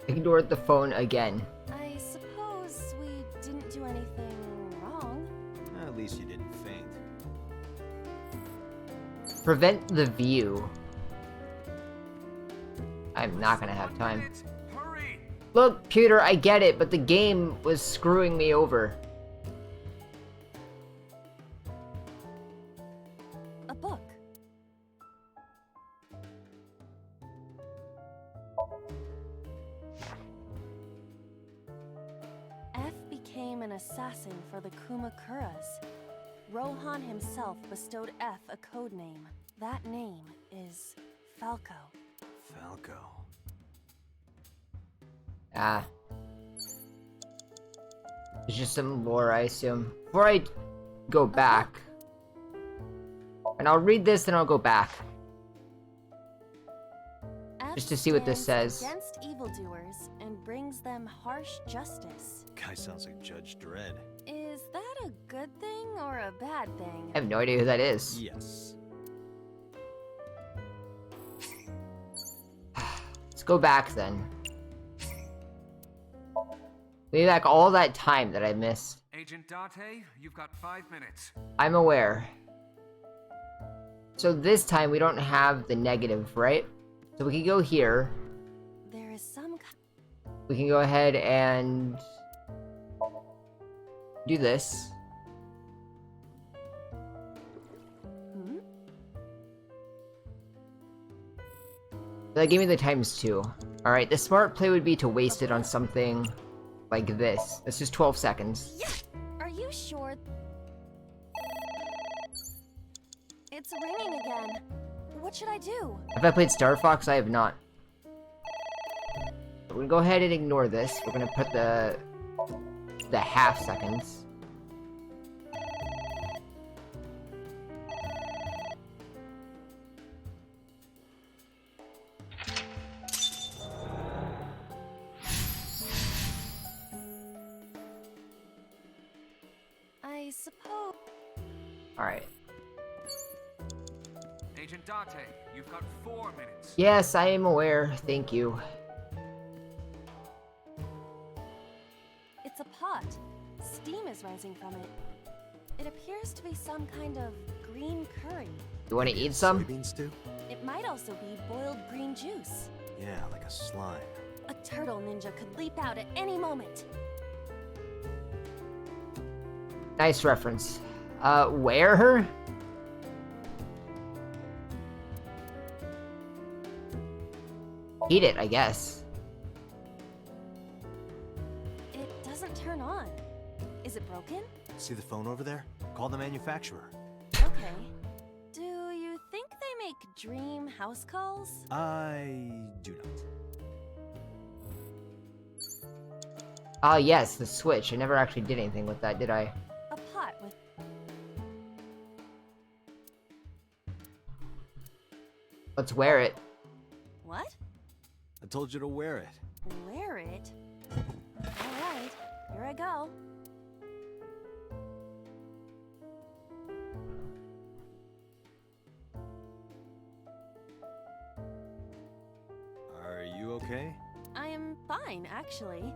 Ignored the phone again. I suppose we didn't do anything wrong. At least you didn't faint. Prevent the view. I'm not gonna have time. Look, Peter, I get it, but the game was screwing me over. A book. F became an assassin for the Kumakuras. Rohan himself bestowed F a code name. That name is Falco. Falco. Ah. It's just some lore, I assume. Before I go back. And I'll read this, then I'll go back. F Just to see what this stands says. Against evildoers and brings them harsh justice. Guy sounds like Judge Dredd. Is that a good thing or a bad thing? I have no idea who that is. Yes. Let's go back then. Leave back all that time that I missed. Agent Date, you've got 5 minutes. I'm aware. So this time we don't have the negative, right? So we can go here. There is some We can go ahead and do this. That gave me the ×2. Alright, the smart play would be to waste it on something like this. This is 12 seconds. Are you sure? It's ringing again. What should I do? Have I played Star Fox? I have not. We're gonna go ahead and ignore this. We're gonna put the half seconds. I suppose. Alright. Agent Date, you've got 4 minutes. Yes, I am aware. Thank you. It's a pot. Steam is rising from it. It appears to be some kind of green curry. You want to eat some? Soybean stew? It might also be boiled green juice. Yeah, like a slime. A turtle ninja could leap out at any moment. Nice reference. Wear her? Eat it, I guess. It doesn't turn on. Is it broken? See the phone over there? Call the manufacturer. Okay. Do you think they make dream house calls? I do not. Ah, yes, the Switch. I never actually did anything with that, did I? A pot with... Let's wear it. What? I told you to wear it. Wear it? Alright, here I go. Are you okay? I am fine, actually.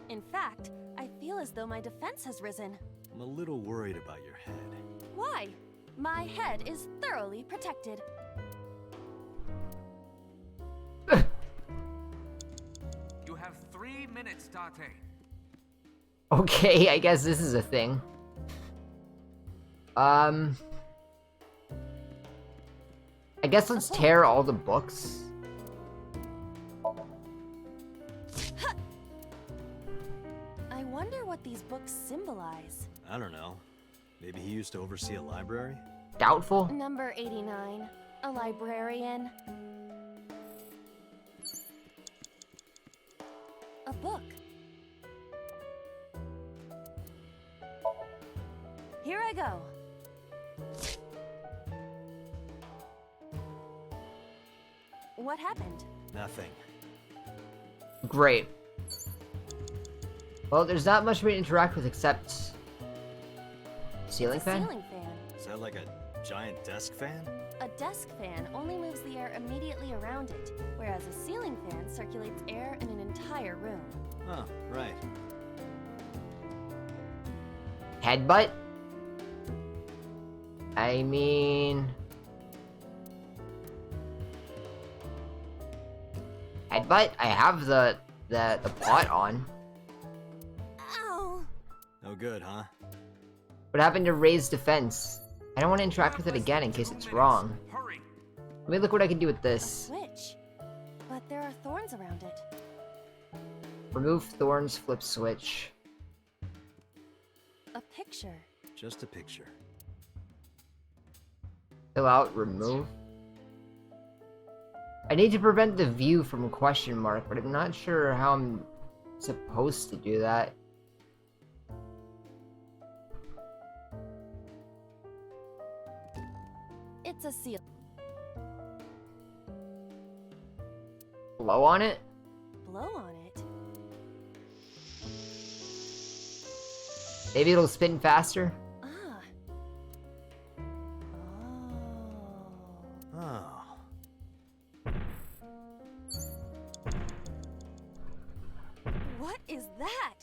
In fact, I feel as though my defense has risen. I'm a little worried about your head. Why? My head is thoroughly protected. You have 3 minutes, Date. Okay, I guess this is a thing. I guess let's tear all the books. I wonder what these books symbolize. I don't know. Maybe he used to oversee a library? Doubtful. Number 89. A librarian. A book. Here I go. What happened? Nothing. Great. Well, there's not much for me to interact with except... Ceiling fan? Ceiling fan. Is that like a giant desk fan? A desk fan only moves the air immediately around it, whereas a ceiling fan circulates air in an entire room. Oh, right. Headbutt? I mean... Headbutt? I have the pot on. Ow! No good, huh? What happened to raised defense? I don't want to interact with it again in case it's wrong. Hurry. Let me look what I can do with A this. switch. But there are thorns around it. Remove thorns, flip switch. A picture. Just a picture. Fill out, remove. I need to prevent the view from question mark, but I'm not sure how I'm supposed to do that. It's a seal. Blow on it? Blow on it. Maybe it'll spin faster? Ah. Oh. What is that?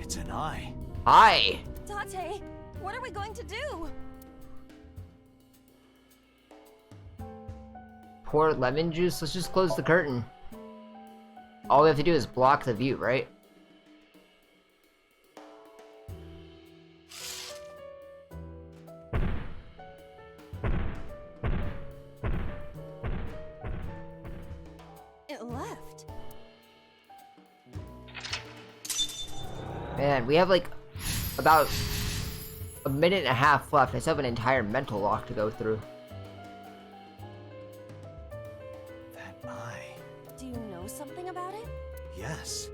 It's an eye. Hi! Date, what are we going to do? Pour lemon juice? Let's just close the curtain. All we have to do is block the view, right? It left. Man, we have like about a minute and a half left. I still have an entire mental lock to go through. That eye. Do you know something about it? Yes.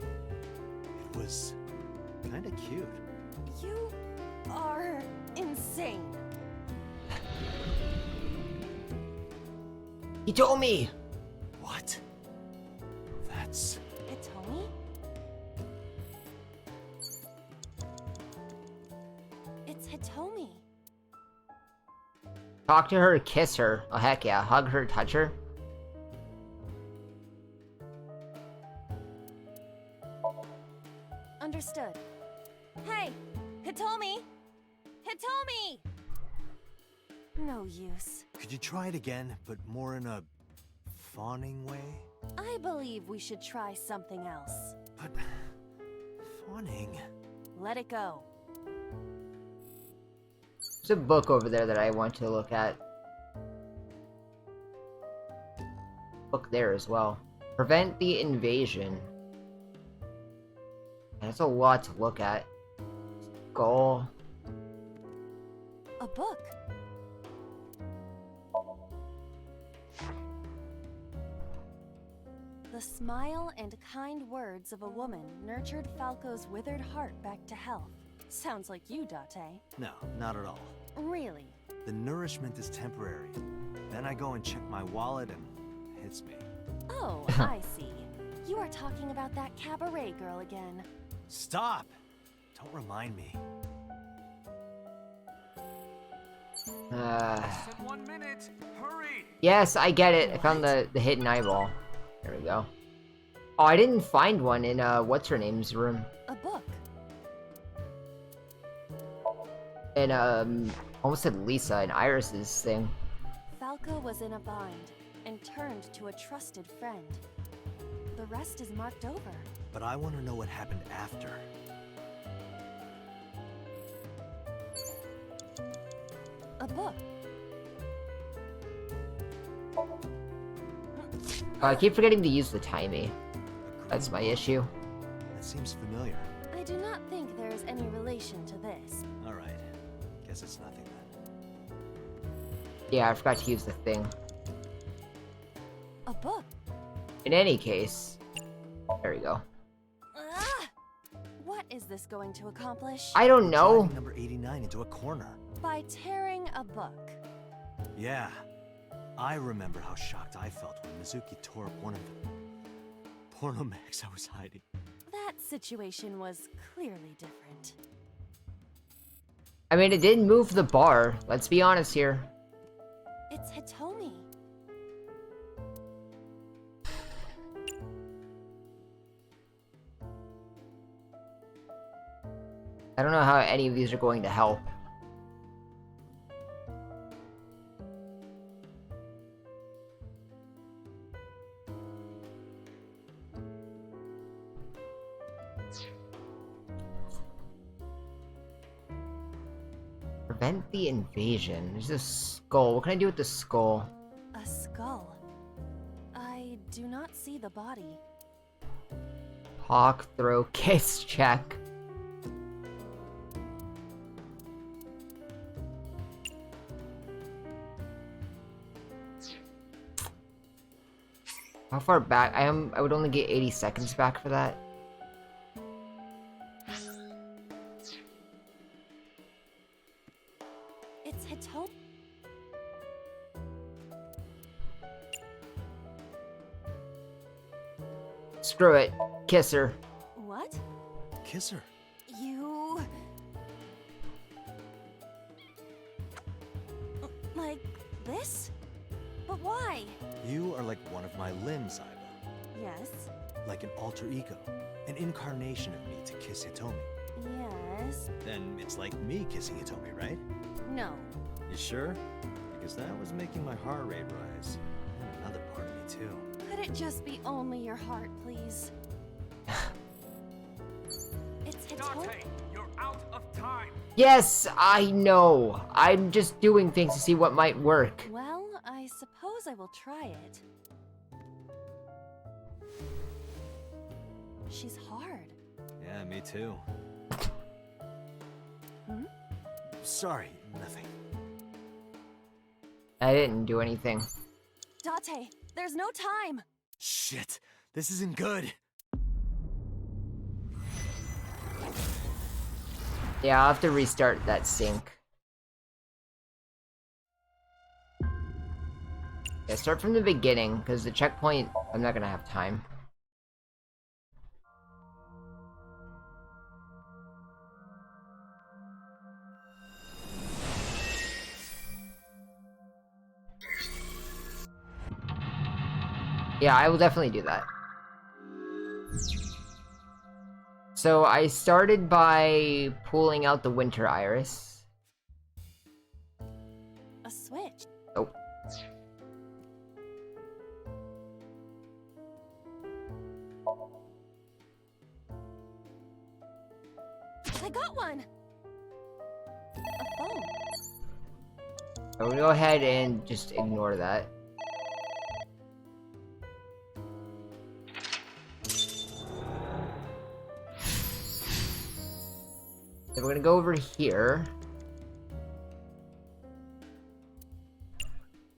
It was kinda cute. You are insane. He told me! What? That's... Hitomi? It's Hitomi. Talk to her, kiss her. Oh heck yeah, hug her, touch her. Understood. Hey! Hitomi! Hitomi! No use. Could you try it again, but more in a fawning way? I believe we should try something else. But... fawning... Let it go. There's a book over there that I want to look at. Book there as well. Prevent the invasion. That's a lot to look at. Goal. A book. The smile and kind words of a woman nurtured Falco's withered heart back to health. Sounds like you, Date. No, not at all. Really? The nourishment is temporary. Then I go and check my wallet and it hits me. Oh, I see. You are talking about that cabaret girl again. Stop! Don't remind me. Less than 1 minute. Hurry! Yes, I get it. I found the hidden eyeball. There we go. Oh, I didn't find one in, what's her name's room. A book. In, almost said Lisa and Iris's thing. Falco was in a bind and turned to a trusted friend. The rest is marked over. But I want to know what happened after. A book. I keep forgetting to use the timey. That's my issue. That seems familiar. I do not think there is any relation to this. Alright. Guess it's nothing then. Yeah, I forgot to use the thing. A book. In any case... There we go. Ah! What is this going to accomplish? I don't know. Driving number 89 into a corner. By tearing a book. Yeah. I remember how shocked I felt when Mizuki tore up one of the porno mags I was hiding. That situation was clearly different. I mean, it did move the bar. Let's be honest here. It's Hitomi. I don't know how any of these are going to help. Prevent the invasion. There's a skull. What can I do with the skull? A skull. I do not see the body. Hawk, throw, kiss, check. How far back? I would only get 80 seconds back for that. It's Hitomi. Screw it. Kiss her. What? Kiss her. You... Like this? But why? You are like one of my limbs, Aiba. Yes. Like an alter ego. An incarnation of me to kiss Hitomi. Yes. Then it's like me kissing Hitomi, right? No. You sure? Because that was making my heart rate rise. And another part of me, too. Could it just be only your heart, please? It's Hitomi. Date, you're out of time. Yes, I know. I'm just doing things to see what might work. Well, I suppose I will try it. She's hard. Yeah, me too. Hmm? Sorry, nothing. I didn't do anything. Date, there's no time. Shit, this isn't good. Yeah, I'll have to restart that sync. Yeah, start from the beginning, because the checkpoint, I'm not gonna have time. Yeah, I will definitely do that. So I started by pulling out the winter iris. A switch. Oh. I got one. A phone. I will go ahead and just ignore that. Then we're gonna go over here.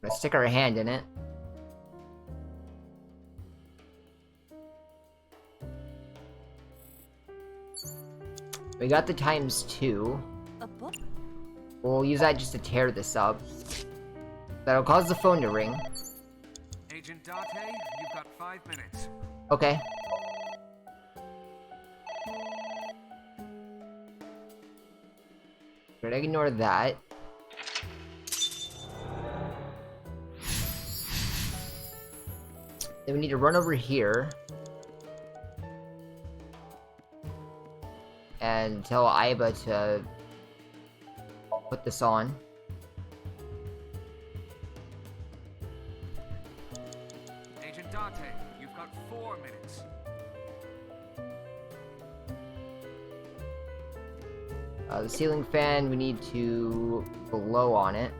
We're gonna stick our hand in it. We got the ×2. A book? We'll use that just to tear this up. That'll cause the phone to ring. Agent Date, you've got 5 minutes. Okay. We're gonna ignore that. Then we need to run over here. And tell Aiba to put this on. Agent Date, you've got 4 minutes. The ceiling fan, we need to blow on it.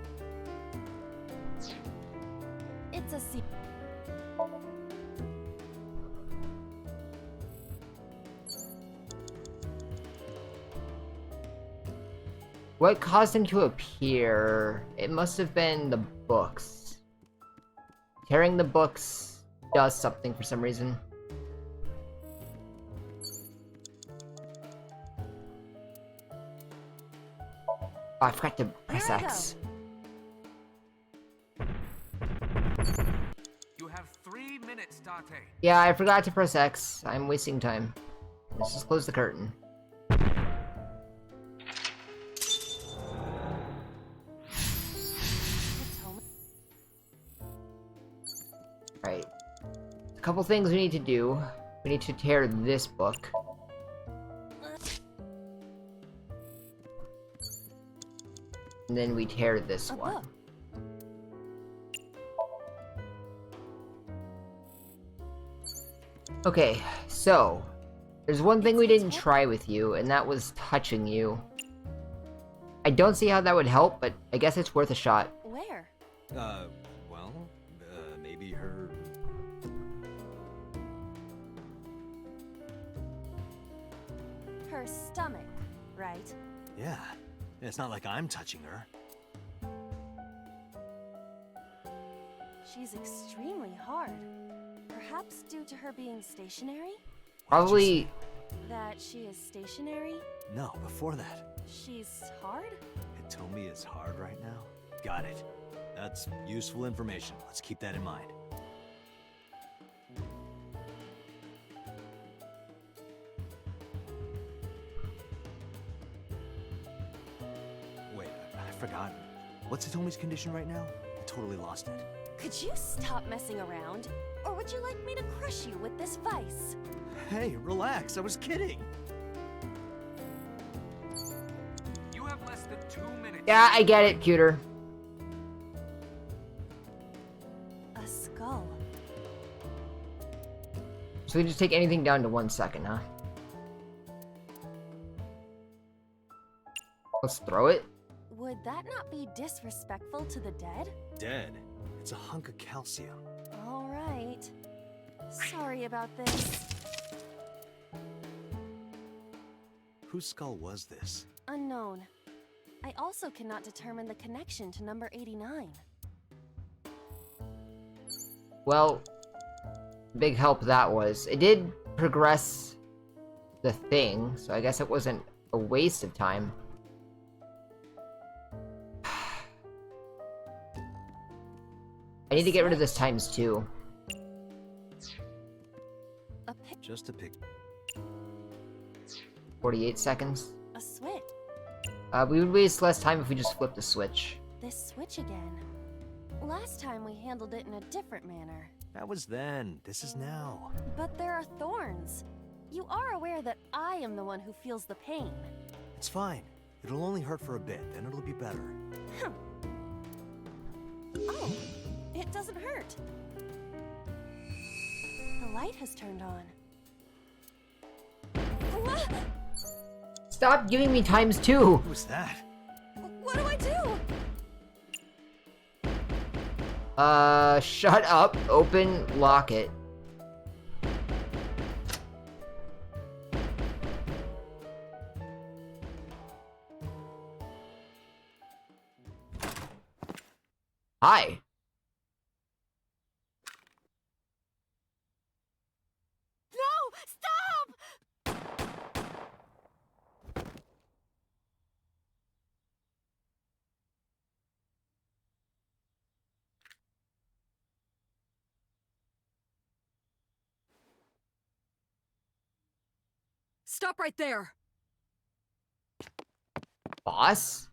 It's a secret. What caused him to appear? It must have been the books. Tearing the books does something for some reason. Oh, I forgot to press X. You have 3 minutes, Date. Yeah, I forgot to press X. I'm wasting time. Let's just close the curtain. Right. A couple things we need to do. We need to tear this book. And then we tear this one. Okay, so there's one thing we didn't try with you, and that was touching you. I don't see how that would help, but I guess it's worth a shot. Where? Well, maybe her... Her stomach, right? Yeah. It's not like I'm touching her. She's extremely hard. Perhaps due to her being stationary? Probably... That she is stationary? No, before that. She's hard? Hitomi is hard right now? Got it. That's useful information. Let's keep that in mind. Wait, I've forgotten. What's Hitomi's condition right now? I totally lost it. Could you stop messing around? Or would you like me to crush you with this vice? Hey, relax. I was kidding. You have less than 2 minutes. Yeah, I get it, Cuter. A skull. So we just take anything down to 1 second, huh? Let's throw it. Would that not be disrespectful to the dead? Dead? It's a hunk of calcium. All right. Sorry about this. Whose skull was this? Unknown. I also cannot determine the connection to number 89. Well, big help that was. It did progress the thing, so I guess it wasn't a waste of time. I need to get rid of this ×2. Just a pic. 48 seconds. A switch. We would waste less time if we just flipped the switch. This switch again. Last time we handled it in a different manner. That was then. This is now. But there are thorns. You are aware that I am the one who feels the pain. It's fine. It'll only hurt for a bit, then it'll be better. Oh, it doesn't hurt. The light has turned on. Stop giving me ×2! What was that? What do I do? Shut up, open, lock it. Hi. No! Stop! Stop right there! Boss?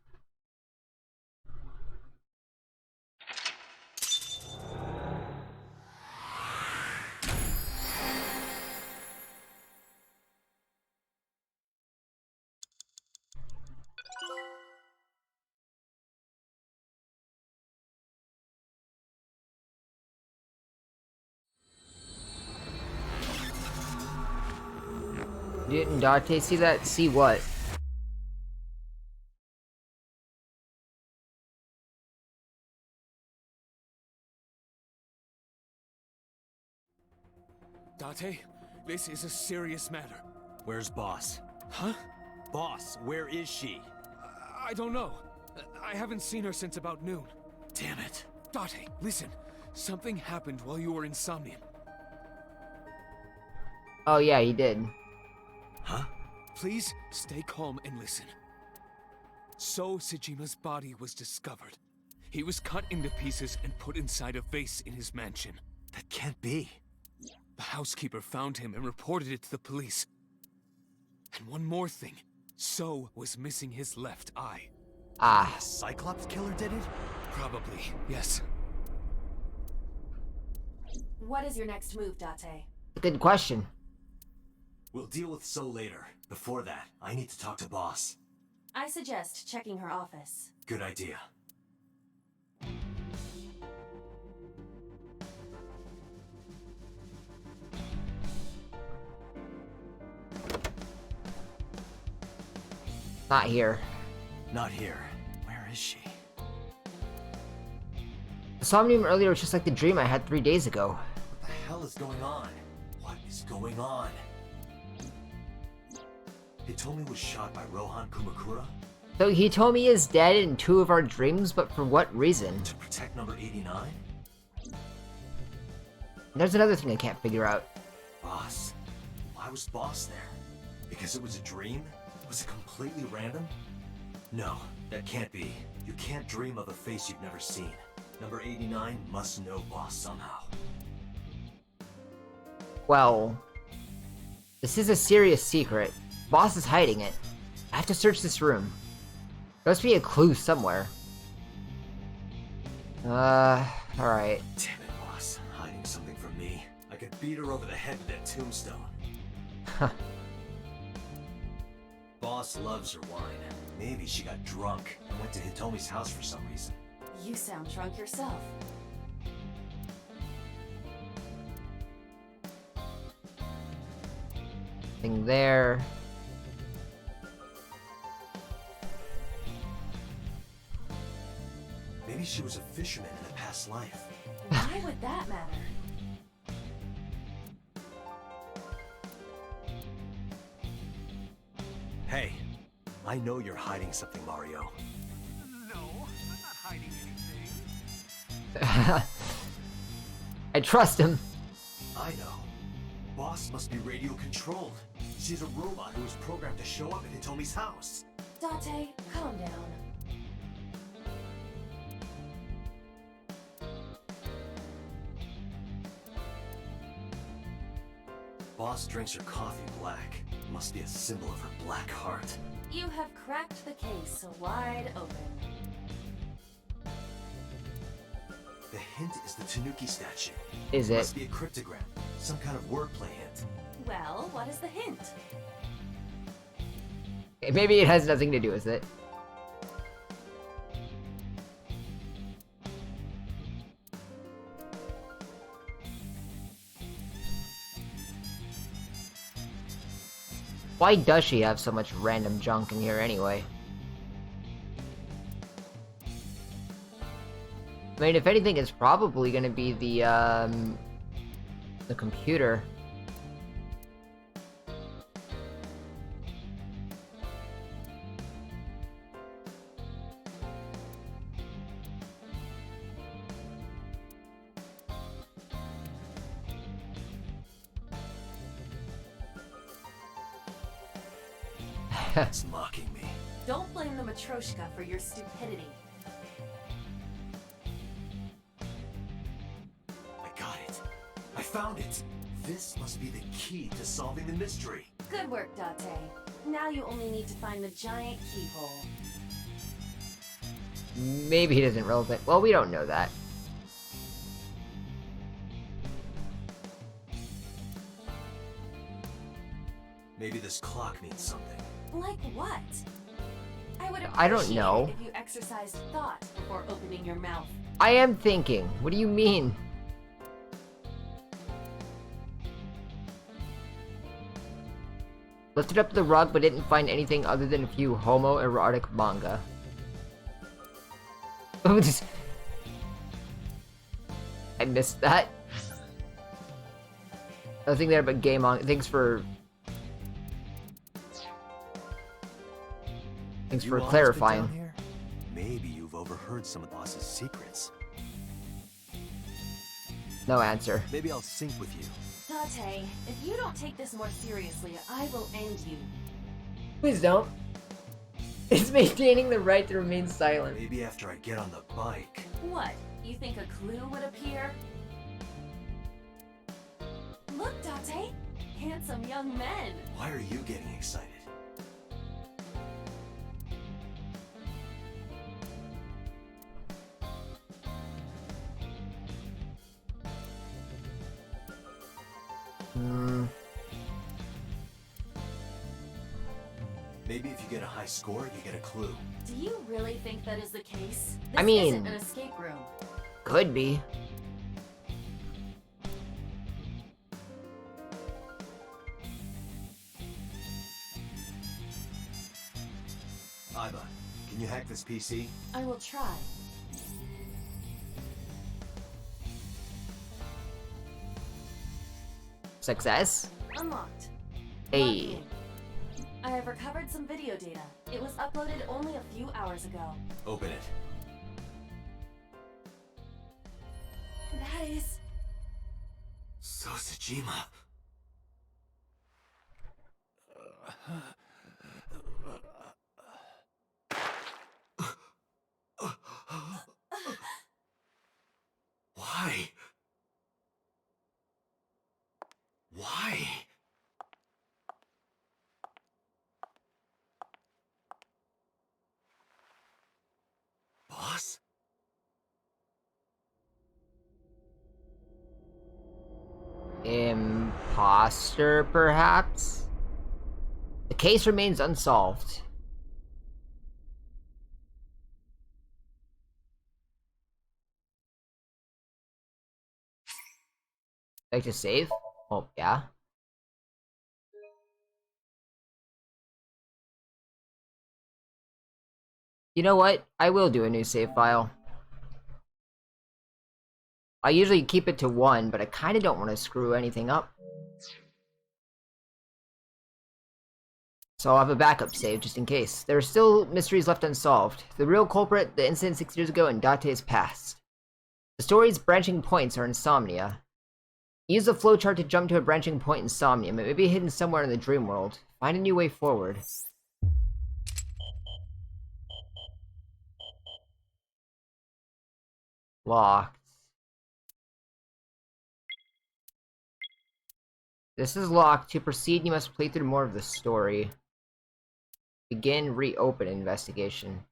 Didn't Date see that? See what? Date, this is a serious matter. Where's Boss? Huh? Boss, where is she? I don't know. I haven't seen her since about noon. Damn it. Date, listen. Something happened while you were in Somnium. Oh yeah, he did. Huh? Please stay calm and listen. So Sejima's body was discovered. He was cut into pieces and put inside a vase in his mansion. That can't be. The housekeeper found him and reported it to the police. And one more thing. So was missing his left eye. Ah. The Cyclops killer did it? Probably, yes. What is your next move, Date? Good question. We'll deal with So later. Before that, I need to talk to Boss. I suggest checking her office. Good idea. Not here. Not here. Where is she? The Somnium earlier was just like the dream I had 3 days ago. What the hell is going on? What is going on? Hitomi was shot by Rohan Kumakura? So Hitomi is dead in 2 of our dreams, but for what reason? To protect number 89? There's another thing I can't figure out. Boss. Why was Boss there? Because it was a dream? Was it completely random? No, that can't be. You can't dream of a face you've never seen. Number 89 must know Boss somehow. Well, this is a serious secret. Boss is hiding it. I have to search this room. There must be a clue somewhere. Alright. Damn it, Boss. Hiding something from me. I could beat her over the head with that tombstone. Boss loves her wine. Maybe she got drunk and went to Hitomi's house for some reason. You sound drunk yourself. Thing there. Maybe she was a fisherman in a past life. Why would that matter? Hey, I know you're hiding something, Mario. No, I'm not hiding anything. I trust him. I know. Boss must be radio controlled. She's a robot who was programmed to show up at Hitomi's house. Date, calm down. Boss drinks her coffee black. Must be a symbol of her black heart. You have cracked the case wide open. The hint is the Tanuki statue. Is it? Must be a cryptogram. Some kind of wordplay hint. Well, what is the hint? Maybe it has nothing to do with it. Why does she have so much random junk in here anyway? I mean, if anything, it's probably gonna be the computer. It's mocking me. Don't blame the Matryoshka for your stupidity. I got it. I found it. This must be the key to solving the mystery. Good work, Date. Now you only need to find the giant keyhole. Maybe he doesn't relevant. Well, we don't know that. Maybe this clock means something. Like what? I would I don't appreciate know. it if you exercised thought before opening your mouth. I am thinking. What do you mean? Lifted up the rug, but didn't find anything other than a few homoerotic manga. I missed that. Nothing there but gay manga. Thanks for You always been clarifying. down here? Maybe you've overheard some of Boss's secrets. No answer. Maybe I'll sync with you. Date, if you don't take this more seriously, I will end you. Please don't. It's maintaining the right to remain silent. Maybe after I get on the bike. What? You think a clue would appear? Look, Date! Handsome young men! Why are you getting excited? Maybe if you get a high score, you get a clue. Do you really think that is the case? This I mean- isn't an escape room. Could be. Aiba, can you hack this PC? I will try. Success? Unlocked. Hey. I have recovered some video data. It was uploaded only a few hours ago. Open it. That is... Sosajima. Why? Why? Boss? Imposter, perhaps? The case remains unsolved. Like to save? Oh, yeah. You know what? I will do a new save file. I usually keep it to 1, but I kind of don't want to screw anything up. So I'll have a backup save just in case. There are still mysteries left unsolved. The real culprit, the incident 6 years ago, and Date's past. The story's branching points are insomnia. Use the flowchart to jump to a branching point in Somnium. It may be hidden somewhere in the dream world. Find a new way forward. Locked. This is locked. To proceed, you must play through more of the story. Begin reopen investigation.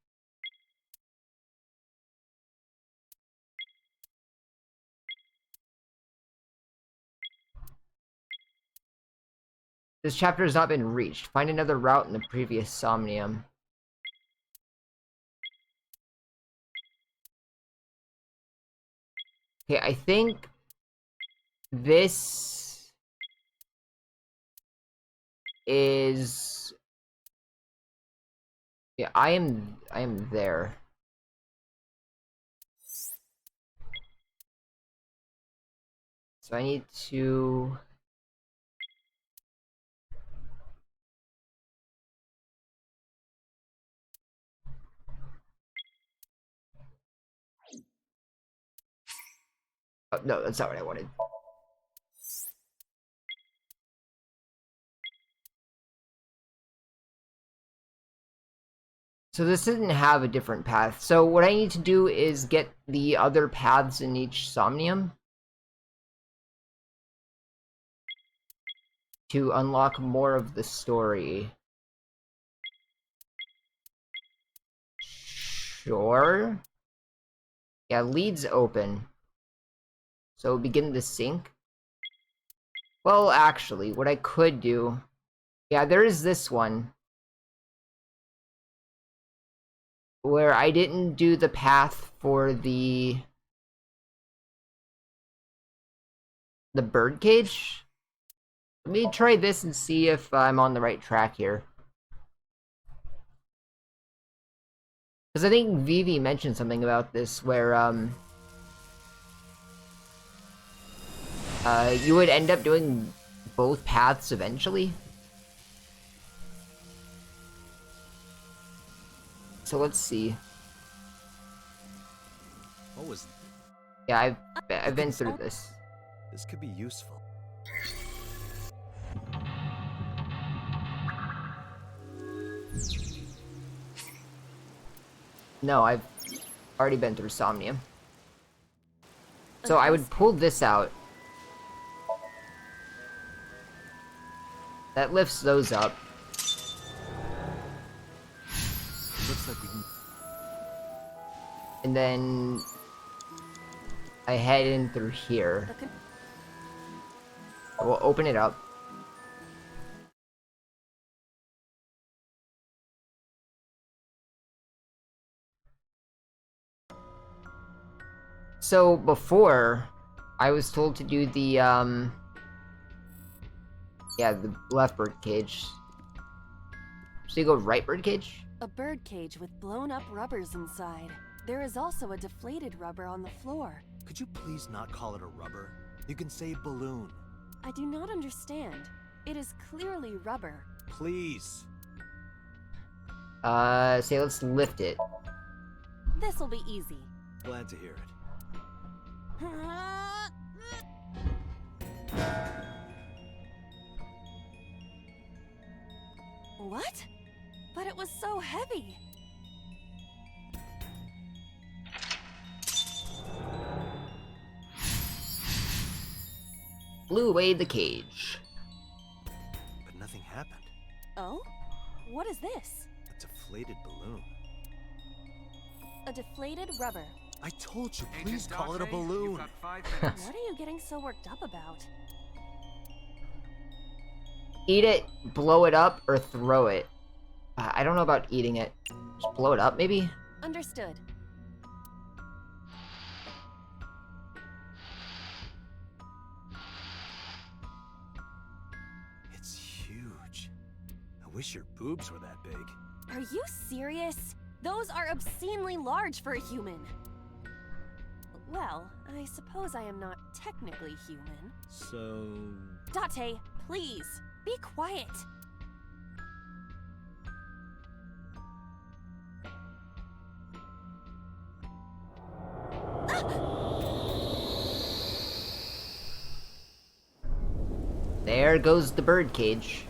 This chapter has not been reached. Find another route in the previous Somnium. Okay, I think this is... Yeah, I am there. So I need to... Oh, no, that's not what I wanted. So this didn't have a different path. So what I need to do is get the other paths in each Somnium to unlock more of the story. Sure. Yeah, leads open. So begin to sync. Well, actually, what I could do... Yeah, there is this one. Where I didn't do the path for the birdcage. Let me try this and see if I'm on the right track here. Because I think Vivi mentioned something about this where, you would end up doing both paths eventually. So let's see. What was... Yeah, I've been through this. This could be useful. No, I've already been through Somnium. So I would pull this out. That lifts those up. Looks like we can... And then I head in through here. I will open it up. So before, I was told to do the, yeah, the left birdcage. So you go right birdcage? A birdcage with blown-up rubbers inside. There is also a deflated rubber on the floor. Could you please not call it a rubber? You can say balloon. I do not understand. It is clearly rubber. Please. Say let's lift it. This'll be easy. Glad to hear it. What? But it was so heavy. Blew away the cage. But nothing happened. Oh? What is this? A deflated balloon. A deflated rubber. I told you, please call it a balloon. What are you getting so worked up about? Eat it, blow it up, or throw it. I don't know about eating it. Just blow it up, maybe? Understood. It's huge. I wish your boobs were that big. Are you serious? Those are obscenely large for a human. Well, I suppose I am not technically human. So... Date, please, be quiet. there goes the bird cage.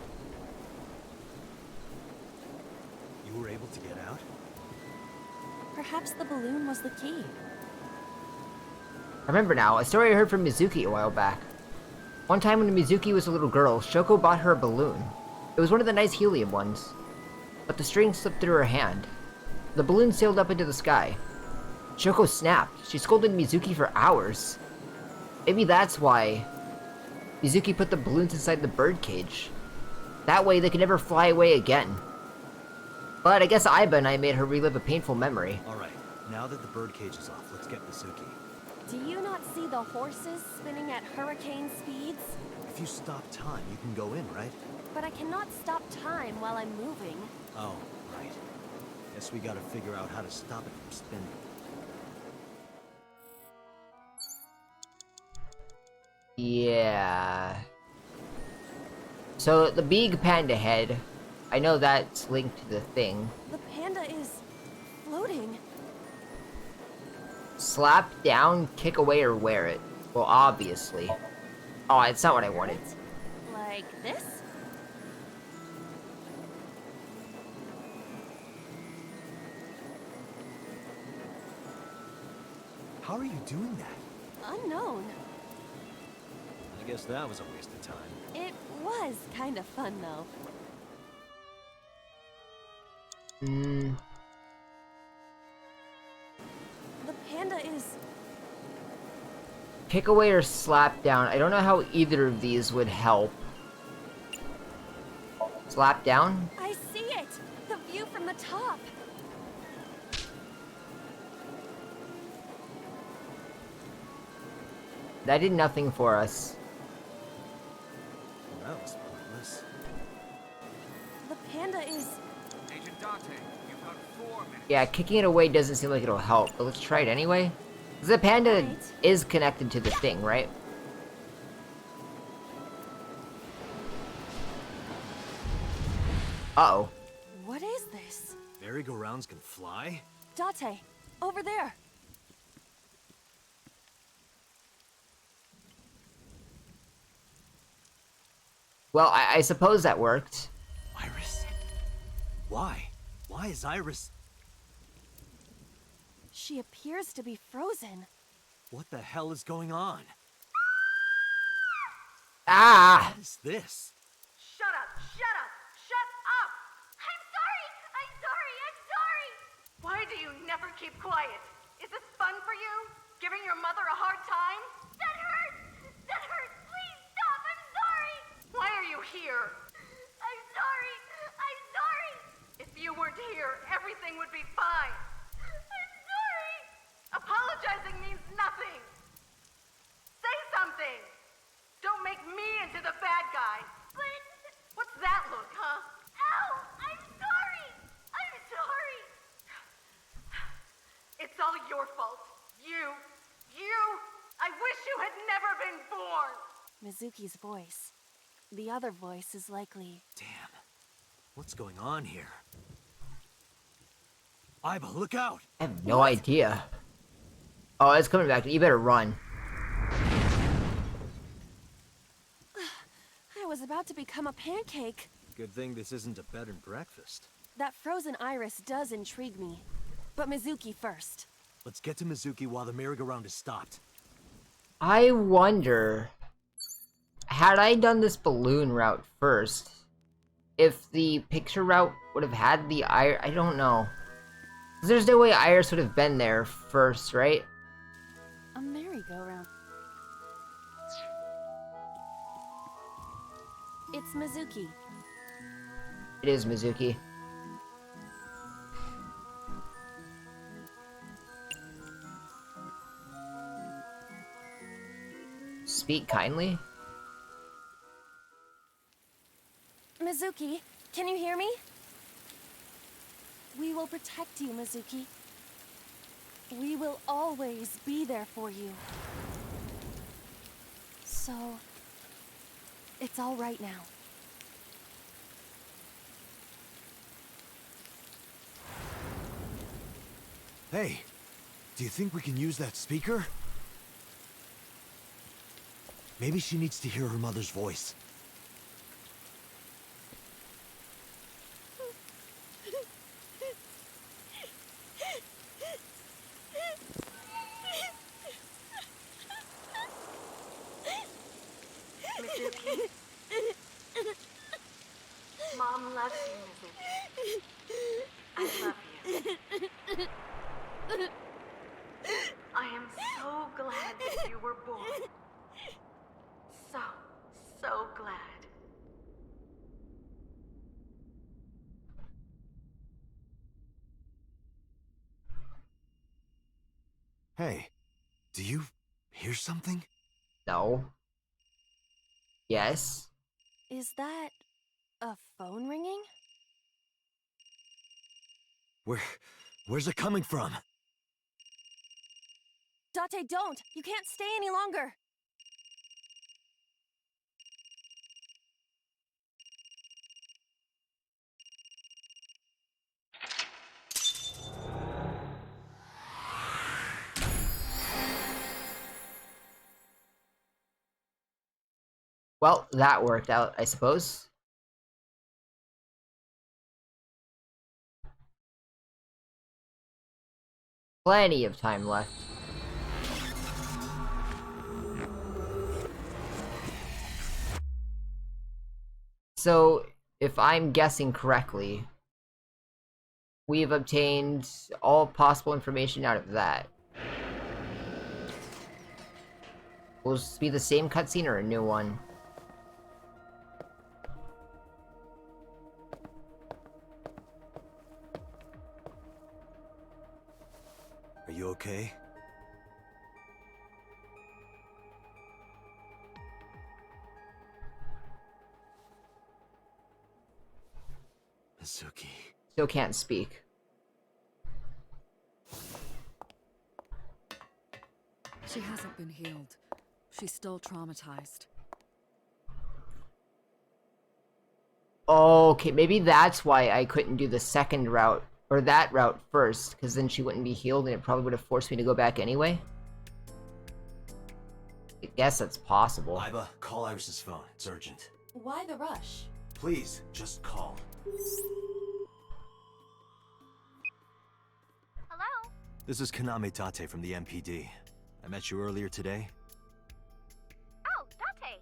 You were able to get out? Perhaps the balloon was the key. I remember now, a story I heard from Mizuki a while back. One time when Mizuki was a little girl, Shoko bought her a balloon. It was one of the nice helium ones. But the string slipped through her hand. The balloon sailed up into the sky. Shoko snapped. She scolded Mizuki for hours. Maybe that's why Mizuki put the balloons inside the bird cage. That way they could never fly away again. But I guess Aiba and I made her relive a painful memory. Alright, now that the birdcage is off, let's get Mizuki. Do you not see the horses spinning at hurricane speeds? If you stop time, you can go in, right? But I cannot stop time while I'm moving. Oh, right. Guess we gotta figure out how to stop it from spinning. Yeah. So the big panda head, I know that's linked to the thing. The panda is floating. Slap down, kick away, or wear it. Well, obviously. Oh, it's not what I wanted. Like this? How are you doing that? Unknown. I guess that was a waste of time. It was kind of fun, though. The panda is... Kick away or slap down. I don't know how either of these would help. Slap down? I see it! The view from the top! That did nothing for us. Well, that was pointless. The panda is... Agent Dante, you've got 4 minutes. Yeah, kicking it away doesn't seem like it'll help, but let's try it anyway. 'Cause the panda is connected to the thing, right? Uh-oh. What is this? Merry-go-rounds can fly? Date, over there! Well, I suppose that worked. Iris? Why? Why is Iris... She appears to be frozen. What the hell is going on? Ah! What is this? Shut up! Shut up! Shut up! I'm sorry! I'm sorry! I'm sorry! Why do you never keep quiet? Is this fun for you? Giving your mother a hard time? That hurts! That hurts! Please stop! I'm sorry! Why are you here? I'm sorry! I'm sorry! If you weren't here, everything would be fine. I'm sorry! Apologizing means nothing! Say something! Don't make me into the bad guy! But... What's that look, huh? Ow! I'm sorry! I'm sorry! It's all your fault. You! I wish you had never been born! Mizuki's voice. The other voice is likely... Damn. What's going on here? Aiba, look out! I have no idea. Oh, it's coming back. You better run. I was about to become a pancake. Good thing this isn't a bed and breakfast. That frozen iris does intrigue me. But Mizuki first. Let's get to Mizuki while the merry-go-round is stopped. I wonder... Had I done this balloon route first, if the picture route would have had the iris... I don't know. 'Cause there's no way Iris would have been there first, right? A merry-go-round. It's Mizuki. It is Mizuki. Speak kindly? Mizuki, can you hear me? We will protect you, Mizuki. We will always be there for you. So... it's all right now. Hey, do you think we can use that speaker? Maybe she needs to hear her mother's voice. Mom loves you, Mizuki. I love you. I am so glad that you were born. So glad. Hey, do you hear something? No. Yes. Is that a phone ringing? Where's it coming from? Date, don't! You can't stay any longer! Well, that worked out, I suppose. Plenty of time left. So, if I'm guessing correctly, we've obtained all possible information out of that. Will this be the same cutscene or a new one? Are you okay? Mizuki. Still can't speak. She hasn't been healed. She's still traumatized. Okay, maybe that's why I couldn't do the second route, or that route first, because then she wouldn't be healed and it probably would have forced me to go back anyway. I guess that's possible. Iba, call Iris's phone. It's urgent. Why the rush? Please, just call. Hello? This is Kaname Tate from the MPD. I met you earlier today. Oh, Date.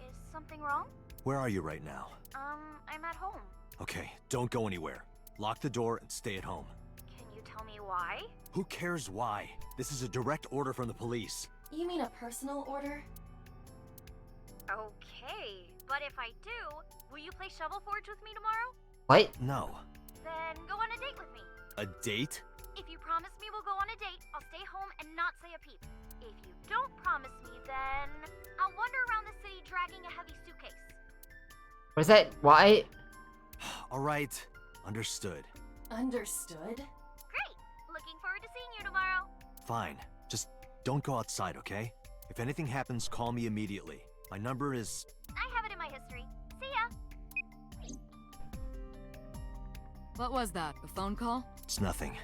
Is something wrong? Where are you right now? I'm at home. Okay, don't go anywhere. Lock the door and stay at home. Can you tell me why? Who cares why? This is a direct order from the police. You mean a personal order? Okay, but if I do, will you play Shovel Forge with me tomorrow? What? No. Then go on a date with me. A date? If you promise me we'll go on a date, I'll stay home and not say a peep. If you don't promise me, then I'll wander around the city dragging a heavy suitcase. What is that? Why? Alright, understood. Understood? Great! Looking forward to seeing you tomorrow. Fine. Just don't go outside, okay? If anything happens, call me immediately. My number is... I have it in my history. See ya! What was that? A phone call? It's nothing.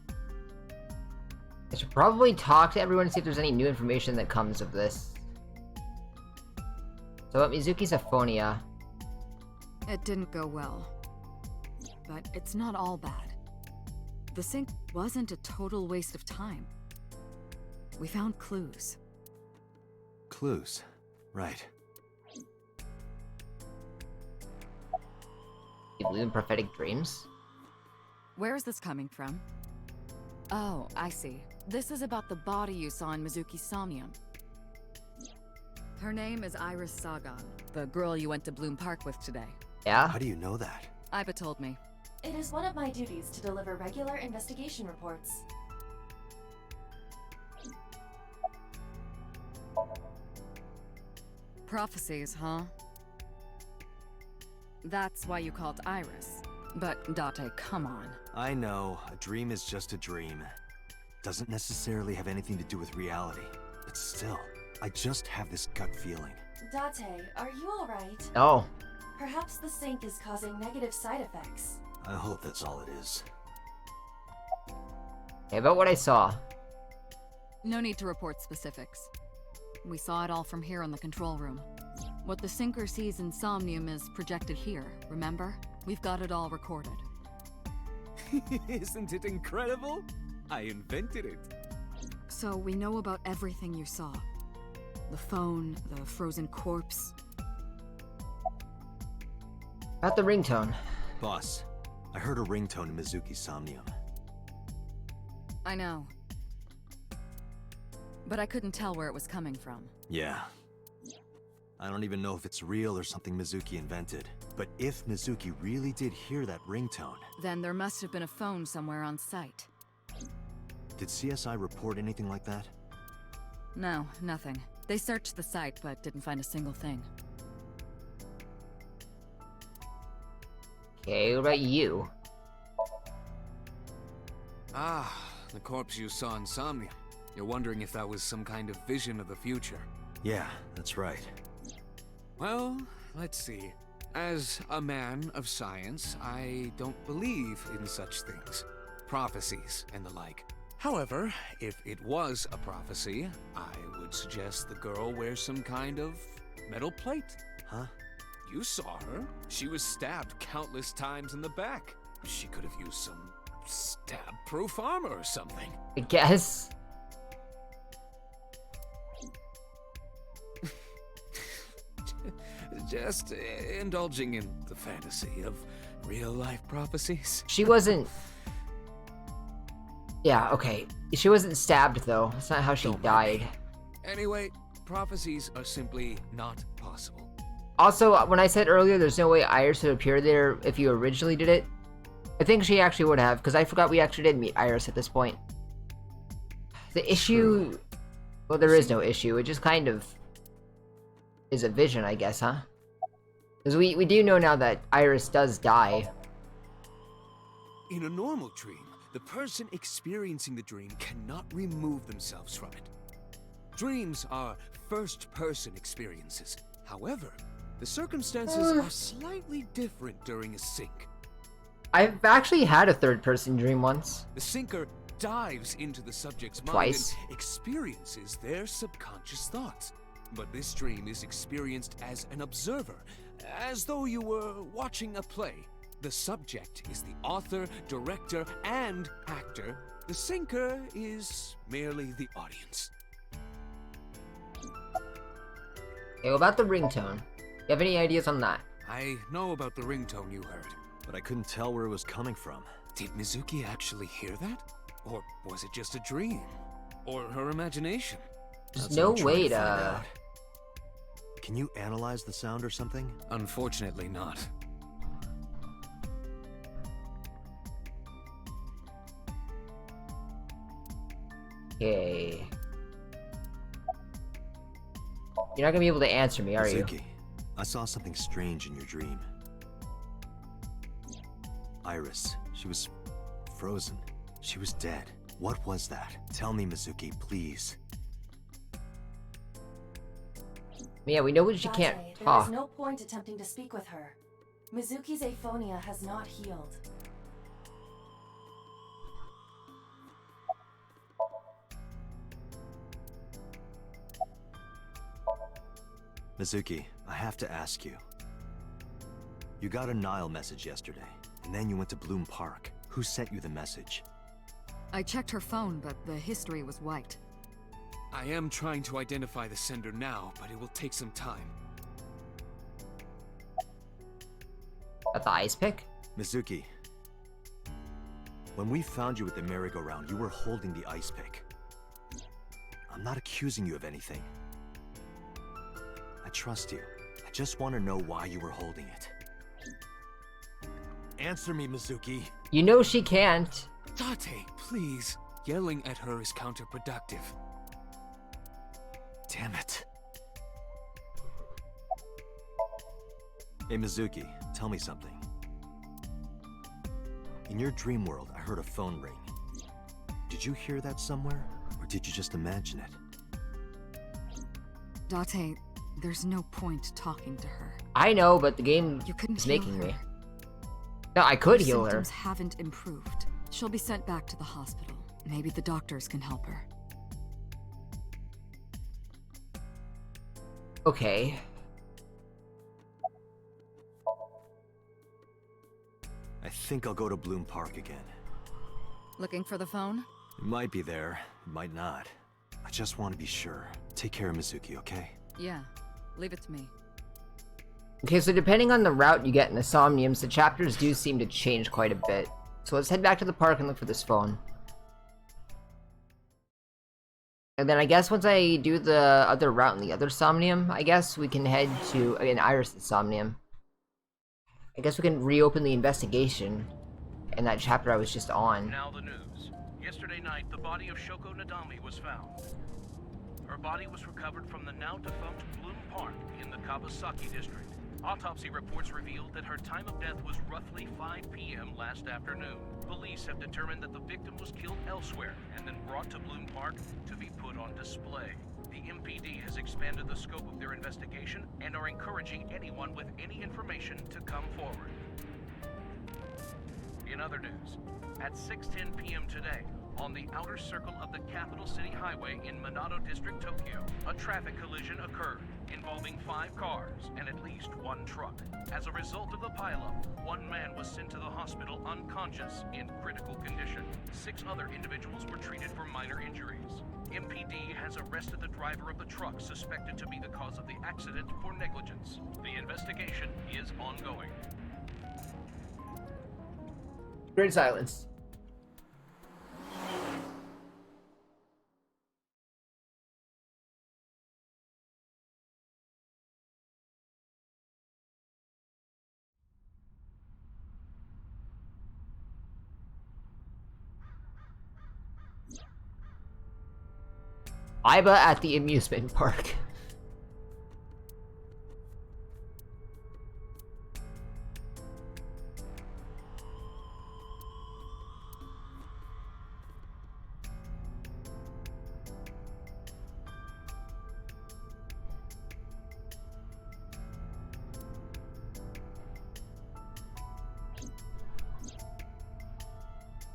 I should probably talk to everyone and see if there's any new information that comes of this. So about Mizuki's aphonia. It didn't go well. But it's not all bad. The sink wasn't a total waste of time. We found clues. Clues. Right. You believe in prophetic dreams? Where is this coming from? Oh, I see. This is about the body you saw in Mizuki's Somnium. Her name is Iris Sagan, the girl you went to Bloom Park with today. Yeah? How do you know that? Iba told me. It is one of my duties to deliver regular investigation reports. Prophecies, huh? That's why you called Iris. But, Date, come on. I know, a dream is just a dream. Doesn't necessarily have anything to do with reality. But still, I just have this gut feeling. Date, are you alright? No. Perhaps the sink is causing negative side effects. I hope that's all it is. Okay, about what I saw. No need to report specifics. We saw it all from here in the control room. What the sinker sees in Somnium is projected here, remember? We've got it all recorded. Isn't it incredible? I invented it. So we know about everything you saw. The phone, the frozen corpse. About the ringtone. Boss, I heard a ringtone in Mizuki's Somnium. I know. But I couldn't tell where it was coming from. Yeah. I don't even know if it's real or something Mizuki invented. But if Mizuki really did hear that ringtone... Then there must have been a phone somewhere on site. Did CSI report anything like that? No, nothing. They searched the site, but didn't find a single thing. Okay, what about you? Ah, the corpse you saw in Somnium. You're wondering if that was some kind of vision of the future. Yeah, that's right. Well, let's see. As a man of science, I don't believe in such things. Prophecies and the like. However, if it was a prophecy, I would suggest the girl wear some kind of metal plate. Huh? You saw her. She was stabbed countless times in the back. She could have used some stab-proof armor or something. I guess. Just indulging in the fantasy of real-life prophecies. She wasn't... Yeah, okay. She wasn't stabbed, though. That's not how she died. Anyway, prophecies are simply not possible. Also, when I said earlier there's no way Iris would appear there if you originally did it, I think she actually would have, because I forgot we actually did meet Iris at this point. The issue... Well, there is no issue. It just kind of is a vision, I guess, huh? Because we do know now that Iris does die. In a normal dream, the person experiencing the dream cannot remove themselves from it. Dreams are first-person experiences. However, the circumstances are slightly different during a sync. I've actually had a third-person dream once. The syncer dives into the subject's Twice. mind and experiences their subconscious thoughts. But this dream is experienced as an observer, as though you were watching a play. The subject is the author, director, and actor. The syncer is merely the audience. Okay, what about the ringtone? You have any ideas on that? I know about the ringtone you heard. But I couldn't tell where it was coming from. Did Mizuki actually hear that? Or was it just a dream? Or her imagination? There's That's no what I'm trying way to find to... out. Can you analyze the sound or something? Unfortunately not. Okay. You're not gonna be able to answer me, are you? Mizuki, I saw something strange in your dream. Iris, she was frozen. She was dead. What was that? Tell me, Mizuki, please. Yeah, we know she can't There talk. is no point attempting to speak with her. Mizuki's aphonia has not healed. Mizuki, I have to ask you. You got a Nile message yesterday, and then you went to Bloom Park. Who sent you the message? I checked her phone, but the history was white. I am trying to identify the sender now, but it will take some time. At the ice pick? Mizuki, when we found you at the merry-go-round, you were holding the ice pick. I'm not accusing you of anything. I trust you. I just want to know why you were holding it. Answer me, Mizuki. You know she can't. Date, please. Yelling at her is counterproductive. Damn it. Hey, Mizuki, tell me something. In your dream world, I heard a phone ring. Did you hear that somewhere, or did you just imagine it? Date, there's no point talking to her. I know, but the game is making me. No, I could heal her. Symptoms haven't improved. She'll be sent back to the hospital. Maybe the doctors can help her. Okay. I think I'll go to Bloom Park again. Looking for the phone? It might be there, it might not. I just want to be sure. Take care of Mizuki, okay? Yeah. Leave it to me. Okay, so depending on the route you get in the Somniums, the chapters do seem to change quite a bit. So let's head back to the park and look for this phone. And then I guess once I do the other route in the other Somnium, I guess we can head to, again, Iris' Somnium. I guess we can reopen the investigation in that chapter I was just on. Now the news. Yesterday night, the body of Shoko Nadami was found. Her body was recovered from the now-defunct Bloom Park in the Kawasaki district. Autopsy reports revealed that her time of death was roughly 5 p.m. last afternoon. Police have determined that the victim was killed elsewhere and then brought to Bloom Park to be put on display. The MPD has expanded the scope of their investigation and are encouraging anyone with any information to come forward. In other news, at 6:10 p.m. today, on the outer circle of the Capital City Highway in Minato District, Tokyo, a traffic collision occurred involving 5 cars and at least 1 truck. As a result of the pileup, 1 man was sent to the hospital unconscious in critical condition. 6 other individuals were treated for minor injuries. MPD has arrested the driver of the truck suspected to be the cause of the accident for negligence. The investigation is ongoing. Great silence. Iba at the amusement park.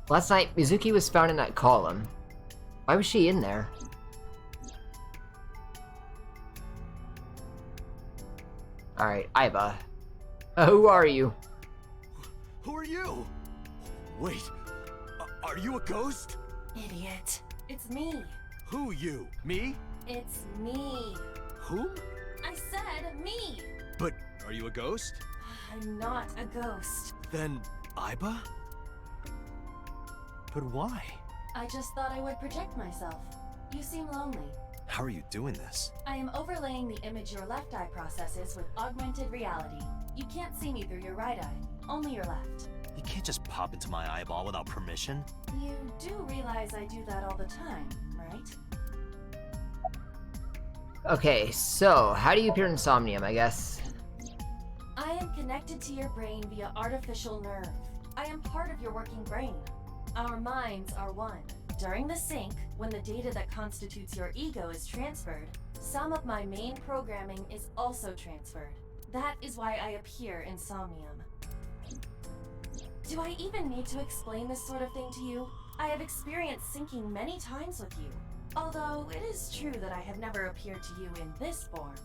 Last night, Mizuki was found in that column. Why was she in there? Alright, Iba. Who are you? Who are you? Wait, are you a ghost? Idiot. It's me. Who you? Me? It's me. Whom? I said me. But are you a ghost? I'm not a ghost. Then Iba? But why? I just thought I would protect myself. You seem lonely. How are you doing this? I am overlaying the image your left eye processes with augmented reality. You can't see me through your right eye, only your left. You can't just pop into my eyeball without permission. You do realize I do that all the time, right? Okay, so, how do you appear in Somnium, I guess? I am connected to your brain via artificial nerve. I am part of your working brain. Our minds are one. During the sync, when the data that constitutes your ego is transferred, some of my main programming is also transferred. That is why I appear in Somnium. Do I even need to explain this sort of thing to you? I have experienced syncing many times with you, although it is true that I have never appeared to you in this form.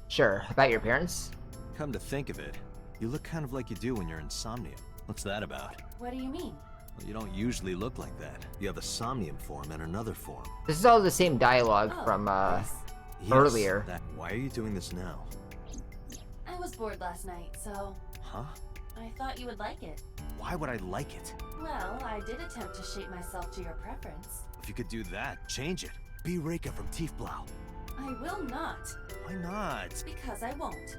Sure, about your appearance? Come to think of it, you look kind of like you do when you're in Somnium. What's that about? What do you mean? Well, you don't usually look like that. You have a Somnium form and another form. This is all the same dialogue from, earlier. Why are you doing this now? I was bored last night, so... Huh? I thought you would like it. Why would I like it? Well, I did attempt to shape myself to your preference. If you could do that, change it. Be Reika from Tiefblau. I will not. Why not? Because I won't.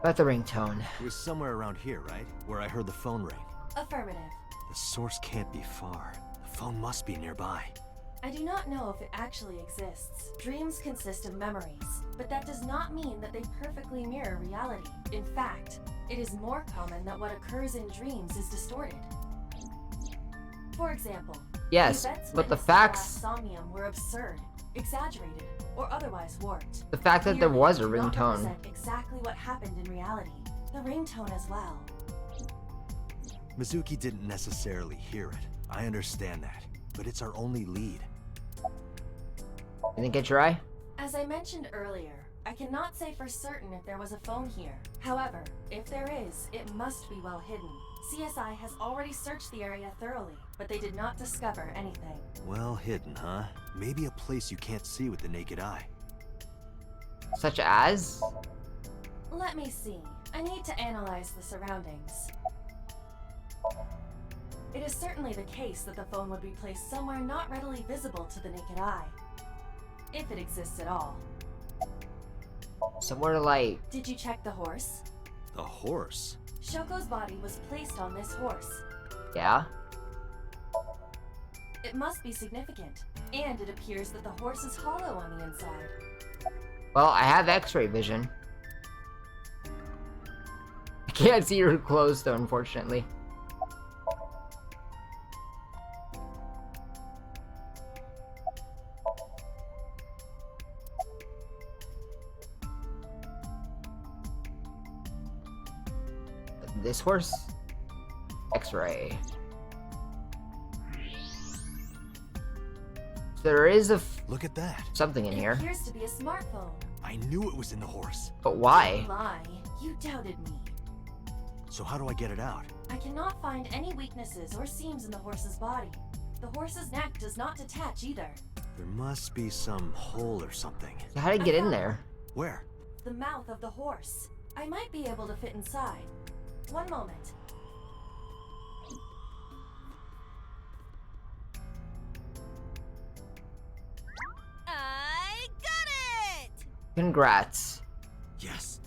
About the ringtone. It was somewhere around here, right? Where I heard the phone ring. Affirmative. The source can't be far. The phone must be nearby. I do not know if it actually exists. Dreams consist of memories, but that does not mean that they perfectly mirror reality. In fact, it is more common that what occurs in dreams is distorted. For example, yes, but the facts... Somnium were absurd, exaggerated, or otherwise warped. The fact that there was a Clearly do not ringtone. represent exactly what happened in reality. The ringtone as well. Mizuki didn't necessarily hear it. I understand that. But it's our only lead. You think it's your eye? As I mentioned earlier, I cannot say for certain if there was a phone here. However, if there is, it must be well hidden. CSI has already searched the area thoroughly, but they did not discover anything. Well hidden, huh? Maybe a place you can't see with the naked eye. Such as? Let me see. I need to analyze the surroundings. It is certainly the case that the phone would be placed somewhere not readily visible to the naked eye. If it exists at all. Somewhere like... Did you check the horse? The horse? Shoko's body was placed on this horse. Yeah? It must be significant, and it appears that the horse is hollow on the inside. Well, I have X-ray vision. I can't see her clothes though, unfortunately. This horse? X-ray. So there is a look at that. Something in here. It appears to be a smartphone. I knew it was in the horse. But why? Lie. You doubted me. So how do I get it out? I cannot find any weaknesses or seams in the horse's body. The horse's neck does not detach either. There must be some hole or something. So how did you get in there? Where? The mouth of the horse. I might be able to fit inside. One moment. I got it! Congrats. Yes.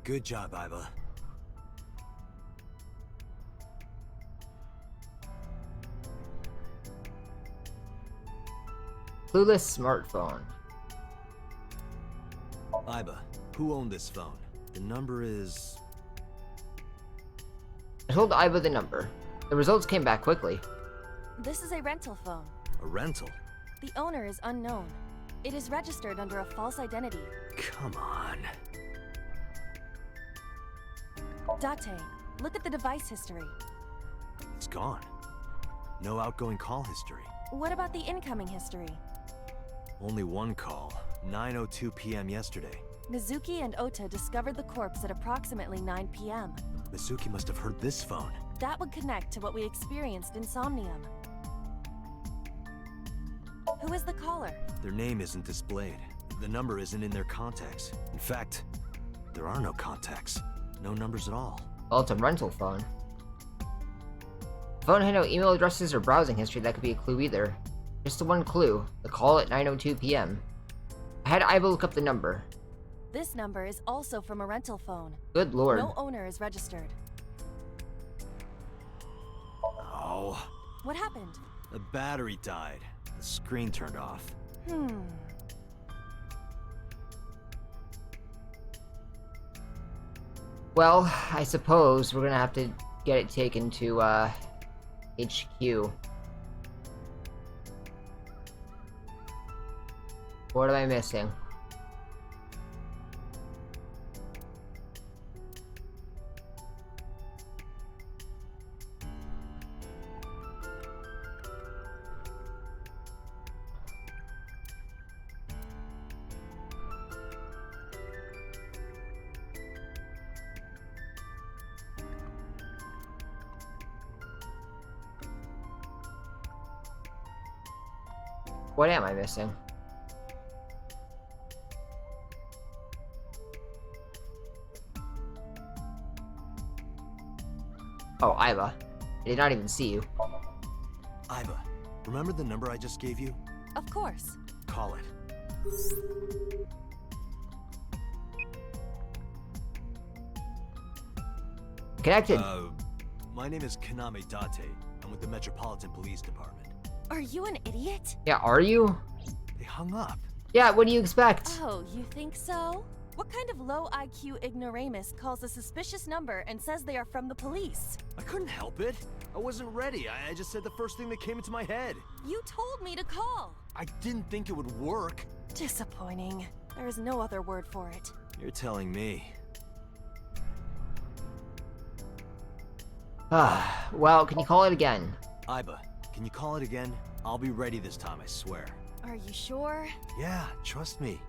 Good job, Iva. Clueless smartphone. Iba, who owned this phone? The number is... I told Iva the number. The results came back quickly. This is a rental phone. A rental? The owner is unknown. It is registered under a false identity. Come on. Date, look at the device history. It's gone. No outgoing call history. What about the incoming history? Only one call. 9:02 p.m. yesterday. Mizuki and Ota discovered the corpse at approximately 9 p.m. Mizuki must have heard this phone. That would connect to what we experienced in Somnium. Who is the caller? Their name isn't displayed. The number isn't in their contacts. In fact, there are no contacts. No numbers at all. Well, it's a rental phone. The phone had no email addresses or browsing history that could be a clue either. Just the one clue, the call at 9:02 p.m. I had Iva look up the number. This number is also from a rental phone. Good lord. No owner is registered. Oh. What happened? The battery died. The screen turned off. Well, I suppose we're gonna have to get it taken to, HQ. What am I missing? What am I missing? Oh, Iva. I did not even see you. Iva, remember the number I just gave you? Of course. Call it. Connected. My name is Kaname Date. I'm with the Metropolitan Police Department. Are you an idiot? Yeah, are you? They hung up. Yeah, what do you expect? Oh, you think so? What kind of low IQ ignoramus calls a suspicious number and says they are from the police? I couldn't help it. I wasn't ready. I just said the first thing that came into my head. You told me to call. I didn't think it would work. Disappointing. There is no other word for it. You're telling me. Well, can you call it again? Iba, can you call it again? I'll be ready this time, I swear. Are you sure? Yeah, trust me.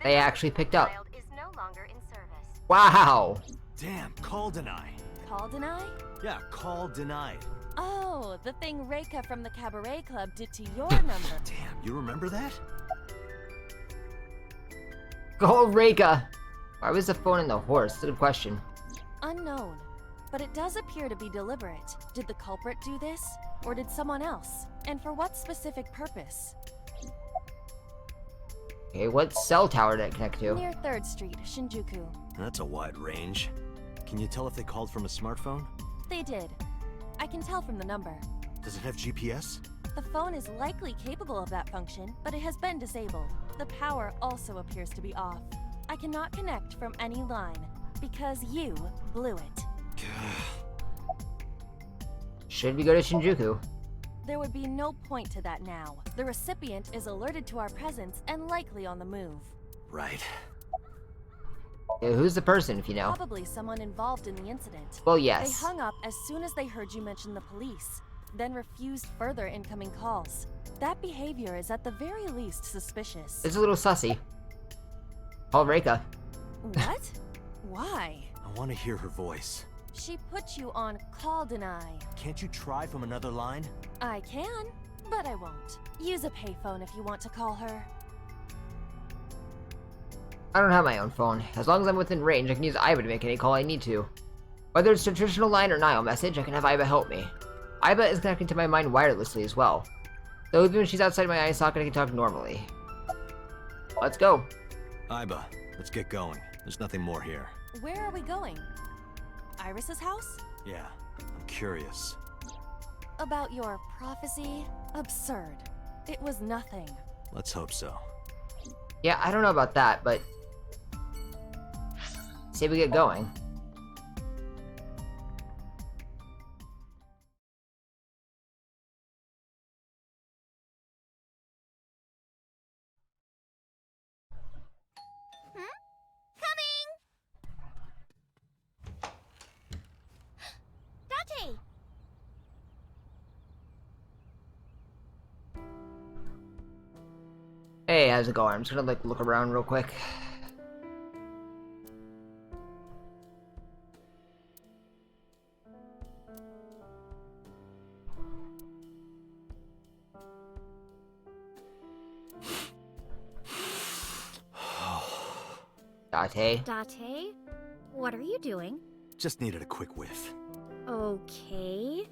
They actually picked up. Is no longer in service. Wow! Damn, call deny. Call deny? Yeah, call denied. Oh, the thing Reika from the Cabaret Club did to your number. Damn, you remember that? Go, Reika! Why was the phone in the horse? That's a good question. Unknown. But it does appear to be deliberate. Did the culprit do this? Or did someone else? And for what specific purpose? Okay, what cell tower did it connect to? Near 3rd Street, Shinjuku. That's a wide range. Can you tell if they called from a smartphone? They did. I can tell from the number. Does it have GPS? The phone is likely capable of that function, but it has been disabled. The power also appears to be off. I cannot connect from any line, because you blew it. Should we go to Shinjuku? There would be no point to that now. The recipient is alerted to our presence and likely on the move. Right. Yeah, who's the person, if you know? Probably someone involved in the incident. Well, yes. They hung up as soon as they heard you mention the police, then refused further incoming calls. That behavior is at the very least suspicious. It's a little sussy. Call Reika. What? Why? I want to hear her voice. She put you on call deny. Can't you try from another line? I can, but I won't. Use a payphone if you want to call her. I don't have my own phone. As long as I'm within range, I can use Aiba to make any call I need to. Whether it's a traditional line or Nile message, I can have Aiba help me. Aiba is connecting to my mind wirelessly as well. So even when she's outside my eye socket, I can talk normally. Let's go. Aiba, let's get going. There's nothing more here. Where are we going? Iris's house? Yeah, I'm curious. About your prophecy? Absurd. It was nothing. Let's hope so. Yeah, I don't know about that, but... say we get going. Date! Hey, how's it going? I'm just gonna look around real quick. Date? Date? What are you doing? Just needed a quick whiff. Okay.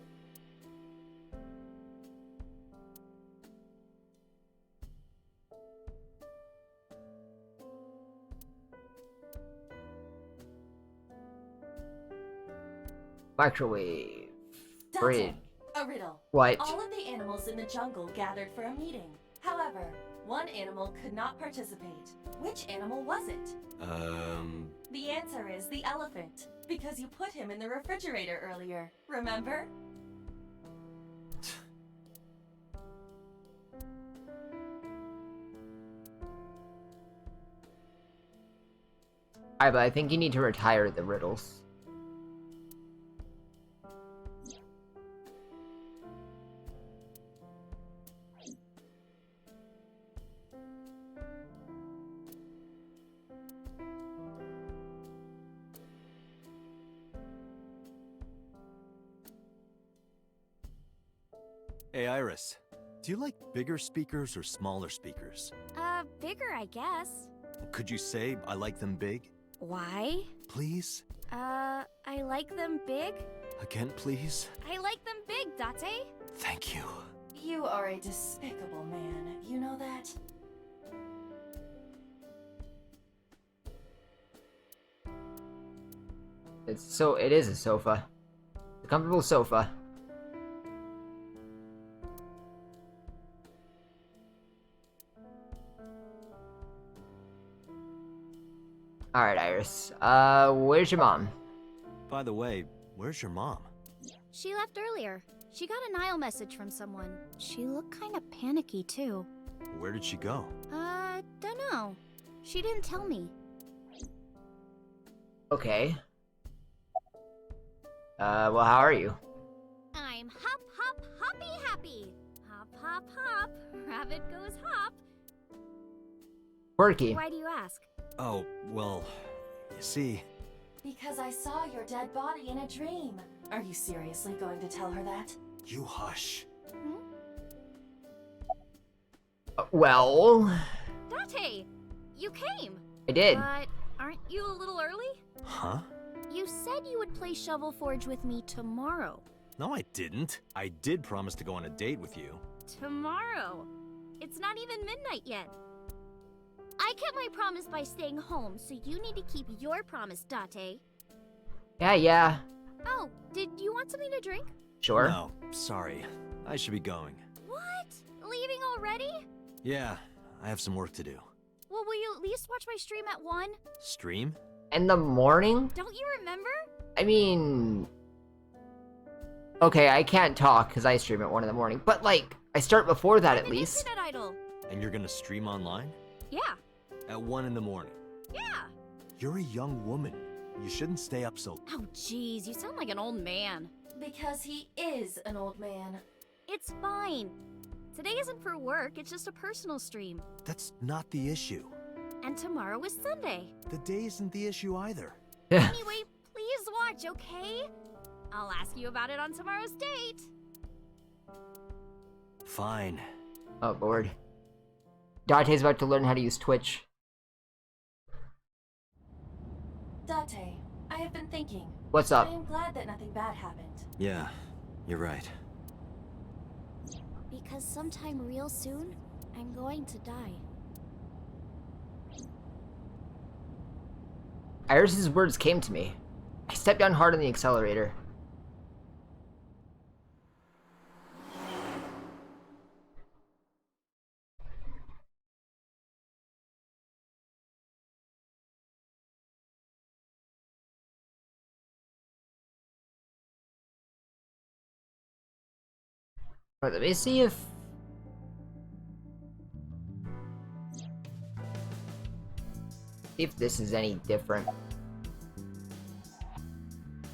Microwave. Bridge. A riddle. What? All of the animals in the jungle gathered for a meeting. However, one animal could not participate. Which animal was it? The answer is the elephant, because you put him in the refrigerator earlier, remember? Alright, but I think you need to retire the riddles. Hey, Iris. Do you like bigger speakers or smaller speakers? Bigger, I guess. Could you say I like them big? Why? Please? I like them big. Again, please? I like them big, Date. Thank you. You are a despicable man, you know that? It is a sofa. A comfortable sofa. Alright, Iris. Where's your mom? By the way, where's your mom? She left earlier. She got a Nile message from someone. She looked kind of panicky, too. Where did she go? Dunno. She didn't tell me. Okay. Well, how are you? I'm hop, hop, hoppy happy. Hop, hop, hop. Rabbit goes hop. Quirky. Why do you ask? Oh, well, you see... Because I saw your dead body in a dream. Are you seriously going to tell her that? You hush. Well... Date, you came. I did. But aren't you a little early? Huh? You said you would play Shovel Forge with me tomorrow. No, I didn't. I did promise to go on a date with you. Tomorrow? It's not even midnight yet. I kept my promise by staying home, so you need to keep your promise, Date. Yeah. Oh, did you want something to drink? Sure. No, sorry. I should be going. What? Leaving already? Yeah, I have some work to do. Well, will you at least watch my stream at 1? Stream? In the morning? Don't you remember? I mean... Okay, I can't talk because I stream at 1 in the morning, but like, I start before that at least. Internet Idol. And you're gonna stream online? Yeah. At 1 in the morning? Yeah. You're a young woman. You shouldn't stay up so... Oh, jeez, you sound like an old man. Because he is an old man. It's fine. Today isn't for work, it's just a personal stream. That's not the issue. And tomorrow is Sunday. The day isn't the issue either. Anyway, please watch, okay? I'll ask you about it on tomorrow's date. Fine. Oh, Lord. Date's about to learn how to use Twitch. Date, I have been thinking. What's up? I am glad that nothing bad happened. Yeah, you're right. Because sometime real soon, I'm going to die. Iris's words came to me. I stepped down hard on the accelerator. Alright, let me see if this is any different.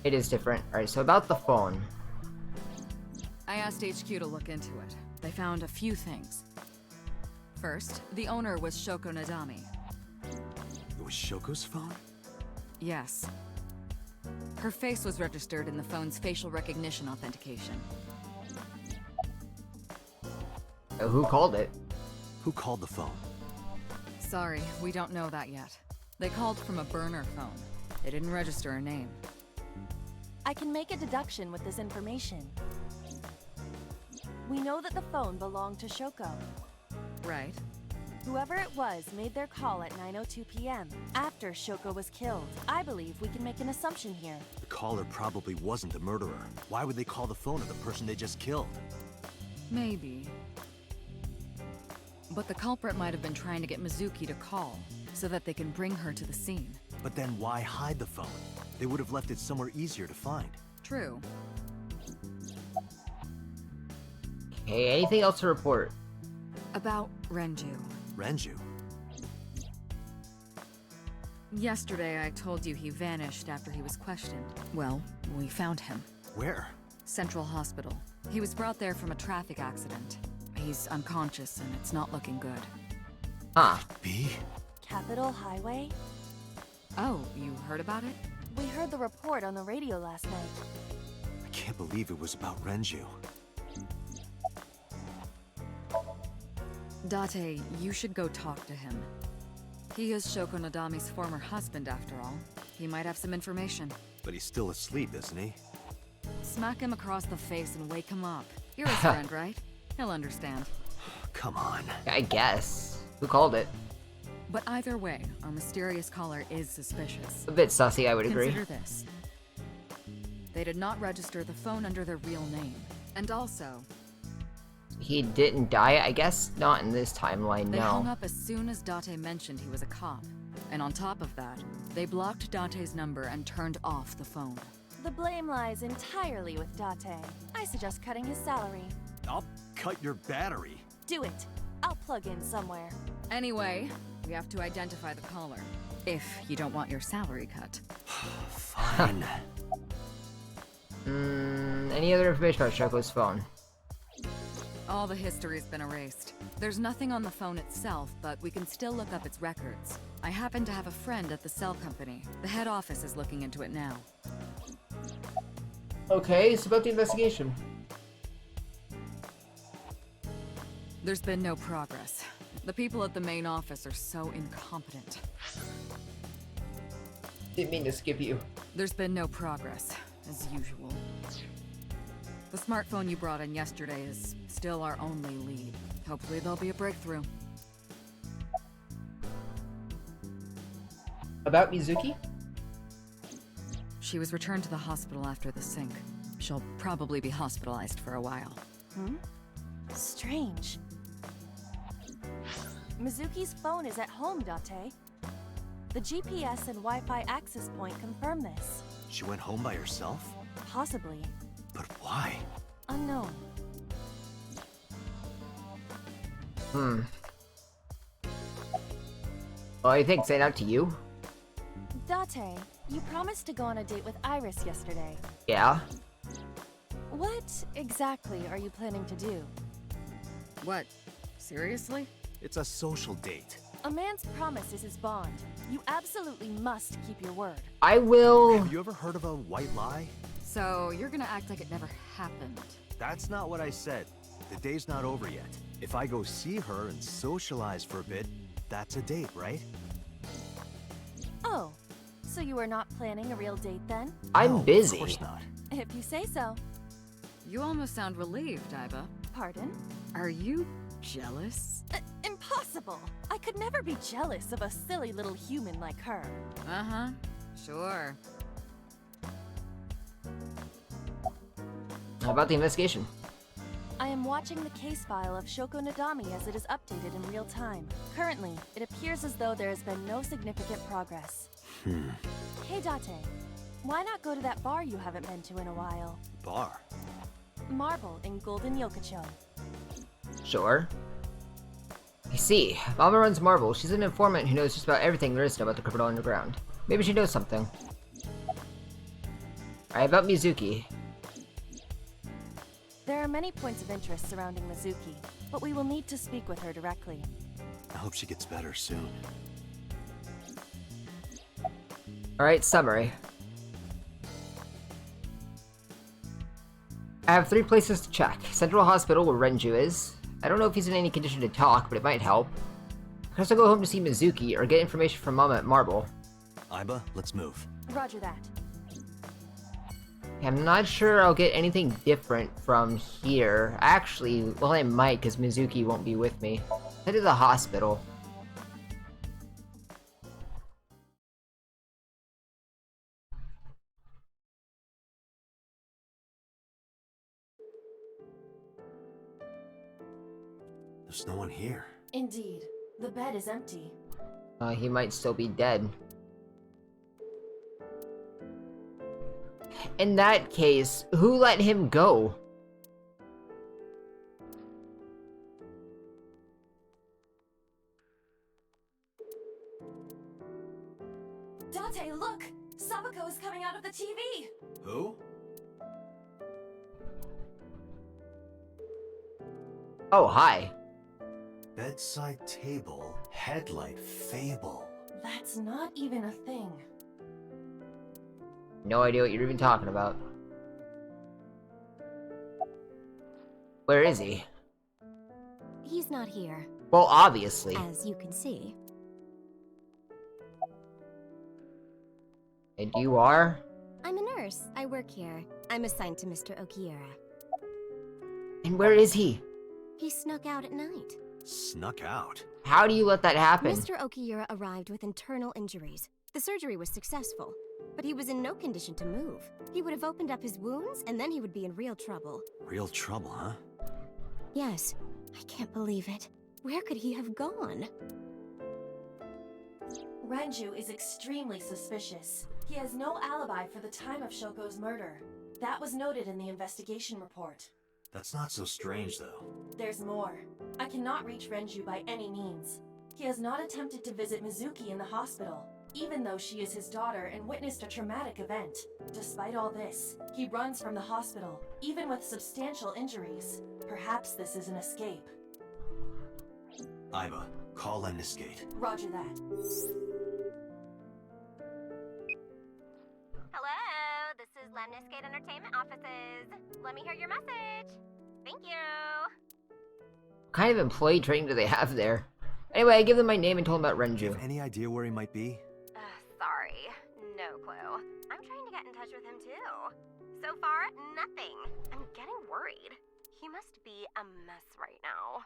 It is different. Alright, so about the phone. I asked HQ to look into it. They found a few things. First, the owner was Shoko Nadami. It was Shoko's phone? Yes. Her face was registered in the phone's facial recognition authentication. Who called it? Who called the phone? Sorry, we don't know that yet. They called from a burner phone. They didn't register a name. I can make a deduction with this information. We know that the phone belonged to Shoko. Right. Whoever it was made their call at 9:02 p.m. after Shoko was killed. I believe we can make an assumption here. The caller probably wasn't the murderer. Why would they call the phone of the person they just killed? Maybe. But the culprit might have been trying to get Mizuki to call, so that they can bring her to the scene. But then why hide the phone? They would have left it somewhere easier to find. True. Okay, anything else to report? About Renju. Renju? Yesterday I told you he vanished after he was questioned. Well, we found him. Where? Central Hospital. He was brought there from a traffic accident. He's unconscious and it's not looking good. Ah. B? Capitol Highway? Oh, you heard about it? We heard the report on the radio last night. I can't believe it was about Renju. Date, you should go talk to him. He is Shoko Nadami's former husband, after all. He might have some information. But he's still asleep, isn't he? Smack him across the face and wake him up. You're his friend, right? He'll understand. Come on. I guess. Who called it? But either way, our mysterious caller is suspicious. A bit sussy, I would agree. Consider this. They did not register the phone under their real name. And also... He didn't die? I guess not in this timeline, They hung no. up as soon as Date mentioned he was a cop. And on top of that, they blocked Date's number and turned off the phone. The blame lies entirely with Date. I suggest cutting his salary. I'll cut your battery. Do it. I'll plug in somewhere. Anyway, we have to identify the caller. If you don't want your salary cut. Fine. Any other information about Shoko's phone? All the history's been erased. There's nothing on the phone itself, but we can still look up its records. I happen to have a friend at the cell company. The head office is looking into it now. Okay, so about the investigation. There's been no progress. The people at the main office are so incompetent. Didn't mean to skip you. There's been no progress, as usual. The smartphone you brought in yesterday is still our only lead. Hopefully there'll be a breakthrough. About Mizuki? She was returned to the hospital after the sync. She'll probably be hospitalized for a while. Strange. Mizuki's phone is at home, Date. The GPS and Wi-Fi access point confirm this. She went home by herself? Possibly. But why? Unknown. Well, I think saying out to you? Date, you promised to go on a date with Iris yesterday. Yeah? What exactly are you planning to do? What? Seriously? It's a social date. A man's promise is his bond. You absolutely must keep your word. I will... Have you ever heard of a white lie? So, you're gonna act like it never happened. That's not what I said. The day's not over yet. If I go see her and socialize for a bit, that's a date, right? Oh, so you are not planning a real date then? I'm busy. Of course not. If you say so. You almost sound relieved, Iba. Pardon? Are you jealous? Impossible! I could never be jealous of a silly little human like her. Uh-huh. Sure. How about the investigation? I am watching the case file of Shoko Nadami as it is updated in real time. Currently, it appears as though there has been no significant progress. Hey Date, why not go to that bar you haven't been to in a while? Bar? Marble in Golden Yokocho. Sure. I see. Mama runs Marvel. She's an informant who knows just about everything there is to know about the criminal underground. Maybe she knows something. Alright, about Mizuki. There are many points of interest surrounding Mizuki, but we will need to speak with her directly. I hope she gets better soon. Alright, summary. I have 3 places to check. Central Hospital, where Renju is. I don't know if he's in any condition to talk, but it might help. I can also go home to see Mizuki, or get information from Mama at Marble. Iba, let's move. Roger that. I'm not sure I'll get anything different from here. Actually, well, I might, because Mizuki won't be with me. Head to the hospital. There's no one here. Indeed. The bed is empty. He might still be dead. In that case, who let him go? Date, look! Sabako is coming out of the TV! Who? Oh, hi. Bedside table, headlight fable. That's not even a thing. No idea what you're even talking about. Where is he? He's not here. Well, obviously. As you can see. And you are? I'm a nurse. I work here. I'm assigned to Mr. Okiura. And where is he? He snuck out at night. Snuck out? How do you let that happen? Mr. Okiura arrived with internal injuries. The surgery was successful, but he was in no condition to move. He would have opened up his wounds, and then he would be in real trouble. Real trouble, huh? Yes. I can't believe it. Where could he have gone? Renju is extremely suspicious. He has no alibi for the time of Shoko's murder. That was noted in the investigation report. That's not so strange, though. There's more. I cannot reach Renju by any means. He has not attempted to visit Mizuki in the hospital, even though she is his daughter and witnessed a traumatic event. Despite all this, he runs from the hospital, even with substantial injuries. Perhaps this is an escape. Iba, call Lemniscate. Roger that. Hello, this is Lemniscate Entertainment Offices. Let me hear your message. Thank you. kind of employee training do they have there? Anyway, I give them my name and told them about Do you Renju. have any idea where he might be? Sorry. No clue. I'm trying to get in touch with him too. So far, nothing. I'm getting worried. He must be a mess right now.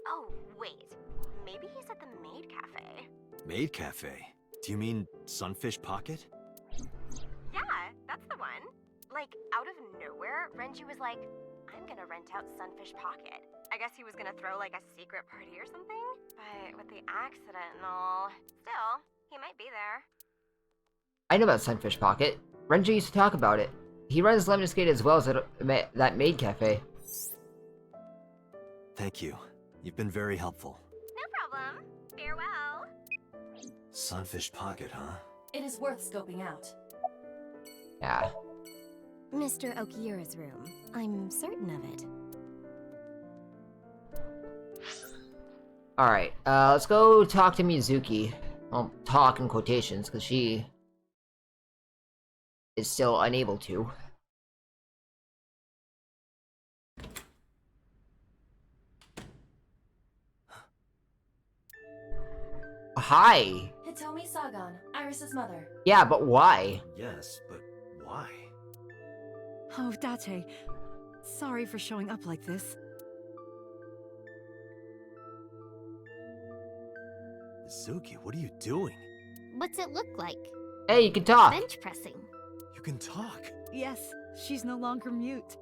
Oh, wait. Maybe he's at the Maid Cafe. Maid Cafe? Do you mean Sunfish Pocket? Yeah, that's the one. Like, out of nowhere, Renju was like, I'm gonna rent out Sunfish Pocket. I guess he was gonna throw like a secret party or something? But with the accident and all, still, he might be there. I know about Sunfish Pocket. Renju used to talk about it. He runs Lemon Skate as well as that Maid Cafe. Thank you. You've been very helpful. No problem. Farewell. Sunfish Pocket, huh? It is worth scoping out. Yeah. Mr. Okiura's room. I'm certain of it. Alright, let's go talk to Mizuki. Well, talk in quotations, because she is still unable to. Hi! Hitomi Sagan, Iris's mother. Yeah, but why? Yes, but why? Oh, Date. Sorry for showing up like this. Mizuki, what are you doing? What's it look like? Hey, you can talk! Bench pressing. You can talk. Yes, she's no longer mute.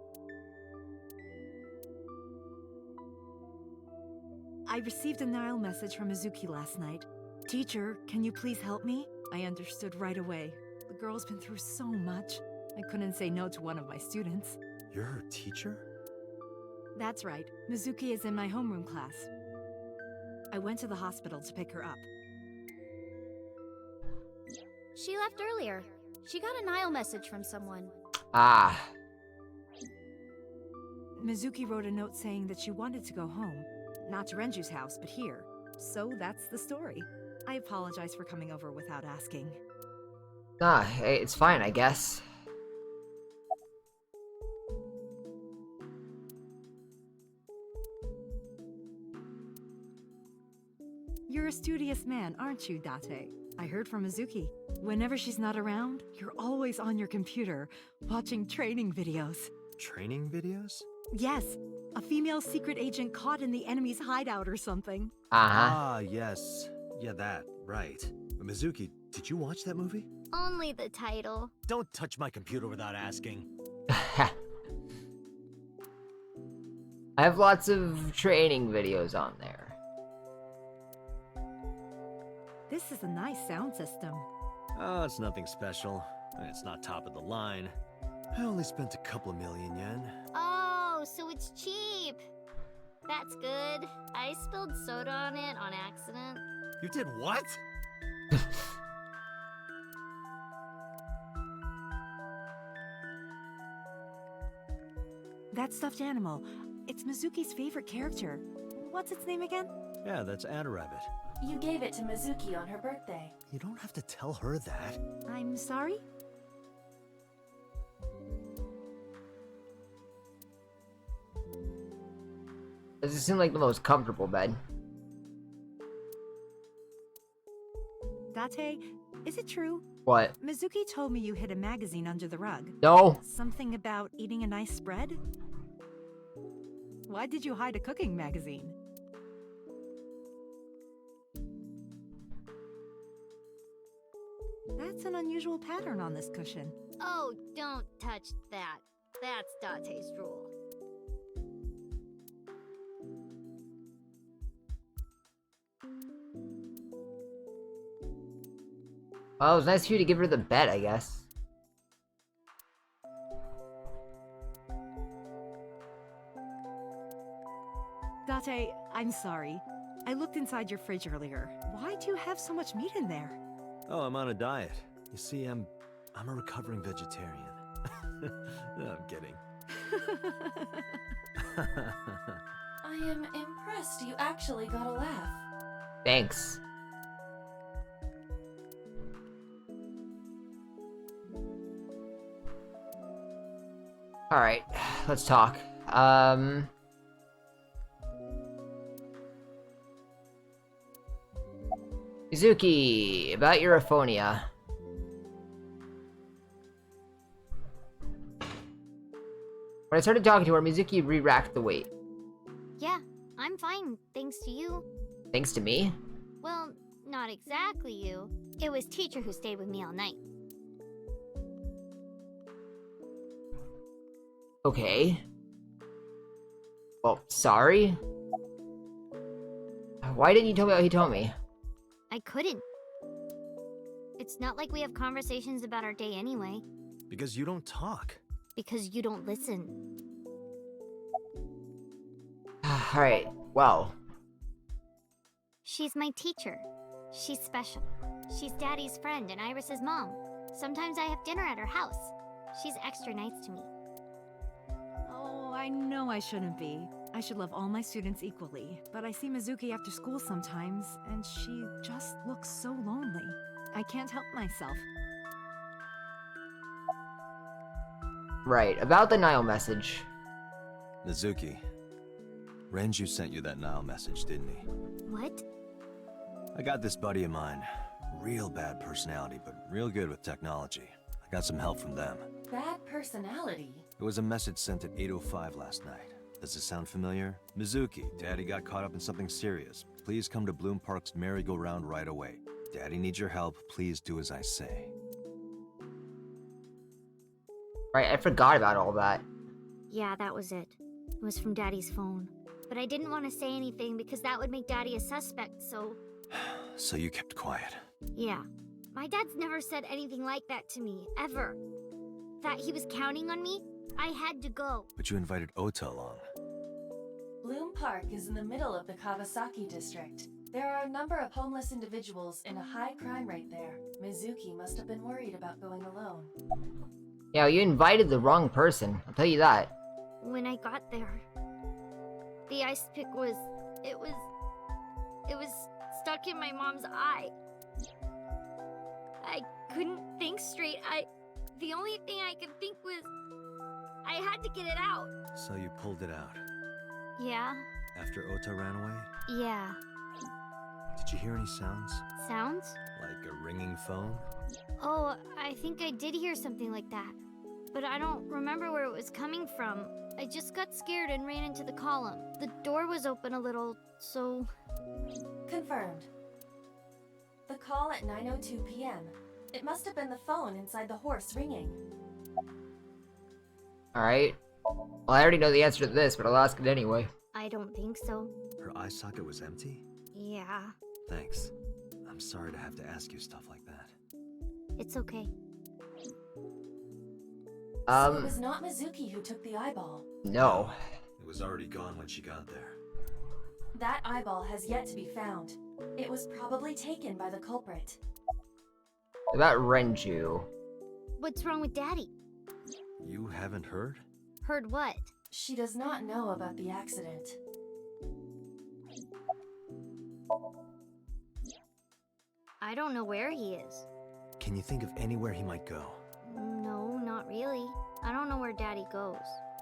I received a Nile message from Mizuki last night. Teacher, can you please help me? I understood right away. The girl's been through so much. I couldn't say no to one of my students. You're her teacher? That's right. Mizuki is in my homeroom class. I went to the hospital to pick her up. She left earlier. She got a Nile message from someone. Ah. Mizuki wrote a note saying that she wanted to go home. Not to Renju's house, but here. So that's the story. I apologize for coming over without asking. Ah, hey, it's fine, I guess. You're a studious man, aren't you, Date? I heard from Mizuki. Whenever she's not around, you're always on your computer, watching training videos. Training videos? Yes, a female secret agent caught in the enemy's hideout or something. Ah, yes. Yeah, that, right. But Mizuki, did you watch that movie? Only the title. Don't touch my computer without asking. I have lots of training videos on there. This is a nice sound system. Oh, it's nothing special. It's not top of the line. I only spent a couple of million yen. Oh, so it's cheap. That's good. I spilled soda on it on accident. You did what? That stuffed animal, it's Mizuki's favorite character. What's its name again? Yeah, that's Rabbit. You gave it to Mizuki on her birthday. You don't have to tell her that. I'm sorry? Does it seem like the most comfortable bed? Date, is it true? What? Mizuki told me you hid a magazine under the rug. No. Something about eating a nice spread? Why did you hide a cooking magazine? That's an unusual pattern on this cushion. Oh, don't touch that. That's Date's rule. Well, it was nice of you to give her the bed, I guess. Date, I'm sorry. I looked inside your fridge earlier. Why do you have so much meat in there? Oh, I'm on a diet. You see, I'm a recovering vegetarian. No, I'm kidding. I am impressed you actually got a laugh. Thanks. Alright, let's talk. Mizuki, about your aphonia. When I started talking to her, Mizuki re-racked the weight. Yeah, I'm fine, thanks to you. Thanks to me? Well, not exactly you. It was teacher who stayed with me all night. Okay. Well, sorry. Why didn't you tell me what he told me? I couldn't. It's not like we have conversations about our day anyway. Because you don't talk. Because you don't listen. Alright, well. She's my teacher. She's special. She's Daddy's friend and Iris's mom. Sometimes I have dinner at her house. She's extra nice to me. Oh, I know I shouldn't be. I should love all my students equally, but I see Mizuki after school sometimes, and she just looks so lonely. I can't help myself. Right, about the Nile message. Mizuki, Renju sent you that Nile message, didn't he? What? I got this buddy of mine. Real bad personality, but real good with technology. I got some help from them. Bad personality? It was a message sent at 8:05 last night. Does this sound familiar? Mizuki, Daddy got caught up in something serious. Please come to Bloom Park's merry-go-round right away. Daddy needs your help. Please do as I say. Right, I forgot about all that. Yeah, that was it. It was from Daddy's phone. But I didn't want to say anything because that would make Daddy a suspect, so... So you kept quiet. Yeah. My dad's never said anything like that to me, ever. That he was counting on me, I had to go. But you invited Ota along. Bloom Park is in the middle of the Kawasaki district. There are a number of homeless individuals and a high crime rate there. Mizuki must have been worried about going alone. Yeah, you invited the wrong person, I'll tell you that. When I got there, the ice pick was... It was stuck in my mom's eye. I couldn't think straight. The only thing I could think was... I had to get it out. So you pulled it out. Yeah. After Ota ran away? Yeah. Did you hear any sounds? Sounds? Like a ringing phone? Oh, I think I did hear something like that. But I don't remember where it was coming from. I just got scared and ran into the column. The door was open a little, so... Confirmed. The call at 9:02 p.m. It must have been the phone inside the horse ringing. Alright. Well, I already know the answer to this, but I'll ask it anyway. I don't think so. Her eye socket was empty? Yeah. Thanks. I'm sorry to have to ask you stuff like that. It's okay. So it was not Mizuki who took the eyeball. No. It was already gone when she got there. That eyeball has yet to be found. It was probably taken by the culprit. About Renju. What's wrong with Daddy? You haven't heard? Heard what? She does not know about the accident. I don't know where he is. Can you think of anywhere he might go? No, not really. I don't know where Daddy goes.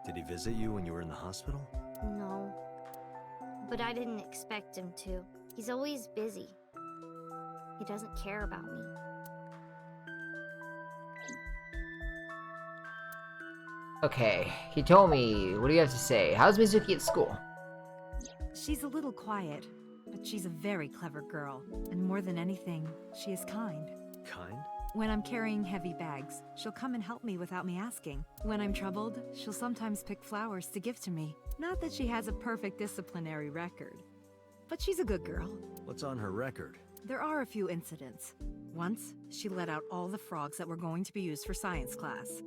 Did he visit you when you were in the hospital? No. But I didn't expect him to. He's always busy. He doesn't care about me. Okay, he told me. What do you have to say? How's Mizuki at school? She's a little quiet, but she's a very clever girl. And more than anything, she is kind. Kind? When I'm carrying heavy bags, she'll come and help me without me asking. When I'm troubled, she'll sometimes pick flowers to give to me. Not that she has a perfect disciplinary record, but she's a good girl. What's on her record? There are a few incidents. Once, she let out all the frogs that were going to be used for science class.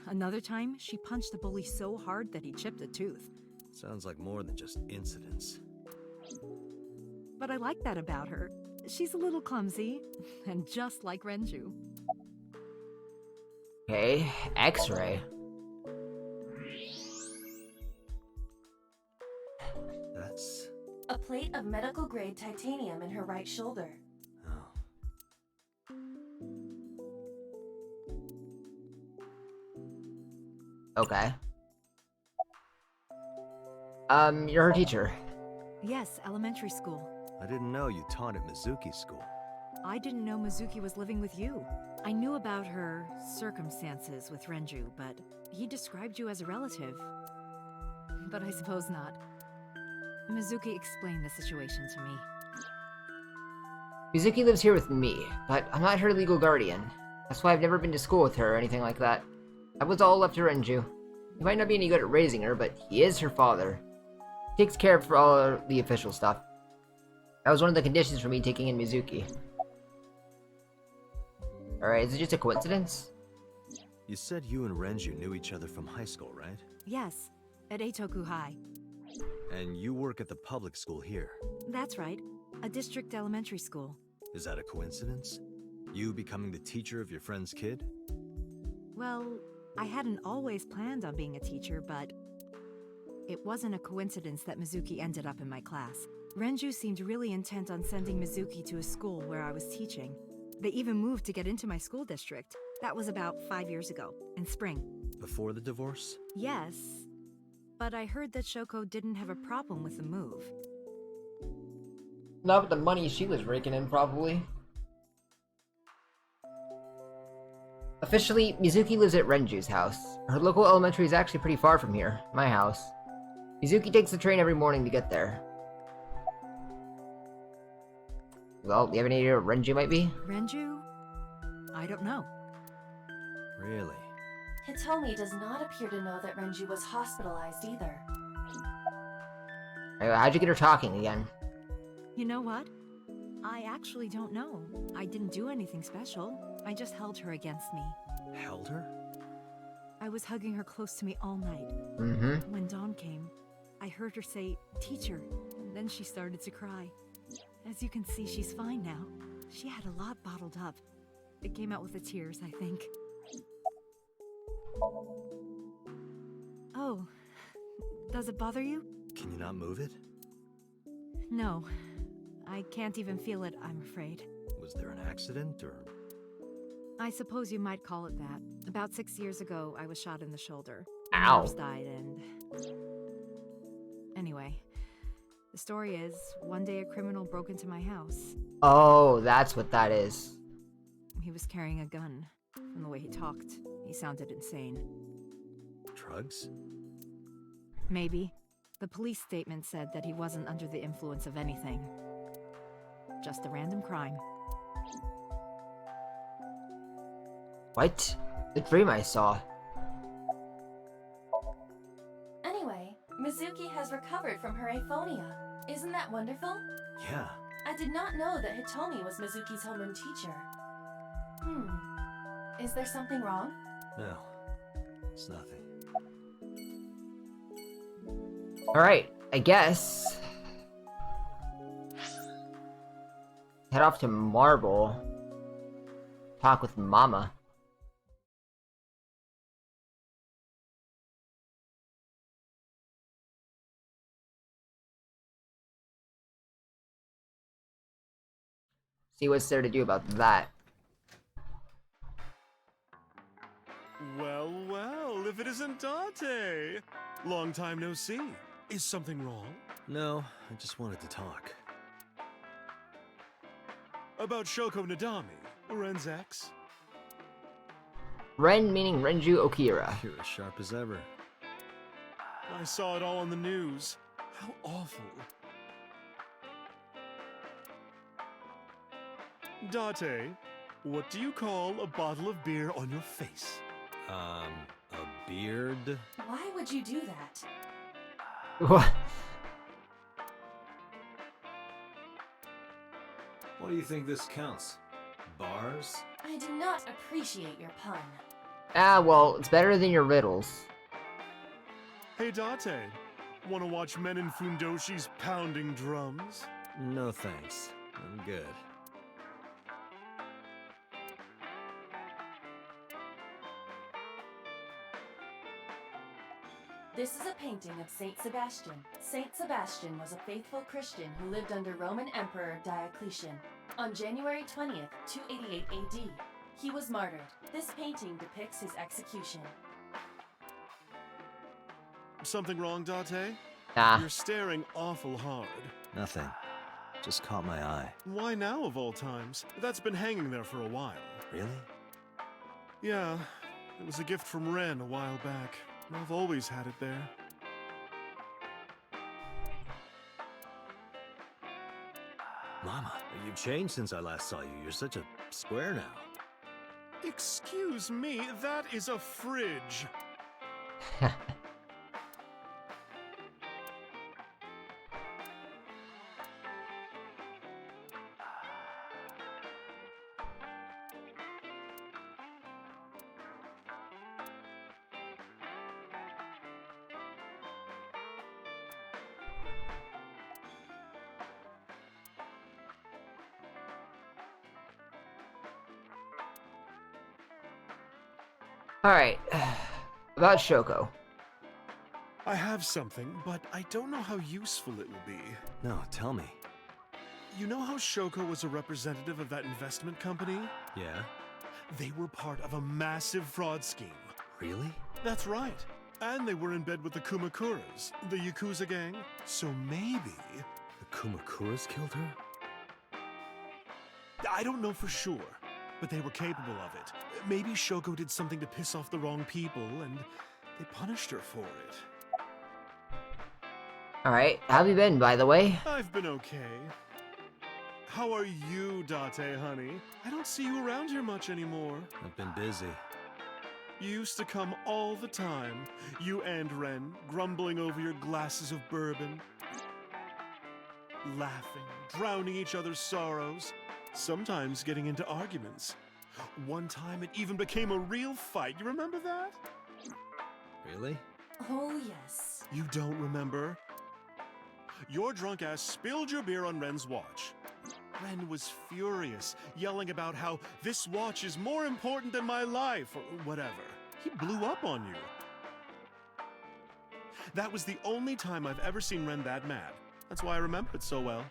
Another time, she punched a bully so hard that he chipped a tooth. Sounds like more than just incidents. But I like that about her. She's a little clumsy, and just like Renju. Okay, X-ray. That's... A plate of medical-grade titanium in her right shoulder. Okay. You're her teacher. Yes, elementary school. I didn't know you taught at Mizuki School. I didn't know Mizuki was living with you. I knew about her circumstances with Renju, but he described you as a relative. But I suppose not. Mizuki explained the situation to me. Mizuki lives here with me, but I'm not her legal guardian. That's why I've never been to school with her or anything like that. That was all left to Renju. He might not be any good at raising her, but he is her father. He takes care of all the official stuff. That was one of the conditions for me taking in Mizuki. Alright, is it just a coincidence? You said you and Renju knew each other from high school, right? Yes, at Eitoku High. And you work at the public school here. That's right, a district elementary school. Is that a coincidence? You becoming the teacher of your friend's kid? Well, I hadn't always planned on being a teacher, but it wasn't a coincidence that Mizuki ended up in my class. Renju seemed really intent on sending Mizuki to a school where I was teaching. They even moved to get into my school district. That was about 5 years ago, in spring. Before the divorce? Yes, but I heard that Shoko didn't have a problem with the move. Not with the money she was raking in, probably. Officially, Mizuki lives at Renju's house. Her local elementary is actually pretty far from here, my house. Mizuki takes the train every morning to get there. Well, do you have any idea where Renju might be? Renju? I don't know. Really? Hitomi does not appear to know that Renju was hospitalized either. How'd you get her talking again? You know what? I actually don't know. I didn't do anything special. I just held her against me. Held her? I was hugging her close to me all night. Mm-hmm. When dawn came, I heard her say, "Teacher," and then she started to cry. As you can see, she's fine now. She had a lot bottled up. It came out with the tears, I think. Oh, does it bother you? Can you not move it? No, I can't even feel it, I'm afraid. Was there an accident, or...? I suppose you might call it that. About 6 years ago, I was shot in the shoulder. Ow. Nerves died and... Anyway, the story is, one day a criminal broke into my house. Oh, that's what that is. He was carrying a gun. From the way he talked, he sounded insane. Drugs? Maybe. The police statement said that he wasn't under the influence of anything. Just a random crime. What? The dream I saw. Anyway, Mizuki has recovered from her aphonia. Isn't that wonderful? Yeah. I did not know that Hitomi was Mizuki's homeroom teacher. Is there something wrong? No. It's nothing. Alright, I guess. Head off to Marble. Talk with Mama. See what's there to do about that. Well, well, if it isn't Dante! Long time no see. Is something wrong? No, I just wanted to talk. About Shoko Nadami, Ren's ex? Ren meaning Renju Okira. You're as sharp as ever. I saw it all on the news. How awful. Date, what do you call a bottle of beer on your face? A beard? Why would you do that? What? What do you think this counts? Bars? I do not appreciate your pun. Ah, well, it's better than your riddles. Hey Date, wanna watch men in Fundoshi's pounding drums? No thanks. I'm good. This is a painting of Saint Sebastian. Saint Sebastian was a faithful Christian who lived under Roman Emperor Diocletian. On January 20th, 288 AD, he was martyred. This painting depicts his execution. Something wrong, Date? Nah. You're staring awful hard. Nothing. Just caught my eye. Why now, of all times? That's been hanging there for a while. Really? Yeah, it was a gift from Ren a while back. I've always had it there. Mama, you've changed since I last saw you. You're such a square now. Excuse me, that is a fridge. Alright, about Shoko. I have something, but I don't know how useful it will be. No, tell me. You know how Shoko was a representative of that investment company? Yeah? They were part of a massive fraud scheme. Really? That's right. And they were in bed with the Kumakuras, the Yakuza gang. So maybe... The Kumakuras killed her? I don't know for sure, but they were capable of it. Maybe Shoko did something to piss off the wrong people, and they punished her for it. Alright, how have you been, by the way? I've been okay. How are you, Date, honey? I don't see you around here much anymore. I've been busy. You used to come all the time. You and Ren, grumbling over your glasses of bourbon. Laughing, drowning each other's sorrows. Sometimes getting into arguments. One time it even became a real fight. You remember that? Really? Oh, yes. You don't remember? Your drunk ass spilled your beer on Ren's watch. Ren was furious, yelling about how this watch is more important than my life, or whatever. He blew up on you. That was the only time I've ever seen Ren that mad. That's why I remember it so well.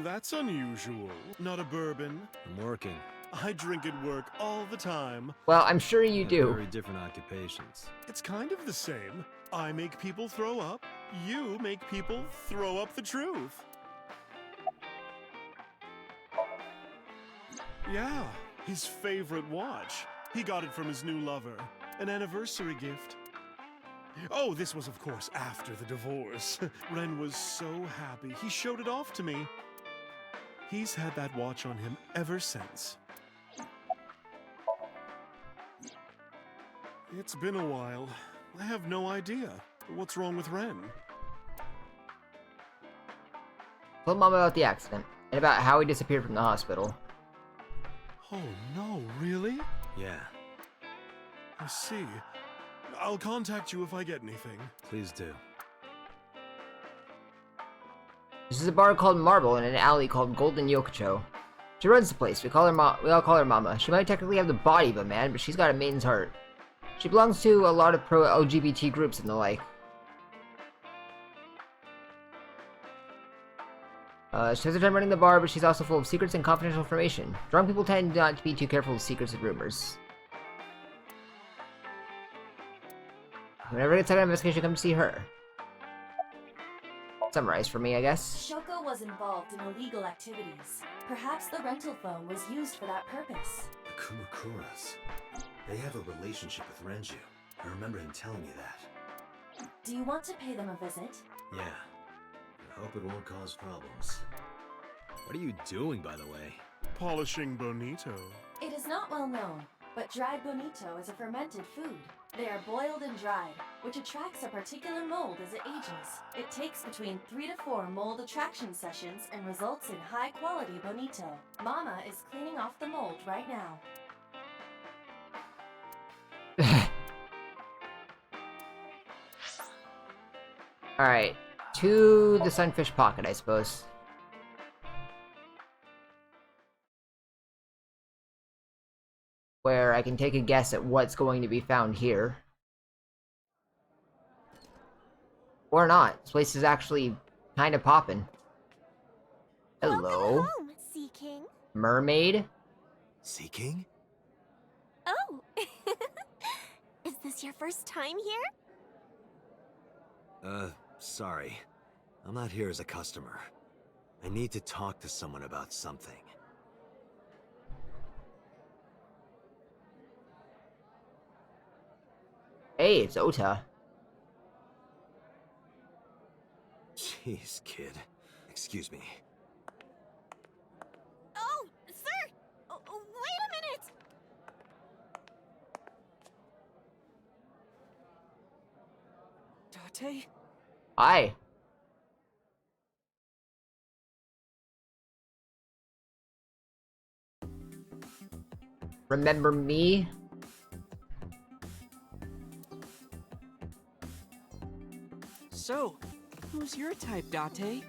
That's unusual. Not a bourbon. I'm working. I drink at work all the time. Well, I'm sure you do. Very different occupations. It's kind of the same. I make people throw up. You make people throw up the truth. Yeah, his favorite watch. He got it from his new lover. An anniversary gift. Oh, this was, of course, after the divorce. Ren was so happy. He showed it off to me. He's had that watch on him ever since. It's been a while. I have no idea. What's wrong with Ren? Told Mom about the accident, and about how he disappeared from the hospital. Oh no, really? Yeah. I see. I'll contact you if I get anything. Please do. This is a bar called Marble in an alley called Golden Yokocho. She runs the place. We all call her Mama. She might technically have the body of a man, but she's got a maiden's heart. She belongs to a lot of pro-LGBT groups and the like. She has her time running the bar, but she's also full of secrets and confidential information. Drunk people tend not to be too careful with secrets and rumors. Whenever it's an investigation, come to see her. Summarize for me, I guess. Shoko was involved in illegal activities. Perhaps the rental phone was used for that purpose. The Kumakuras. They have a relationship with Renju. I remember him telling me that. Do you want to pay them a visit? Yeah. I hope it won't cause problems. What are you doing, by the way? Polishing bonito. It is not well known, but dried bonito is a fermented food. They are boiled and dried, which attracts a particular mold as it ages. It takes between 3 to 4 mold attraction sessions and results in high-quality bonito. Mama is cleaning off the mold right now. Alright, to the Sunfish Pocket, I suppose. Where I can take a guess at what's going to be found here. Or not. This place is actually kind of poppin'. Hello. Welcome home, Sea King. Mermaid? Sea King? Oh! Is this your first time here? Sorry. I'm not here as a customer. I need to talk to someone about something. Hey, it's Ota. Jeez, kid. Excuse me. Oh, sir! Oh, wait a minute! Date? Hi. Remember me? So, who's your type, Date?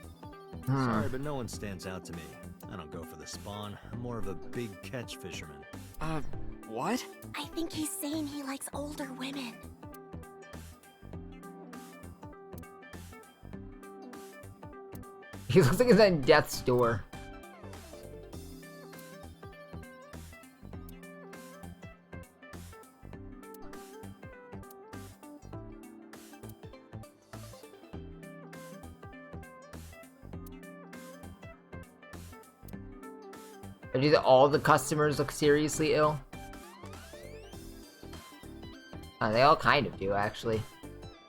Sorry, but no one stands out to me. I don't go for the spawn. I'm more of a big catch fisherman. What? I think he's saying he likes older women. He looks like he's at death's door. Or do all the customers look seriously ill? They all kind of do, actually.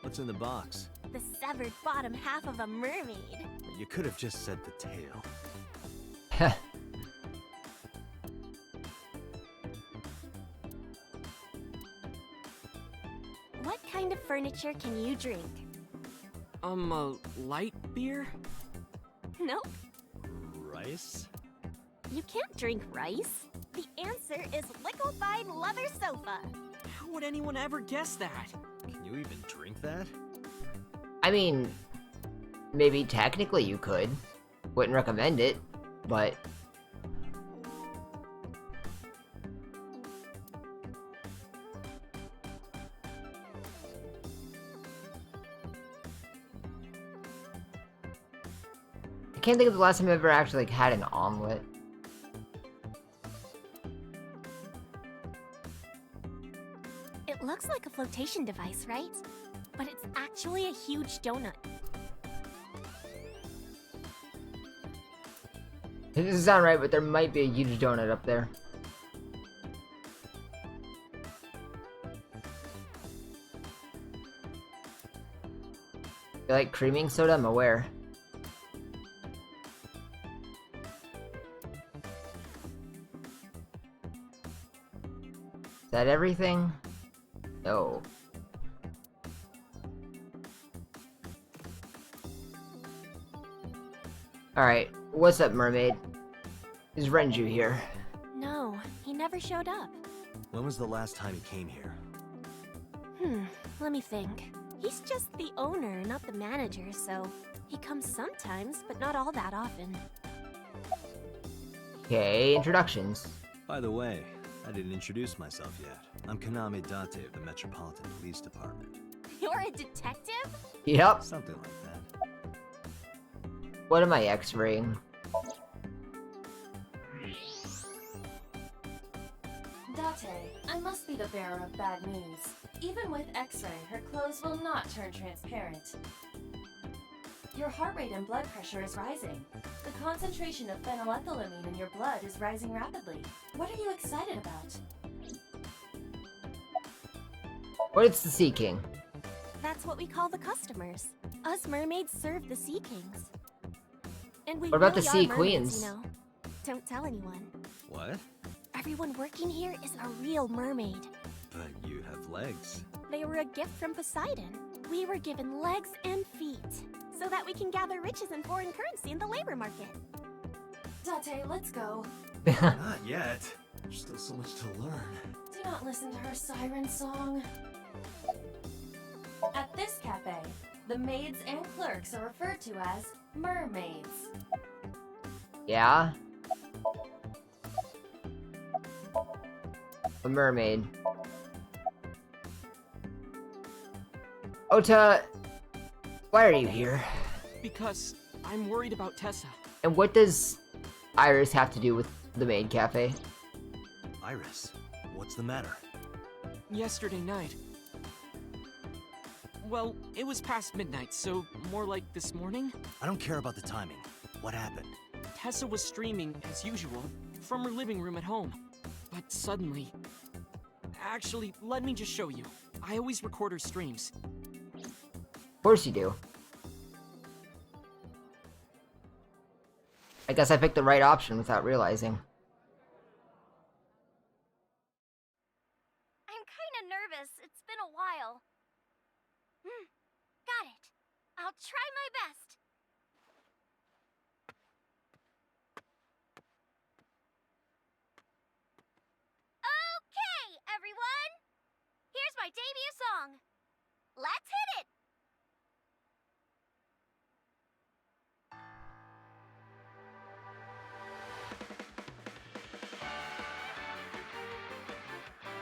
What's in the box? The severed bottom half of a mermaid. You could have just said the tail. Heh. What kind of furniture can you drink? A light beer? Nope. Rice? You can't drink rice. The answer is liquefied leather sofa. How would anyone ever guess that? Can you even drink that? I mean, maybe technically you could. Wouldn't recommend it, but... I can't think of the last time I've ever actually had an omelet. It looks like a flotation device, right? But it's actually a huge donut. It doesn't sound right, but there might be a huge donut up there. You like creaming soda? I'm aware. Is that everything? No. Alright, what's up, mermaid? Is Renju here? No, he never showed up. When was the last time he came here? Let me think. He's just the owner, not the manager, so he comes sometimes, but not all that often. Okay, introductions. By the way, I didn't introduce myself yet. I'm Kaname Date of the Metropolitan Police Department. You're a detective? Yep. Something like that. What am I X-raying? Date, I must be the bearer of bad news. Even with X-ray, her clothes will not turn transparent. Your heart rate and blood pressure is rising. The concentration of phenylethylamine in your blood is rising rapidly. What are you excited about? What's the Sea King? That's what we call the customers. Us mermaids serve the Sea Kings. And we What about really the are Sea mermaids, Queens? You know. Don't tell anyone. What? Everyone working here is a real mermaid. But you have legs. They were a gift from Poseidon. We were given legs and feet, so that we can gather riches and foreign currency in the labor market. Date, let's go. Not yet. There's still so much to learn. Do not listen to her siren song. At this cafe, the maids and clerks are referred to as mermaids. Yeah? A mermaid. Ota, why are you here? Because I'm worried about Tessa. And what does Iris have to do with the maid cafe? Iris, what's the matter? Yesterday night. Well, it was past midnight, so more like this morning. I don't care about the timing. What happened? Tessa was streaming, as usual, from her living room at home. But suddenly... Actually, let me just show you. I always record her streams. Of course you do. I guess I picked the right option without realizing. I'm kinda nervous. It's been a while. Got it. I'll try my best. Okay, everyone! Here's my debut song. Let's hit it!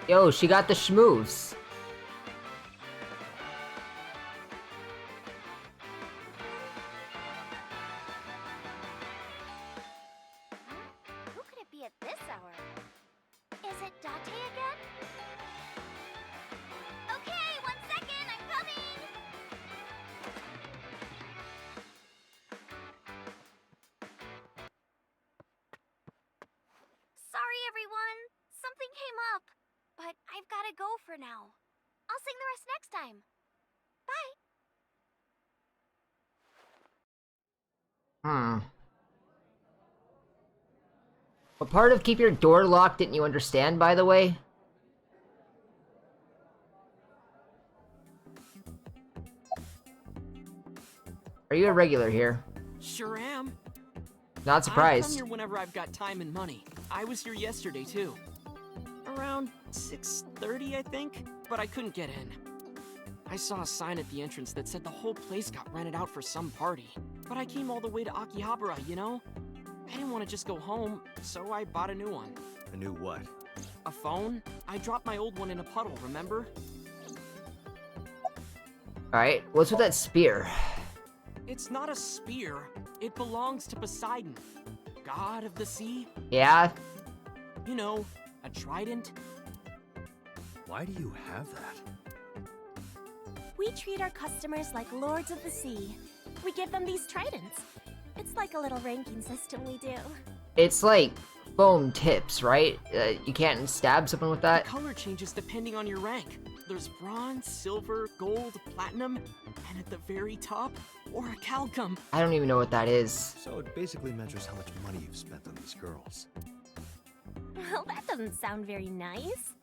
Yo, she got the schmoes. Who could it be at this hour? Is it Date again? Okay, 1 second, I'm coming! Sorry, everyone. Something came up. But I've gotta go for now. I'll sing the rest next time. Bye! What part of keep your door locked didn't you understand, by the way? Are you a regular here? Sure am. Not I come surprised. here whenever I've got time and money. I was here yesterday, too. Around 6:30, I think, but I couldn't get in. I saw a sign at the entrance that said the whole place got rented out for some party. But I came all the way to Akihabara, you know? I didn't want to just go home, so I bought a new one. A new what? A phone? I dropped my old one in a puddle, remember? Alright, what's with that spear? It's not a spear. It belongs to Poseidon, god of the sea. Yeah? You know, a trident. Why do you have that? We treat our customers like lords of the sea. We give them these tridents. It's like a little ranking system we do. It's like foam tips, right? You can't stab someone with that? The color changes depending on your rank. There's bronze, silver, gold, platinum, and at the very top, orichalcum. I don't even know what that is. So it basically measures how much money you've spent on these girls. Well, that doesn't sound very nice.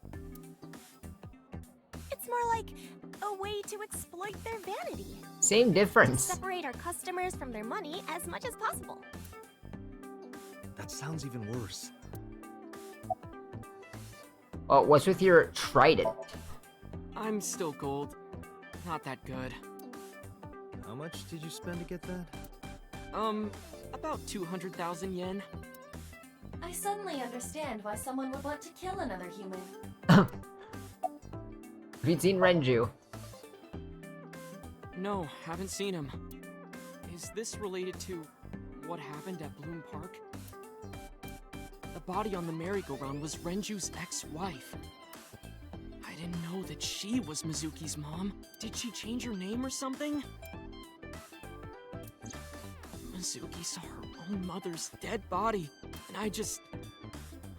It's more like a way to exploit their vanity. Same difference. Separate our customers from their money as much as possible. That sounds even worse. Oh, what's with your trident? I'm still gold. Not that good. How much did you spend to get that? About 200,000 yen. I suddenly understand why someone would want to kill another human. Have you seen Renju? No, haven't seen him. Is this related to what happened at Bloom Park? The body on the merry-go-round was Renju's ex-wife. I didn't know that she was Mizuki's mom. Did she change her name or something? Mizuki saw her own mother's dead body, and I just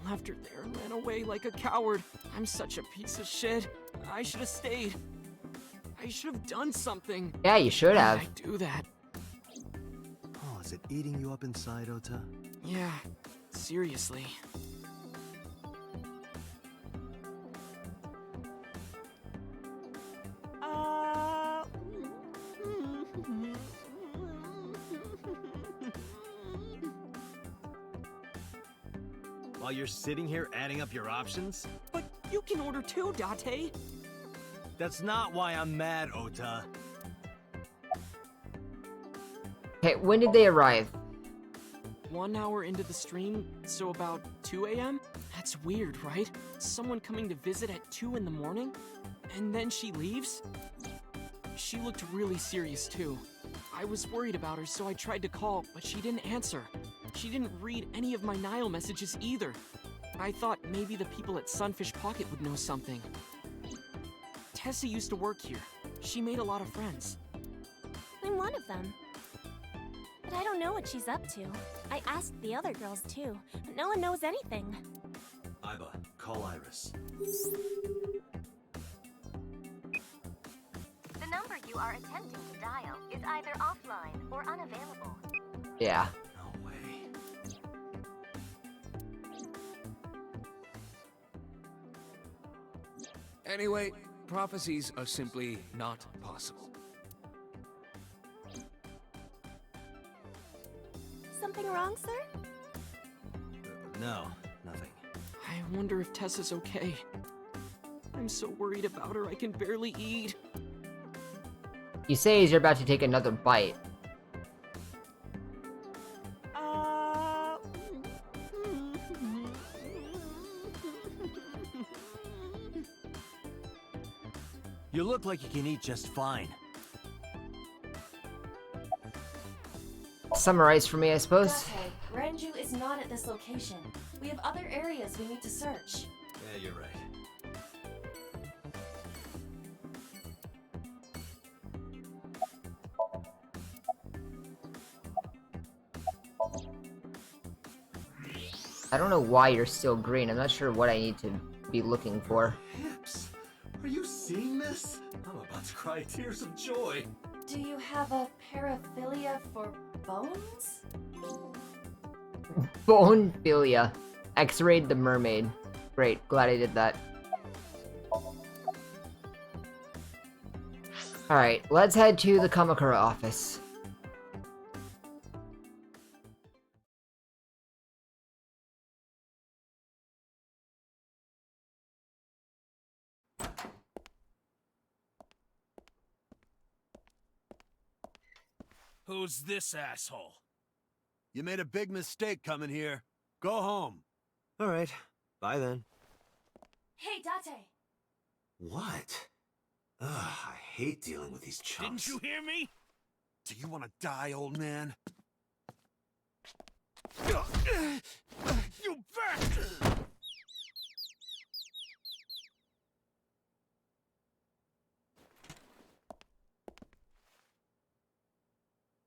left her there and ran away like a coward. I'm such a piece of shit. I should have stayed. I should have done something. Yeah, you should have. Why did I do that? Oh, is it eating you up inside, Ota? Yeah, seriously. While you're sitting here adding up your options? But you can order too, Date. That's not why I'm mad, Ota. Okay, when did they arrive? 1 hour into the stream, so about 2 a.m.? That's weird, right? Someone coming to visit at 2 in the morning? And then she leaves? She looked really serious, too. I was worried about her, so I tried to call, but she didn't answer. She didn't read any of my Nile messages either. I thought maybe the people at Sunfish Pocket would know something. Tessa used to work here. She made a lot of friends. I'm one of them. But I don't know what she's up to. I asked the other girls too, but no one knows anything. Iba, call Iris. The number you are attempting to dial is either offline or unavailable. Yeah. No way. Anyway, prophecies are simply not possible. Something wrong, sir? No, nothing. I wonder if Tessa's okay. I'm so worried about her, I can barely eat. You say as you're about to take another bite. You look like you can eat just fine. Summarize for me, I suppose. Date, Renju is not at this location. We have other areas we need to search. Yeah, you're right. I don't know why you're still green. I'm not sure what I need to be looking for. Hips. Are you seeing this? I'm about to cry tears of joy. Do you have a paraphilia for bones? Bonephilia. X-rayed the mermaid. Great, glad I did that. Alright, let's head to the Kamakura office. Who's this asshole? You made a big mistake coming here. Go home. All right. Bye then. Hey, Date! What? Ugh, I hate dealing with these chumps. Didn't you hear me? Do you want to die, old man? You bastard!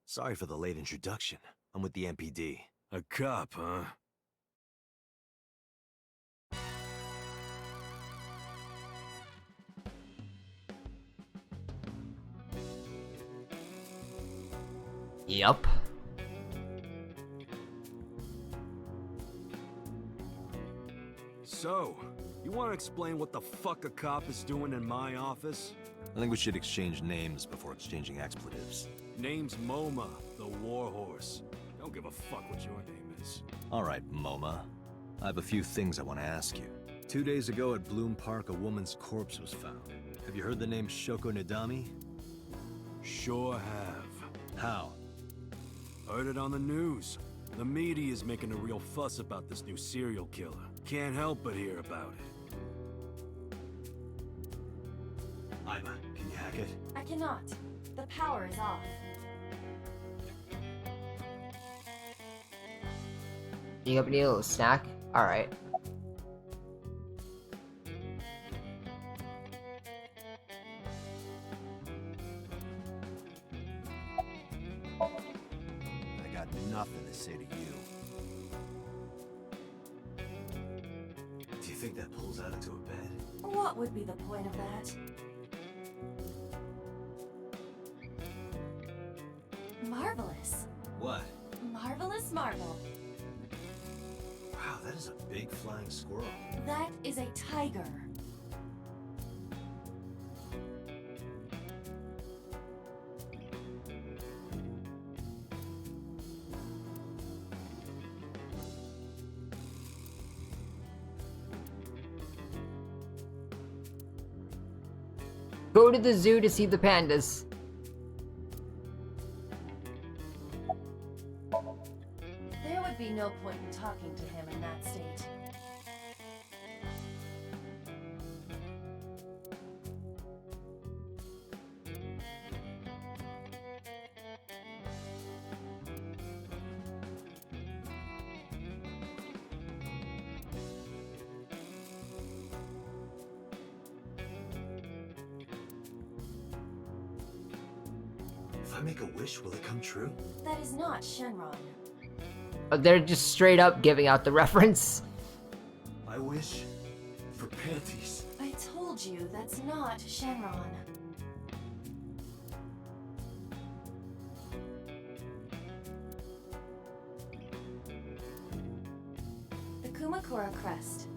Sorry for the late introduction. I'm with the MPD. A cop, huh? Yup. So, you want to explain what the fuck a cop is doing in my office? I think we should exchange names before exchanging expletives. Name's MoMA, the Warhorse. Don't give a fuck what your name is. All right, MoMA. I have a few things I want to ask you. 2 days ago at Bloom Park, a woman's corpse was found. Have you heard the name Shoko Nadami? Sure have. How? Heard it on the news. The media is making a real fuss about this new serial killer. Can't help but hear about it. Iba, can you hack it? I cannot. The power is off. You have any little snack? Alright. I got nothing to say to you. Do you think that pulls out into a bed? What would be the point of that? Marvelous. What? Marvelous marvel. Wow, that is a big flying squirrel. That is a tiger. Go to the zoo to see the pandas. There would be no point in talking to him in that state. If I make a wish, will it come true? That is not Shenron. They're just straight up giving out the reference. I wish for panties. I told you that's not Shenron. The Kumakura crest.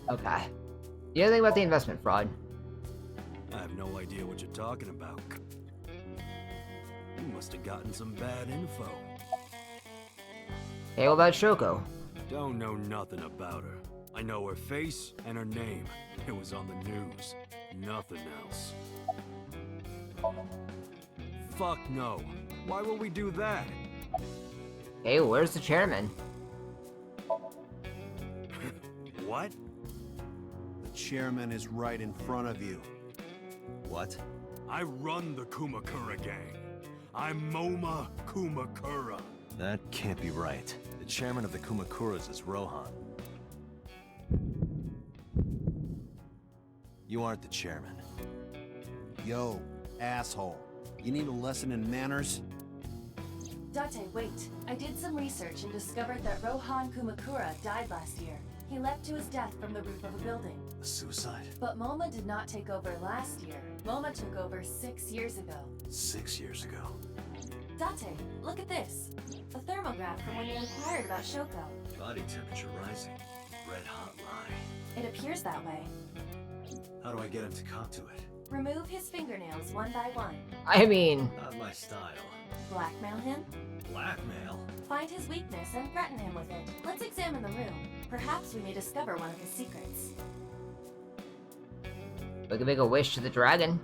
Okay. You know anything about the investment fraud? I have no idea what you're talking about. You must have gotten some bad info. Hey, what about Shoko? Don't know nothing about her. I know her face and her name. It was on the news. Nothing else. Fuck no. Why would we do that? Hey, where's the chairman? What? The chairman is right in front of you. What? I run the Kumakura gang. I'm Moma Kumakura. That can't be right. The chairman of the Kumakuras is Rohan. You aren't the chairman. Yo, asshole. You need a lesson in manners? Date, wait. I did some research and discovered that Rohan Kumakura died last year. He leapt to his death from the roof of a building. A suicide? But Moma did not take over last year. Moma took over 6 years ago. 6 years ago. Date, look at this. A thermograph from when you inquired about Shoko. Body temperature rising. Red hot lie. It appears that way. How do I get him to cop to it? Remove his fingernails one by one. I mean... Not my style. Blackmail him? Blackmail? Find his weakness and threaten him with it. Let's examine the room. Perhaps we may discover one of his secrets. We can make a wish to the dragon.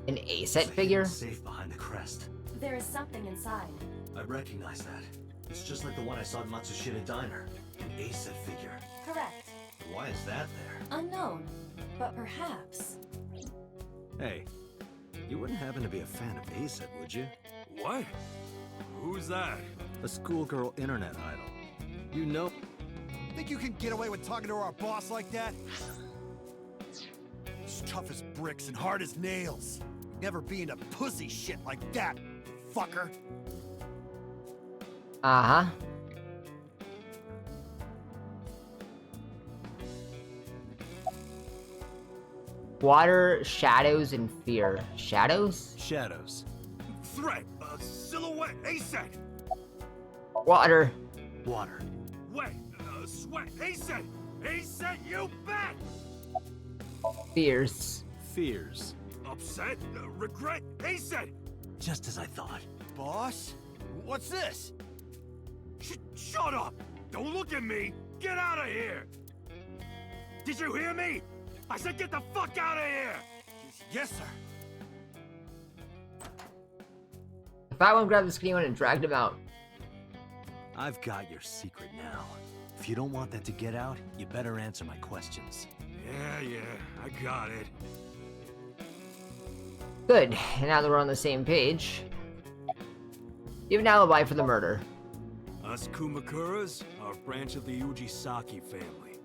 An A-set figure? Safe behind the crest. There is something inside. I recognize that. It's just like the one I saw at Matsushita Diner. An A-set figure. Correct. Why is that there? Unknown. But perhaps. Hey, you wouldn't happen to be a fan of A-set, would you? What? Who's that? A schoolgirl internet idol. You know... Think you can get away with talking to our boss like that? He's tough as bricks and hard as nails. Never be into pussy shit like that, fucker. Uh-huh. Water, shadows, and fear. Shadows? Shadows. Threat. Silhouette. ASAP. Water. Water. Wet. Sweat. ASAP. ASAP, you bet. Fears. Fears. Upset. Regret. ASAP. Just as I thought. Boss? What's this? Shut up! Don't look at me! Get out of here! Did you hear me? I said get the fuck out of here! Yes, sir. The fat one grabbed the skinny one and dragged him out. I've got your secret now. If you don't want that to get out, you better answer my questions. Yeah, I got it. Good. And now that we're on the same page, you have an alibi for the murder. Us Kumakuras are a branch of the Ujisaki family.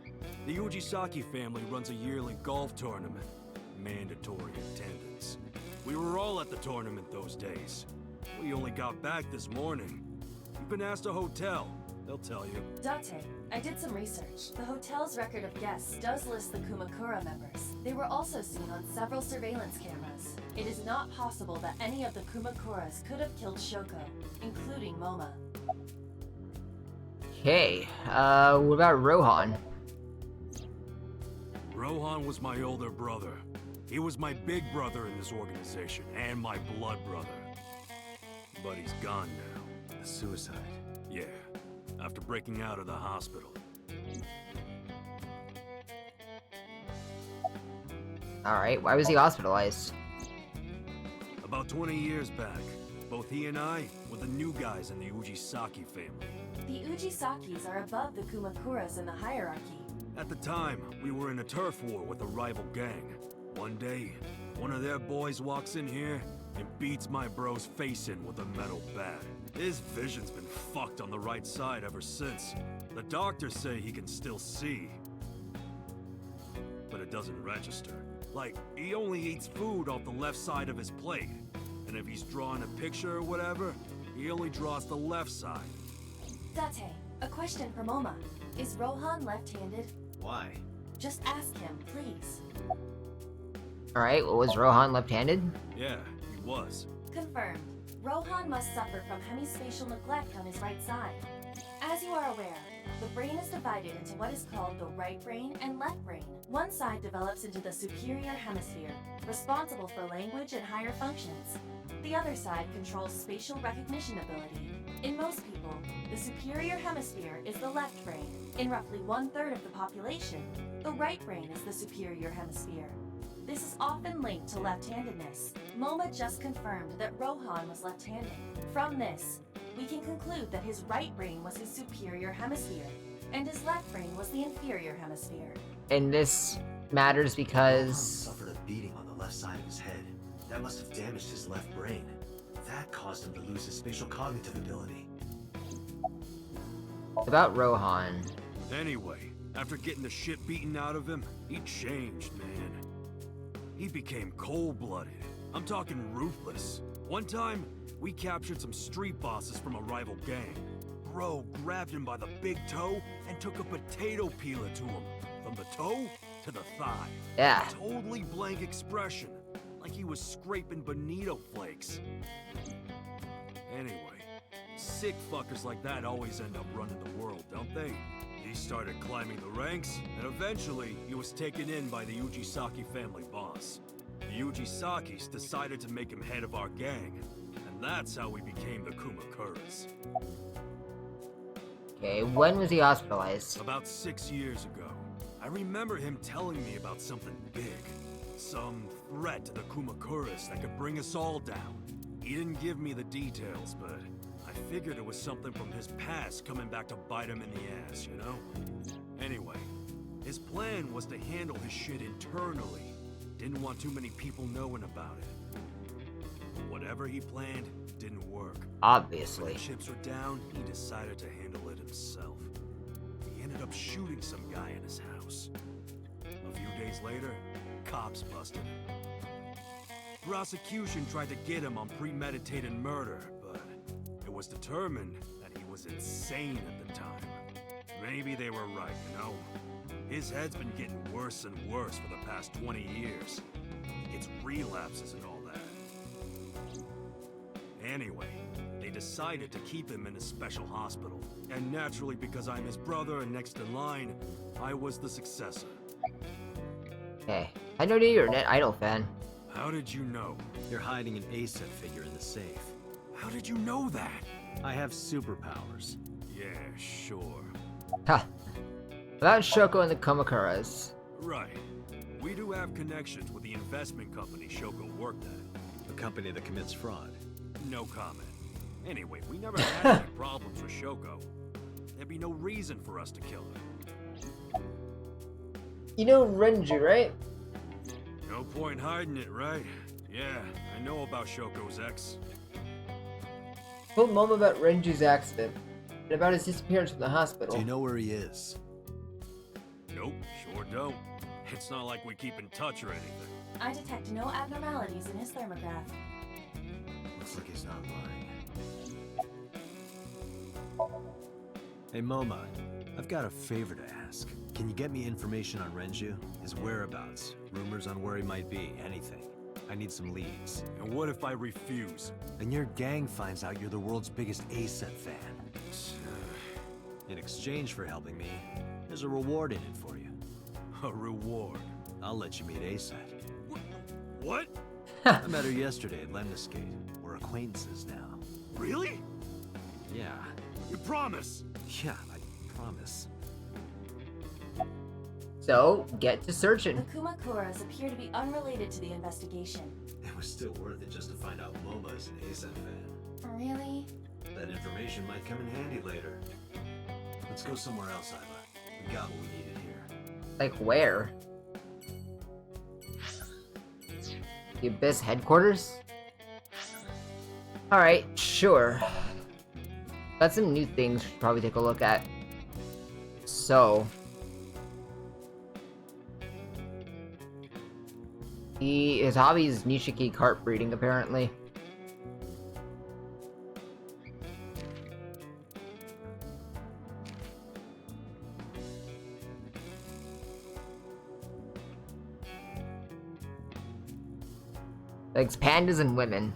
The Ujisaki family runs a yearly golf tournament. Mandatory attendance. We were all at the tournament those days. We only got back this morning. You've been asked a hotel. They'll tell you. Date, I did some research. The hotel's record of guests does list the Kumakura members. They were also seen on several surveillance cameras. It is not possible that any of the Kumakuras could have killed Shoko, including Moma. Okay, what about Rohan? Rohan was my older brother. He was my big brother in this organization, and my blood brother. But he's gone now. The Suicide. Yeah, after breaking out of the hospital. Alright, why was he hospitalized? About 20 years back, both he and I were the new guys in the Ujisaki family. The Ujisakis are above the Kumakuras in the hierarchy. At the time, we were in a turf war with a rival gang. One day, one of their boys walks in here and beats my bro's face in with a metal bat. His vision's been fucked on the right side ever since. The doctors say he can still see, but it doesn't register. Like, he only eats food off the left side of his plate. And if he's drawing a picture or whatever, he only draws the left side. Date, a question for Moma. Is Rohan left-handed? Why? Just ask him, please. Alright, well, was Rohan left-handed? Yeah, he was. Confirmed. Rohan must suffer from hemispatial neglect on his right side. As you are aware, the brain is divided into what is called the right brain and left brain. One side develops into the superior hemisphere, responsible for language and higher functions. The other side controls spatial recognition ability. In most people, the superior hemisphere is the left brain. In roughly 1/3 of the population, the right brain is the superior hemisphere. This is often linked to left-handedness. Moma just confirmed that Rohan was left-handed. From this, we can conclude that his right brain was his superior hemisphere, and his left brain was the inferior hemisphere. And this matters because... Rohan suffered a beating on the left side of his head. That must have damaged his left brain. That caused him to lose his spatial cognitive ability. About Rohan. Anyway, after getting the shit beaten out of him, he changed, man. He became cold-blooded. I'm talking ruthless. One time, we captured some street bosses from a rival gang. Bro grabbed him by the big toe and took a potato peeler to him. From the toe to the thigh. Yeah. A totally blank expression. Like he was scraping bonito flakes. Anyway, sick fuckers like that always end up running the world, don't they? He started climbing the ranks, and eventually he was taken in by the Ujisaki family boss. The Ujisakis decided to make him head of our gang, and that's how we became the Kumakuras. Okay, when was he hospitalized? About 6 years ago. I remember him telling me about something big. Some threat to the Kumakuras that could bring us all down. He didn't give me the details, but I figured it was something from his past coming back to bite him in the ass, you know? Anyway, his plan was to handle his shit internally. Didn't want too many people knowing about it. Whatever he planned didn't work. Obviously. When the chips were down, he decided to handle it himself. He ended up shooting some guy in his house. A few days later, cops busted him. Prosecution tried to get him on premeditated murder, but it was determined that he was insane at the time. Maybe they were right, you know? His head's been getting worse and worse for the past 20 years. He gets relapses and all that. Anyway, they decided to keep him in a special hospital. And naturally, because I'm his brother and next in line, I was the successor. Okay, I know that you're a Net Idol fan. How did you know? You're hiding an ASET figure in the safe. How did you know that? I have superpowers. Yeah, sure. Ha! About Shoko and the Kumakuras. Right. We do have connections with the investment company Shoko worked at. A company that commits fraud. No comment. Anyway, we never had any problems with Shoko. There'd be no reason for us to kill her. You know Renju, right? No point hiding it, right? Yeah, I know about Shoko's ex. Told Mom about Renju's accident and about his disappearance from the hospital. Do you know where he is? Nope, sure don't. It's not like we keep in touch or anything. I detect no abnormalities in his thermograph. Looks like he's not lying. Hey Moma, I've got a favor to ask. Can you get me information on Renju? His whereabouts, rumors on where he might be, anything. I need some leads. And what if I refuse? And your gang finds out you're the world's biggest ASET fan. In exchange for helping me, there's a reward in it for you. A reward? I'll let you meet ASET. What? I met her yesterday at Lemniscate. We're acquaintances now. Really? Yeah. You promise? Yeah, I promise. So, get to searching. The Kumakuras appear to be unrelated to the investigation. It was still worth it just to find out Moba is an ASAP fan. Really? That information might come in handy later. Let's go somewhere else, Iva. We got what we needed here. Like where? The Abyss headquarters? Alright, sure. Got some new things we should probably take a look at. So. His hobby is Nishiki carp breeding, apparently. Likes pandas and women.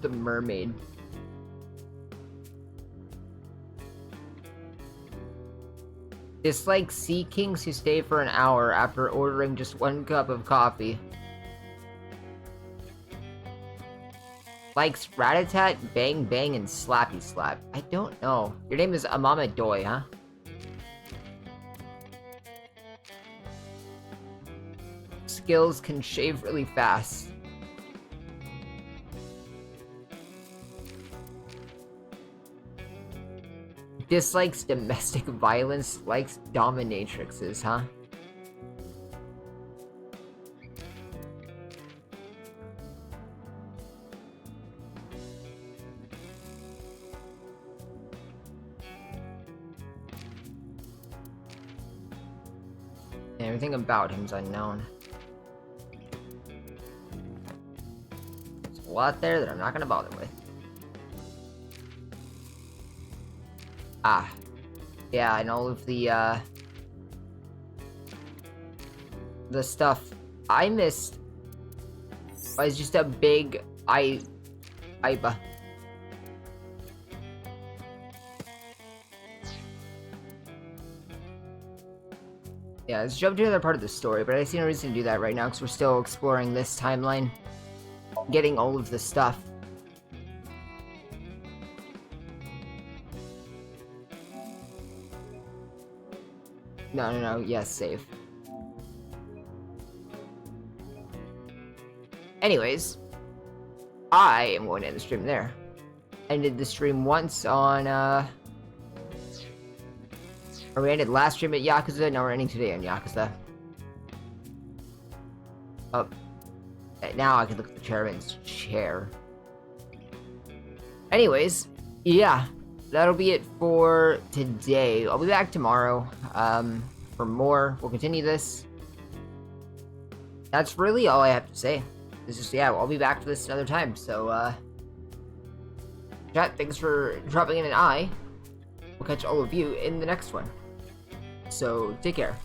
The mermaid. Dislikes sea kings who stay for an hour after ordering just 1 cup of coffee. Likes rat-a-tat, bang bang, and slappy slap. I don't know. Your name is Amama Doi, huh? Skills can shave really fast. Dislikes domestic violence, likes dominatrixes, huh? Everything about him's unknown. There's a lot there that I'm not gonna bother with. Ah. Yeah, and all of the stuff I missed was just a big Iba. Yeah, let's jump to another part of the story, but I see no reason to do that right now because we're still exploring this timeline. Getting all of the stuff. No, yes, save. Anyways, I am going to end the stream there. Ended the stream once on, or we ended last stream at Yakuza, now we're ending today on Yakuza. Oh. Now I can look at the chairman's chair. Anyways, yeah. That'll be it for today. I'll be back tomorrow, for more. We'll continue this. That's really all I have to say. It's just, yeah, I'll be back for this another time, so, chat, thanks for dropping in an eye. We'll catch all of you in the next one. So, take care.